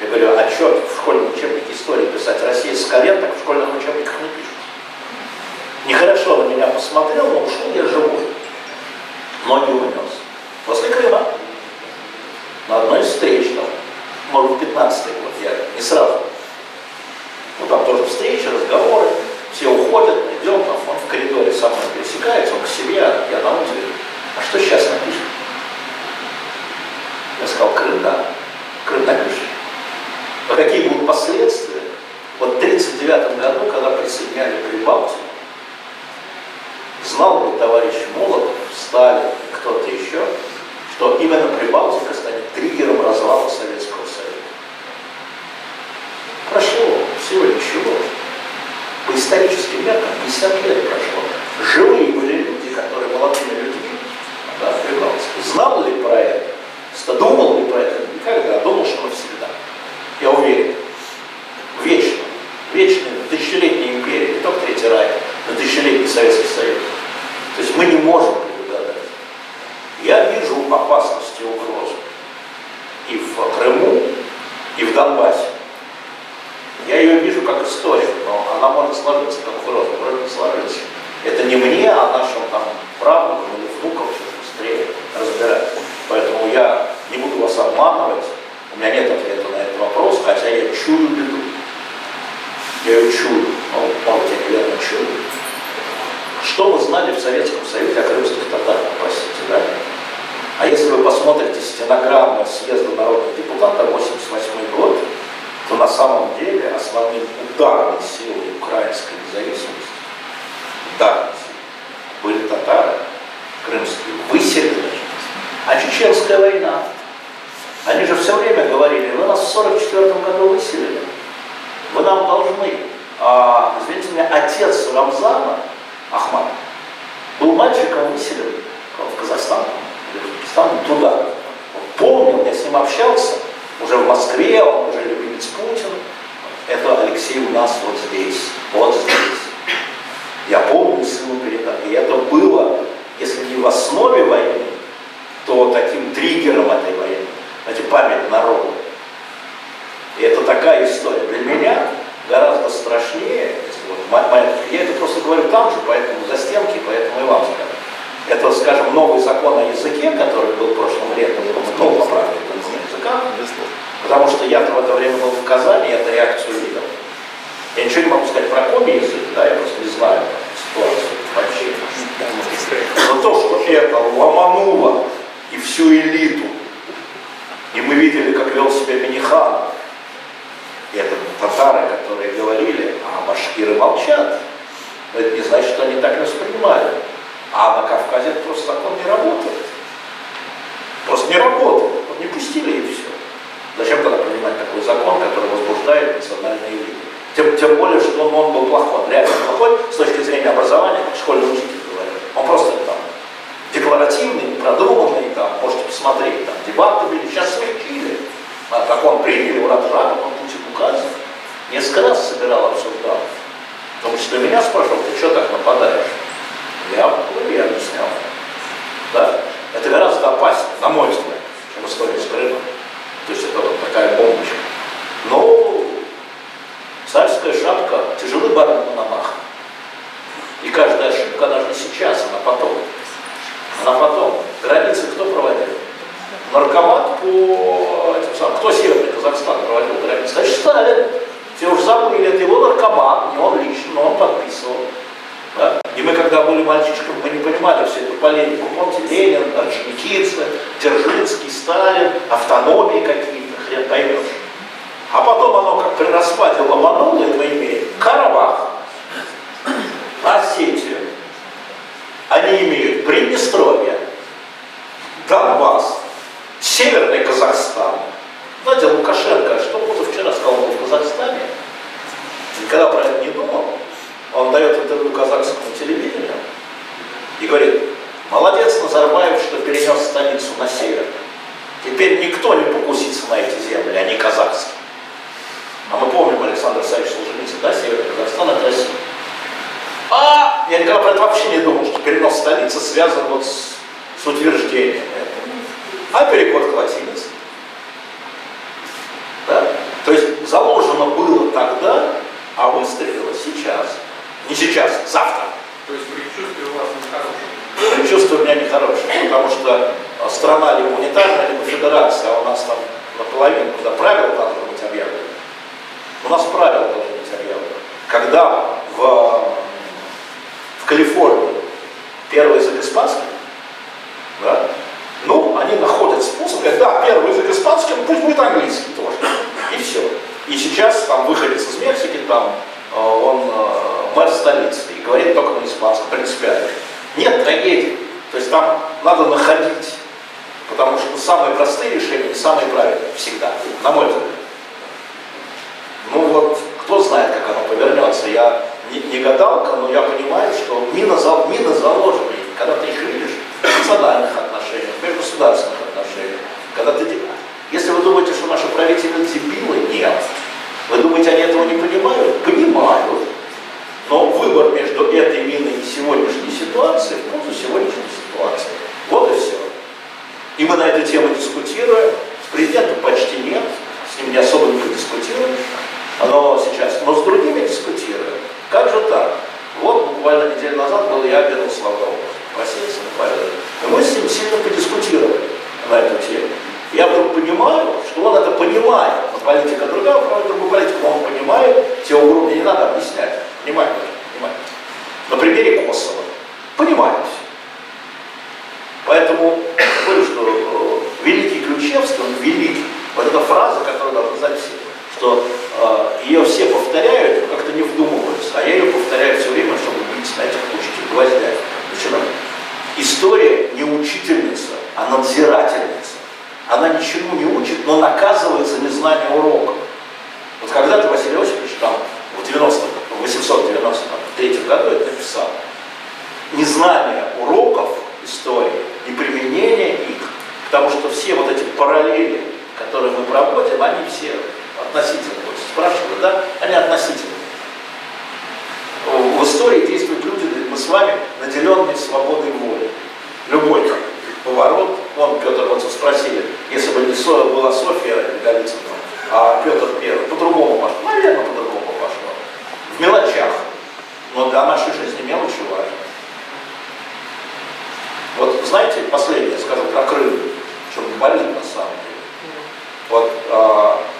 Я говорю, а что в школьном учебнике истории писать? Россия с колен, так в школьных учебниках не пишут. Нехорошо на меня посмотрел, но ушел я живой. Ноги унес. После Крыма. На одной из встреч, там, может, 15-й год, я не сразу. Ну, там тоже встречи, разговоры, все уходят, мы идем, там, он в коридоре со мной пересекается, он к себе, я на улице говорю, а что сейчас напишем? Я сказал, Крым, да. Крым напишем. А какие будут последствия? Вот в 1939 году, когда присоединяли Прибалтику, знал ли товарищ Молотов, Сталин, кто-то еще, что именно Прибалтика станет триггером развала Советского Союза? Прошло всего ничего. По историческим меркам 50 лет прошло. Живые были люди, которые молодыми людьми, да, в Прибалтике. Знал ли про это? Думал ли про это? Никогда. Думал, что навсегда. Я уверен. Вечно. Вечная тысячелетняя империя, не только Третий райх, но тысячелетний Советский Союз. То есть мы не можем предугадать. Я вижу опасность и угрозу и в Крыму, и в Донбассе. Я ее вижу как историк, но она может сложиться как угроза, может не сложиться. Это не мне, а нашим там правнукам или внукам чуть быстрее разбирать. Поэтому я не буду вас обманывать, у меня нет ответа на этот вопрос, хотя я чую беду. Я ее чую, ну, может, я неверно чую. Что вы знали в Советском Союзе о крымских татарах, простите, да? А если вы посмотрите стенограмму съезда народных депутатов 1988 год, то на самом деле основные ударные силы украинской независимости, были татары крымские, выселены. А Чеченская война? Они же все время говорили, вы нас в 1944 году выселили, вы нам должны. Извините меня, отец Рамзана, Ахмад, был мальчиком выселен в Казахстан, туда. Он помнил, я с ним общался, уже в Москве, он уже любимец Путина. Это Алексей у нас вот здесь, вот здесь. видно, и это было, если не в основе войны, то таким триггером этой войны, знаете, память народа. И это такая история. Для меня гораздо страшнее, если вот, я это просто говорю там же, поэтому за стенки, поэтому и вам скажу. Это, скажем, новый закон о языке, который был прошлым летом, снова поправки языка, потому что я-то в это время был в Казани, я эту реакцию видел. Я ничего не могу сказать про коми язык, да, я просто не знаю ситуацию вообще. Но то, что это ломануло и всю элиту, и мы видели, как вел себя Миниханов, и это татары, которые говорили, а башкиры молчат, но это не значит, что они так не воспринимали. А на Кавказе это просто закон не работает. Просто не работает. Вот не пустили и все. Зачем тогда принимать такой закон, который возбуждает национальные элиты? Тем более, что он был плохой, реально плохой с точки зрения образования, как школьный учитель говорил. Он просто там декларативный, продуманный, там, можете посмотреть, там дебаты были, сейчас смягчили. Как он приняли, Ураджан, он Путин указывал. Несколько раз собирал, обсуждал. В том числе меня спрашивал, ты что так нападаешь? Я объяснял. Да? Это гораздо опаснее, на мой взгляд, чем история с Крымом. То есть это вот такая бомбочка. Но царская шапка тяжелый барон Мономах. И каждая ошибка, она же не сейчас, она потом. Она потом. Границы кто проводил? Наркомат по этим самым. Кто Северный Казахстан проводил границы? Значит, Сталин. Все уже забыли, это его наркомат, не он лично, но он подписывал. Да? И мы, когда были мальчишками, мы не понимали всю эту полемику. Помните, Ленин, Орджоникидзе, Дзержинский, Сталин, автономии какие-то, хрен поймешь. А потом оно как при распаде ломануло, и мы имеем Карабах, Осетию. Они имеют Приднестровье, Донбасс, Северный Казахстан. Знаете, Лукашенко, что позавчера сказал в Казахстане, никогда про это не думал. Он дает интервью казахскому телевидению и говорит, молодец Назарбаев, что перенес столицу на север. Теперь никто не покусится на эти земли, они казахские. А мы помним Александр Александрович Солженицын, да, Северный Казахстан, это Россия. А я никогда про это вообще не думал, что перенос столицы связан вот с утверждением этого. А переход к латинице. Да? То есть заложено было тогда, а выстрелило сейчас. Не сейчас, завтра. То есть предчувствие у вас нехорошее? Предчувствие у меня нехорошее, потому что страна либо унитарная, либо федерация, а у нас там наполовину, куда правила должны быть объявлены. У нас правила должны быть объявлены. Когда в Калифорнии первый язык испанский, да, ну, они находят способ, говорят, да, первый язык испанский, ну, пусть будет английский тоже. И все. И сейчас там выходец из Мексики, там он мэр столицы и говорит только на испанском, принципиально. Нет трагедии. То есть там надо находить, потому что самые простые решения не самые правильные всегда, на мой взгляд. Ну вот, кто знает, как оно повернется. Я не гадалка, но я понимаю, что мины заложены. Когда ты их видишь в национальных отношениях, в межгосударственных отношениях, когда ты... Если вы думаете, что наши правители дебилы, нет. Вы думаете, они этого не понимают? Понимают. Но выбор между этой миной и сегодняшней ситуацией в пользу сегодняшней ситуации. Вот и все. И мы на эту тему дискутируем. С президентом почти нет. С ним не особо не дискутируем. Но сейчас. Но с другими дискутируем. Как же так? Вот буквально неделю назад был я обедал с Лавровым. Просился на Павел. И мы с ним сильно подискутировали на эту тему. Я вдруг понимаю, что он это понимает. Но политика другая, проводит другую политику, но он понимает, те угрозы не надо объяснять. Понимает. На примере Косово. Понимает все. Поэтому говорю, что великий Ключевский, он великий. Вот эта фраза, которую должны знать все, что ее все повторяют, но как-то не вдумываются. А я ее повторяю все время, чтобы бить на этих кучки гвоздях. Начинаем. История не учительница, а надзирательница. Она ничему не учит, но наказывает за незнание уроков. Вот когда-то Василий Осипович там в 893 году это написал. Незнание уроков истории, неприменение их, потому что все вот эти параллели, которые мы проводим, они все относительны. Вот спрашивают, да, они относительны. В истории действуют люди, мы с вами наделены свободой воли. Любой там поворот, вон Петр, вот спросили, если бы не была Софья Голицына, а Петр Первый, по-другому пошло, наверное, по-другому пошло. В мелочах, но для нашей жизни мелочи важны. Вот знаете, последнее скажу про Крым, что болит на самом деле. Вот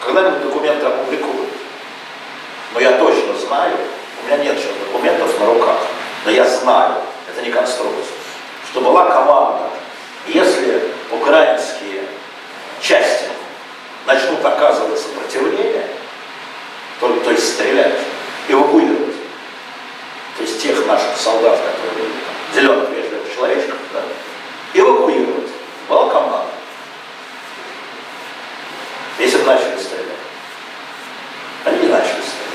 когда-нибудь документы опубликуют, но я точно знаю, у меня нет сейчас документов на руках, но я знаю, это не конструкция, что была команда, если украинские части начнут оказывать сопротивление, то есть стрелять, эвакуировать, то есть тех наших солдат, которые были там, зеленых вежливых человечков, да, эвакуировать. Была команда. Если бы начали стрелять. Они не начали стрелять.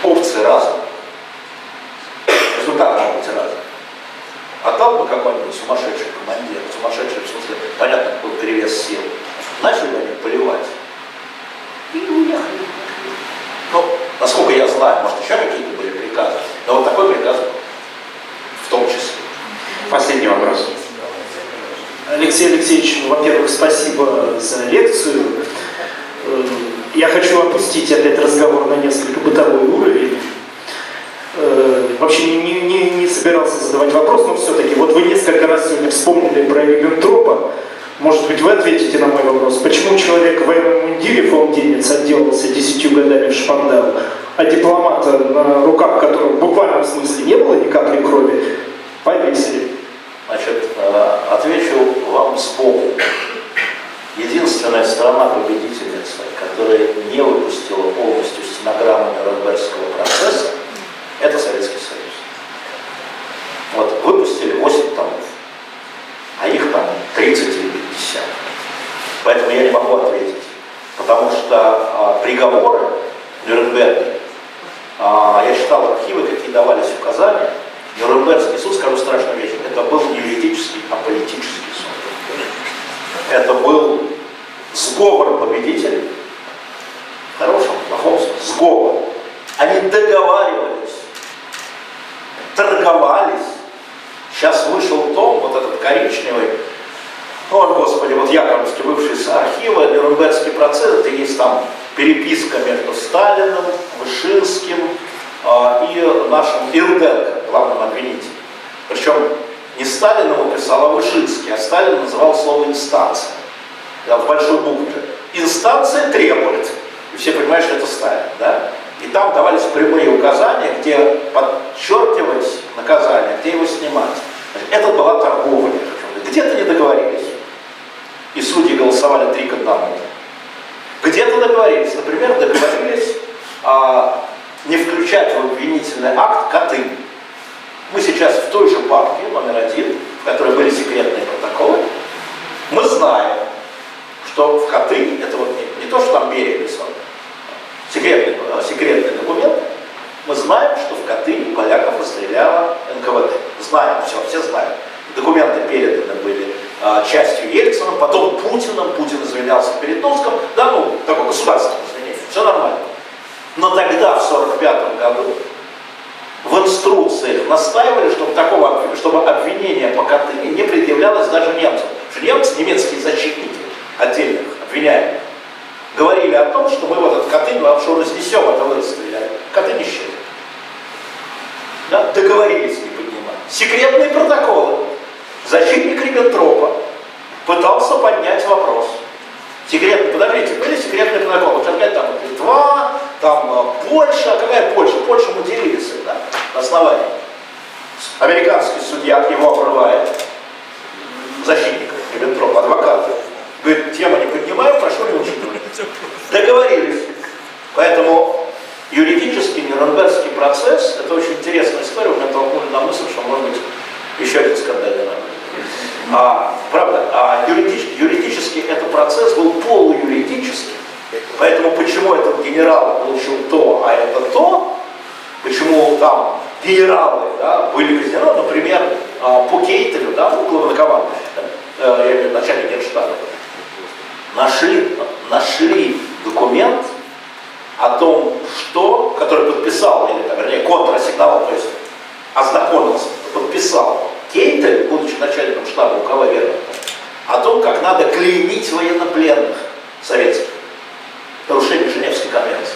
Опции разные. Результат может быть разный. А там бы какой-нибудь сумасшедший командир, сумасшедший в смысле, понятно, был перевес сил, начали бы они поливать. И уехали. Ну, насколько я знаю, может еще какие-то были приказы, но вот такой приказ был. В том числе. Последний вопрос. Алексей Алексеевич, во-первых, спасибо за лекцию. Я хочу опустить опять разговор на несколько бытовой уровень. Вообще не собирался задавать вопрос, но все-таки, вот вы несколько раз сегодня вспомнили про Риббентропа. Может быть, вы ответите на мой вопрос. Почему человек в военном мундире, фаунтинец, отделался 10 годами в шпандау, а дипломата, на руках которого в буквальном смысле не было ни капли крови, повесили? Значит, отвечу вам сбоку. Единственная страна-победительница, которая не выпустила полностью стенограмму Нюрнбергского процесса, это Советский Союз. Вот выпустили 8 томов, а их там 30 или 50. Поэтому я не могу ответить. Потому что приговоры в Нюрнберге, я читал архивы, какие давались указания. Нюрнбергский суд, скажу страшную вещь, это был не юридический, а политический суд. Это был сговор победителей, в хорошем, плохом смысле, сговор. Они договаривались, торговались. Сейчас вышел том, вот этот коричневый, ой, господи, вот Яковлевский, бывший с архива, Нюрнбергский процесс, где есть там переписка между Сталиным, Вышинским и нашим Руденко, главным обвинителем. Причем не Сталин его писал, а Вышинский, а Сталин называл слово «инстанция». Да, в большой букве. Инстанция требует. И все понимают, что это Сталин. Да? И там давались прямые указания, где подчеркивать наказание, где его снимать. Это была торговля. Где-то не договорились. И судьи голосовали 3-1. Где-то договорились. Например, договорились не включать в обвинительный акт Катынь. Мы сейчас в той же папке, номер 1, в которой были секретные протоколы, мы знаем, что в Катынь, это вот не то, что там Берия писал, секретный документ, мы знаем, что в Катыни поляков расстреляла НКВД. Знаем, все знают. Документы переданы были частью Ельцина, потом Путиным, Путин извинялся перед Томском, да, ну, такое государственное извинение, все нормально. Но тогда, в 1945 году, в инструкциях настаивали, чтобы обвинение по Катыни не предъявлялось даже немцам. Потому что немцы, немецкие защитники отдельных обвиняемых, говорили о том, что мы в этот Катынь вообще разнесем, это вы расстреляли. Катынь исчез. Да? Договорились не поднимать. Секретные протоколы. Защитник Риббентропа пытался поднять вопрос. Секретные, подождите, были секретные протоколы. Вот опять там Литва, там Польша. Какая Польша? Польшу мы делились, да, на основании. Американский судья его обрывает. Защитник Риббентропа, адвокат. Говорит, тема не поднимаю, прошу не учитывать. Договорились. Поэтому юридический Нюрнбергский процесс, это очень интересная история, меня толкнули на мысль, что может быть еще один скандальный номер. Правда, юридически этот процесс был полуюридический, поэтому почему этот генерал получил то, а это то, почему там генералы, да, были казнены, например, по Кейтелю, да, главнокомандующий, да, я имею в виду начальник Генштаба, нашли документ о том, который подписал, или, вернее, контрассигновал, то есть ознакомился, подписал надо клеймить военнопленных советских. Нарушение Женевской конвенции.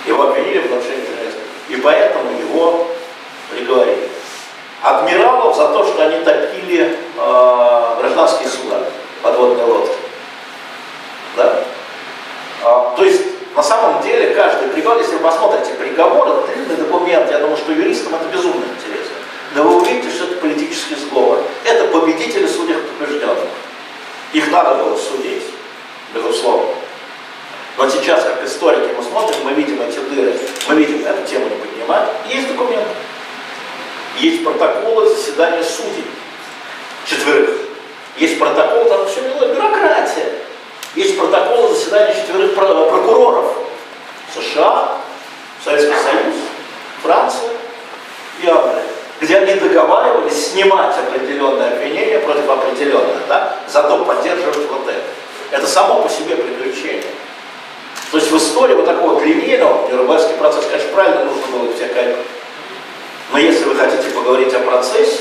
Его обвинили в нарушении Женевской. И поэтому его приговорили. Адмиралов за то, что они топили гражданские суда, подводные лодки. Да? То есть, на самом деле, каждый приговор, если вы посмотрите приговор, это длинный документ, я думаю, что юристам это безумно интересно. Но вы увидите, что это политический сговор. Это победители судей побежденных. Их надо было судить, безусловно. Но сейчас, как историки, мы смотрим, мы видим эти дыры, мы видим эту тему не поднимать. Есть документы. Есть протоколы заседания судей. 4. Есть протокол, там все милая бюрократия. Есть протоколы заседания 4 прокуроров. США, Советский Союз, Франция и Англия. Где они договаривались снимать определенные обвинения против определенных, да, зато поддерживать вот это. Это само по себе приключение. То есть в истории вот такого длиннейшего Нюрнбергский процесс, конечно, правильно нужно было их все кайфовать. Но если вы хотите поговорить о процессе,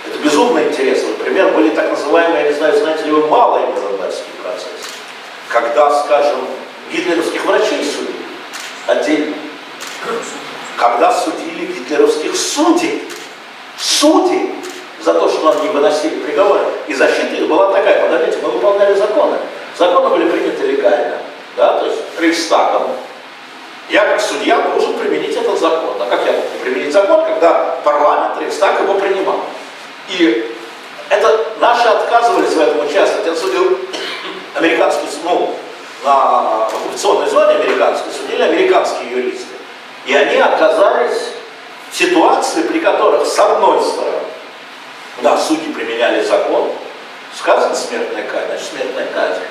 это безумно интересно. Например, были так называемые, я не знаю, знаете ли вы, малые Нюрнбергские процессы. Когда, скажем, гитлеровских врачей судили отдельно. Когда судили гитлеровских судей. Судей за то, что нам не выносили приговоры. И защита их была такая: подождите, мы выполняли законы. Законы были приняты легально. Да, то есть Рейхстагом. Я как судья должен применить этот закон. А как я могу применить закон, когда парламент, Рейхстаг его принимал? И это наши отказывались в этом участвовать. Я судил американский суд, на оккупационной зоне американской судили американские юристы. И они оказались в ситуации, при которых, с одной стороны, да, судьи применяли закон, сказано смертная казнь, значит смертная казнь.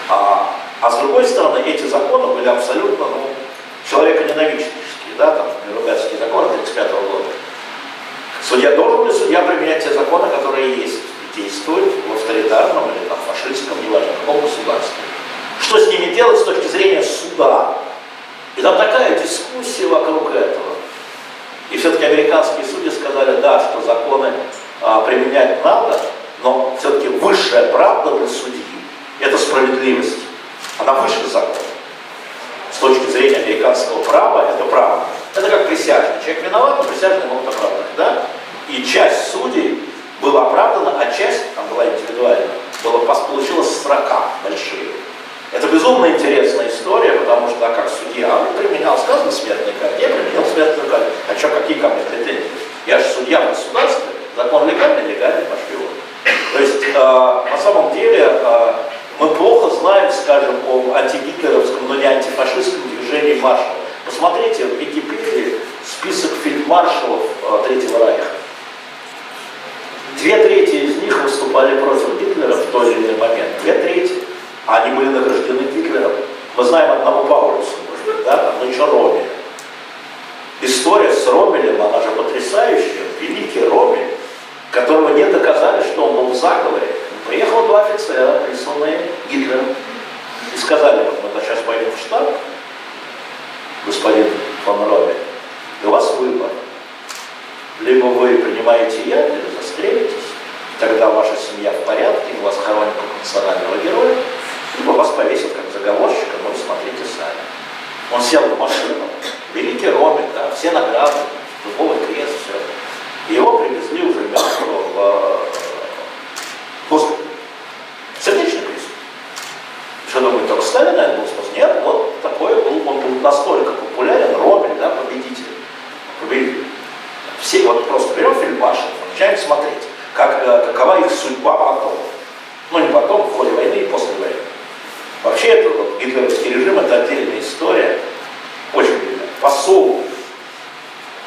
А с другой стороны, эти законы были абсолютно человеконенавистнические, да, там, Нюрнбергские законы 1935 года. Судья должен ли судья применять те законы, которые есть, действуют в авторитарном или там, фашистском, неважно, каком государстве. Что с ними делать с точки зрения суда? И там такая дискуссия вокруг этого. И все-таки американские судьи сказали, да, что законы применять надо, но все-таки высшая правда для судьи — это справедливость. Она выше закона. С точки зрения американского права, это право. Это как присяжный. Человек виноват, но присяжные могут оправдать. Да? И часть судей была оправдана, а часть, там была индивидуальна, получилась строка большие. Это безумно интересная история, потому что, а как судья, он применял, сказано, смертную казнь, я применил смертную казнь. А что, какие ко мне претензии? Я же судья в государстве, закон легальный, легальный, пошли его. То есть, на самом деле, мы плохо знаем, скажем, об антигитлеровском, но не антифашистском движении маршалов. Посмотрите в Википедии список фельдмаршалов Третьего Райха. 2/3 из них выступали против Гитлера в тот или иной момент. 2/3. Они были награждены Гитлером. Мы знаем одного Паулюса, может быть, да, там, ну еще Роммель. История с Роммелем, она же потрясающая. Великий Роммель, которого не доказали, что он был в заговоре. Приехало 2 офицера, присланные Гитлером, и сказали, вот мы сейчас пойдем в штаб, господин фон Роммель, и у вас выбор. Либо вы принимаете яд, либо застрелитесь, тогда ваша семья в порядке, вас хоронят как национального героя, либо вас повесят как заговорщика, но смотрите сами. Он сел в машину, великий Роммель, да, все награды, дубовый крест, все. И его привезли уже мертвого в госпиталь. Сердечный приступ. Что думаете, только Сталин, наверное, был способ? Нет, вот такой был, он был настолько популярен, Роммель, да, победитель. Все, вот просто берем фельдмаршалов, начинаем смотреть, какова их судьба потом. Ну не потом, в ходе войны и после войны. Вообще, это вот, гитлеровский режим, это отдельная история, очень длинная. Посол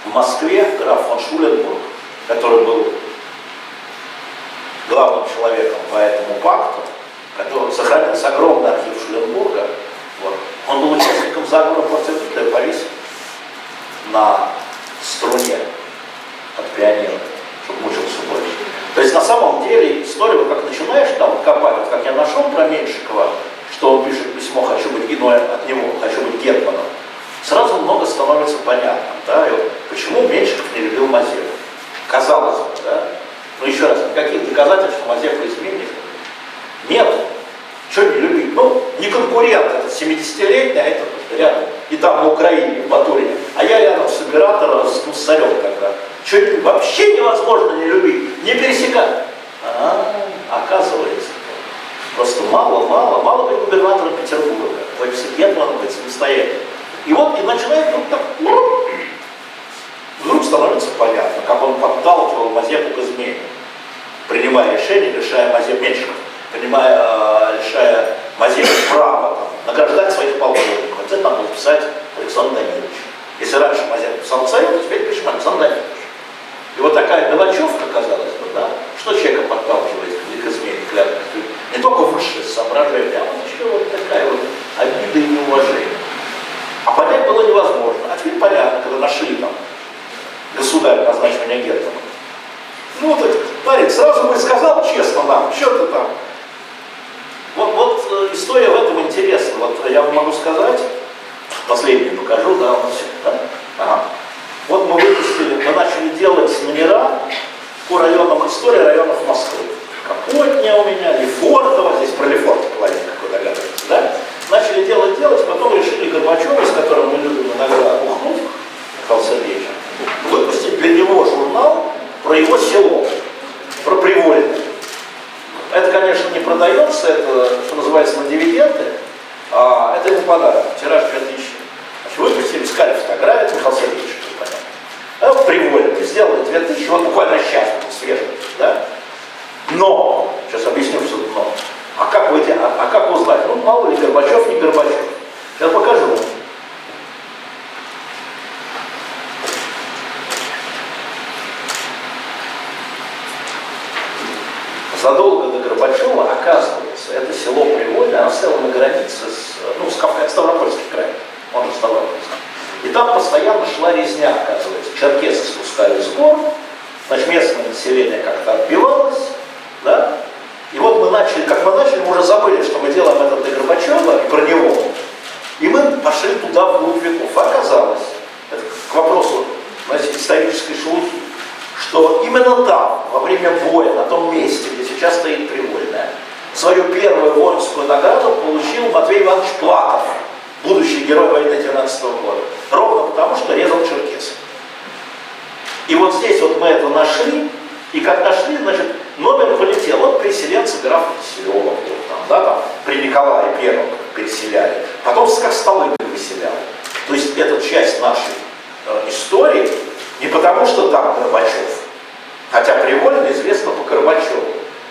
в Москве, граф фон Шуленбург, который был главным человеком по этому пакту, который сохранился огромный архив Шуленбурга, вот, он был участником заговора против Гитлера, повесил на струне от пионера, чтобы мучился больше. То есть на самом деле история, вот как начинаешь там копать, вот как я нашел про Меньшикова, что он пишет письмо «Хочу быть иной от него, хочу быть гетманом», сразу много становится понятно, да, и вот почему Меньшиков не любил Мазепу. Казалось бы, да, но еще еще раз, никаких доказательств, что Мазепа изменник нет. Что не любить? Ну, не конкурент, это 70-летний, а это рядом. И там на Украине, в Батурине. А я рядом с оператором, с Гуссарем когда. Что вообще невозможно не любить, не пересекать. Оказывается, просто мало быть губернатором Петербурга. Нет, надо быть самостоятельным. И вот, и начинает вдруг так, вдруг становится понятно, как он подталкивал Мазепу к измене, принимая решение, лишая Мазепу Меньшиков, лишая Мазепу права награждать своих полковников. Это надо было писать Александр Данилович. Если раньше Мазепа писал царю, то теперь пишем Александр Данилович. И вот такая мелочевка, казалось бы, да, что человека подталкивает к измене, не только высшее соображение, а вот еще вот такая вот обида и неуважение. А понять было невозможно. А теперь понятно, когда нашли там государь назначения гетмана. Ну, вот этот парень сразу бы сказал честно нам, что ты там. Вот история в этом интересна. Вот я вам могу сказать, последнюю покажу, да, у нас все, да? Ага. Вот мы начали делать номера по районам, истории районов Москвы. Капотня у меня, Лефортово, здесь про Лефортово планет, как вы догадываетесь, да? Начали делать, потом решили Горбачева, с которым мы любим иногда ухнуть, Михаил Сергеевич, выпустить для него журнал про его село, про Привольное. Это, конечно, не продается, это, что называется, на дивиденды, а это ему подарок, тираж 2000. Значит, выпустили, искали фотографию, Михаил Сергеевич, понятно. А в Привольное сделали 2000, вот буквально сейчас, свежий, да? Но, сейчас объясню, что это но. А как узнать? Ну, мало ли, Горбачев, не Горбачев. Сейчас покажу вам. Задолго до Горбачева, оказывается, это село Привольное, оно стояло на границе с Ставропольским краем, он же Ставропольский. И там постоянно шла резня, оказывается. Черкесы спускались с гор, значит, местное население как-то отбивалось, да? И вот мы начали, мы уже забыли, что мы делаем это для Горбачева и про него. И мы пошли туда вглубь веков. Оказалось, это к вопросу, знаете, исторической шелухи, что именно там, во время боя, на том месте, где сейчас стоит Привольное, свою первую воинскую награду получил Матвей Иванович Платов, будущий герой войны 19 года. Ровно потому, что резал черкесов. И вот здесь вот мы это нашли, и как нашли, значит, номер полетел. Вот переселенцы графа Киселева, там, при Николае Первом переселяли. Потом как столы выселяли. То есть это часть нашей истории не потому, что там Горбачев, хотя Привольное известно по Горбачеву.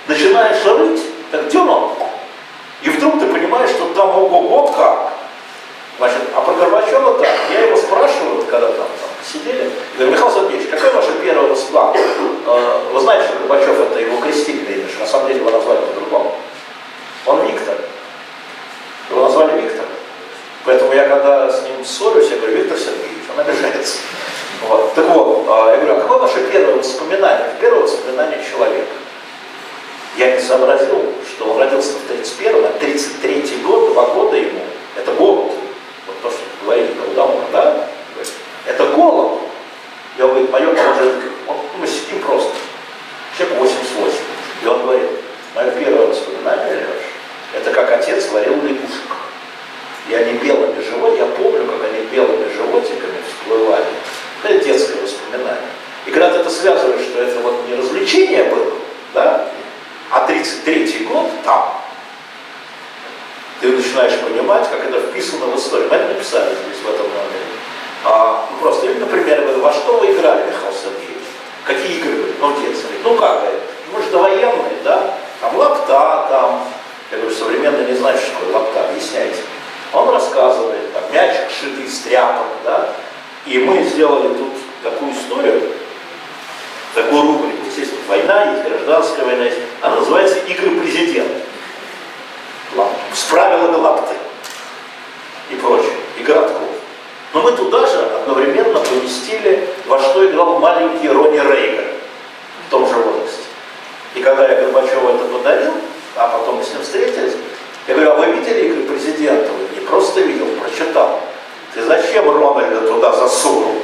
Начинаешь рыть, так где он? И вдруг ты понимаешь, что там ого-го как. Значит, а про Горбачева так. Я его спрашиваю, когда там сидели, говорю: Михаил Сергеевич, какое ваше первое воспоминание? Вы знаете, что Горбачев это его крестительное имя, на самом деле его назвали по-другому. Он Виктор. Его назвали Виктор. Поэтому я когда с ним ссорюсь, я говорю: Виктор Сергеевич, он обижается. Вот. Так вот, я говорю: а какое ваше первое воспоминание? Первое воспоминание человека. Я не сообразил, что он родился в 31-м, а 33-й год, 2 года ему. Это голод. Вот то, что говорили Голодомор, да? Это голод. И он говорит: мое положение, мы сидим просто. Человек 88. И он говорит: мое первое воспоминание, Леш, это как отец варил лягушек. И они белыми животиками, я помню, как они белыми животиками всплывали. Это детское воспоминание. И когда ты это связываешь, что это вот не развлечение было, да? А 33-й год там, ты начинаешь понимать, как это вписано в историю. Мы это написали здесь, в этом номере. Просто, например, во что вы играли, Михаил Сергеевич? Какие игры были? Ну, в детстве. Ну, как говорит? Мы же довоенные, да? Там лапта, там. Я говорю: современные не знают, что такое лапта, объясняйте. Он рассказывает, там, мячик сшитый из тряпок, да? И мы сделали тут такую историю, такую рубрику. Естественно, война есть, гражданская война есть. Она называется «Игры президента». С правилами лапты и прочее, и городков. Но мы туда же одновременно поместили, во что играл маленький Ронни Рейган в том же возрасте. И когда я Горбачеву это подарил, а потом мы с ним встретились, я говорю: а вы видели «Игры президента»? Он не просто видел, прочитал. Ты зачем Рональда туда засунул?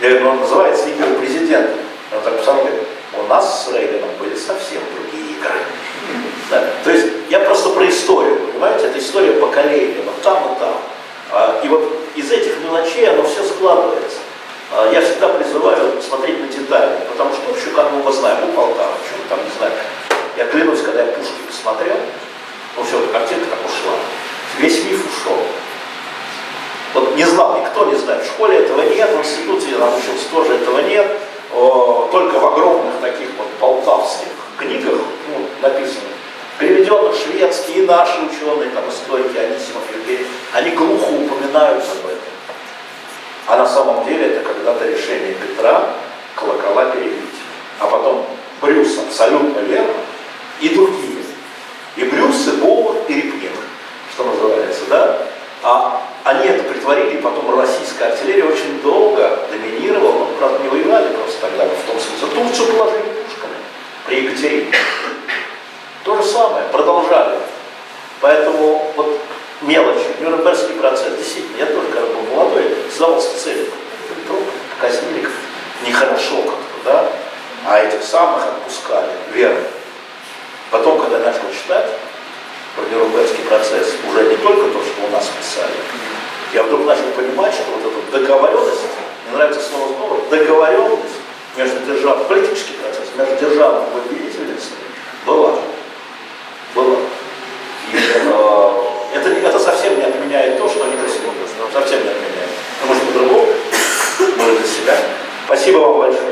Я говорю: он называется «Игры президента». Он так сам говорит: у нас с Рейганом были были совсем другие игры. Да. То есть я просто про историю, понимаете, это история поколения, вот там и там. И вот из этих мелочей оно все складывается. Я всегда призываю смотреть на детали, потому что общую канву мы знаем, Полтава, что там не знаю. Я клянусь, когда я Пушкина смотрел, ну все, эта картинка так ушла. Весь миф ушел. Вот не знал, никто не знает, в школе этого нет, в институте я научился тоже этого нет. Только в огромных таких вот полтавских книгах, ну, написано, переведенных шведские и наши ученые, там, историки, Анисимов, Евгений, они глухо упоминают об этом. А на самом деле это когда-то решение Петра колокола перебить. А потом Брюс абсолютно верно, и другие. И Брюс, и Боуэр, и Репнин, что называется, да? А они это притворили, и потом российская артиллерия очень долго доминировала, ну, правда, не воевали просто тогда, в том смысле. Турцию положили пушками при Екатерине. То же самое, продолжали. Поэтому вот мелочи, Нюрнбергский процесс, действительно, я тоже, когда был молодой, задавался целью. Вдруг казнили нехорошо как-то, да? А этих самых отпускали, верно. Потом, когда я начал читать про Нюрнбергский процесс, уже не только то, что у нас писали, я вдруг начал понимать, что вот эта договоренность, мне нравится слово договоренность между державами, политический процесс, между державными победительницами была. И это совсем не отменяет то, что они до сих пор, совсем не отменяет. Но может по-другому, может для себя. Спасибо вам большое.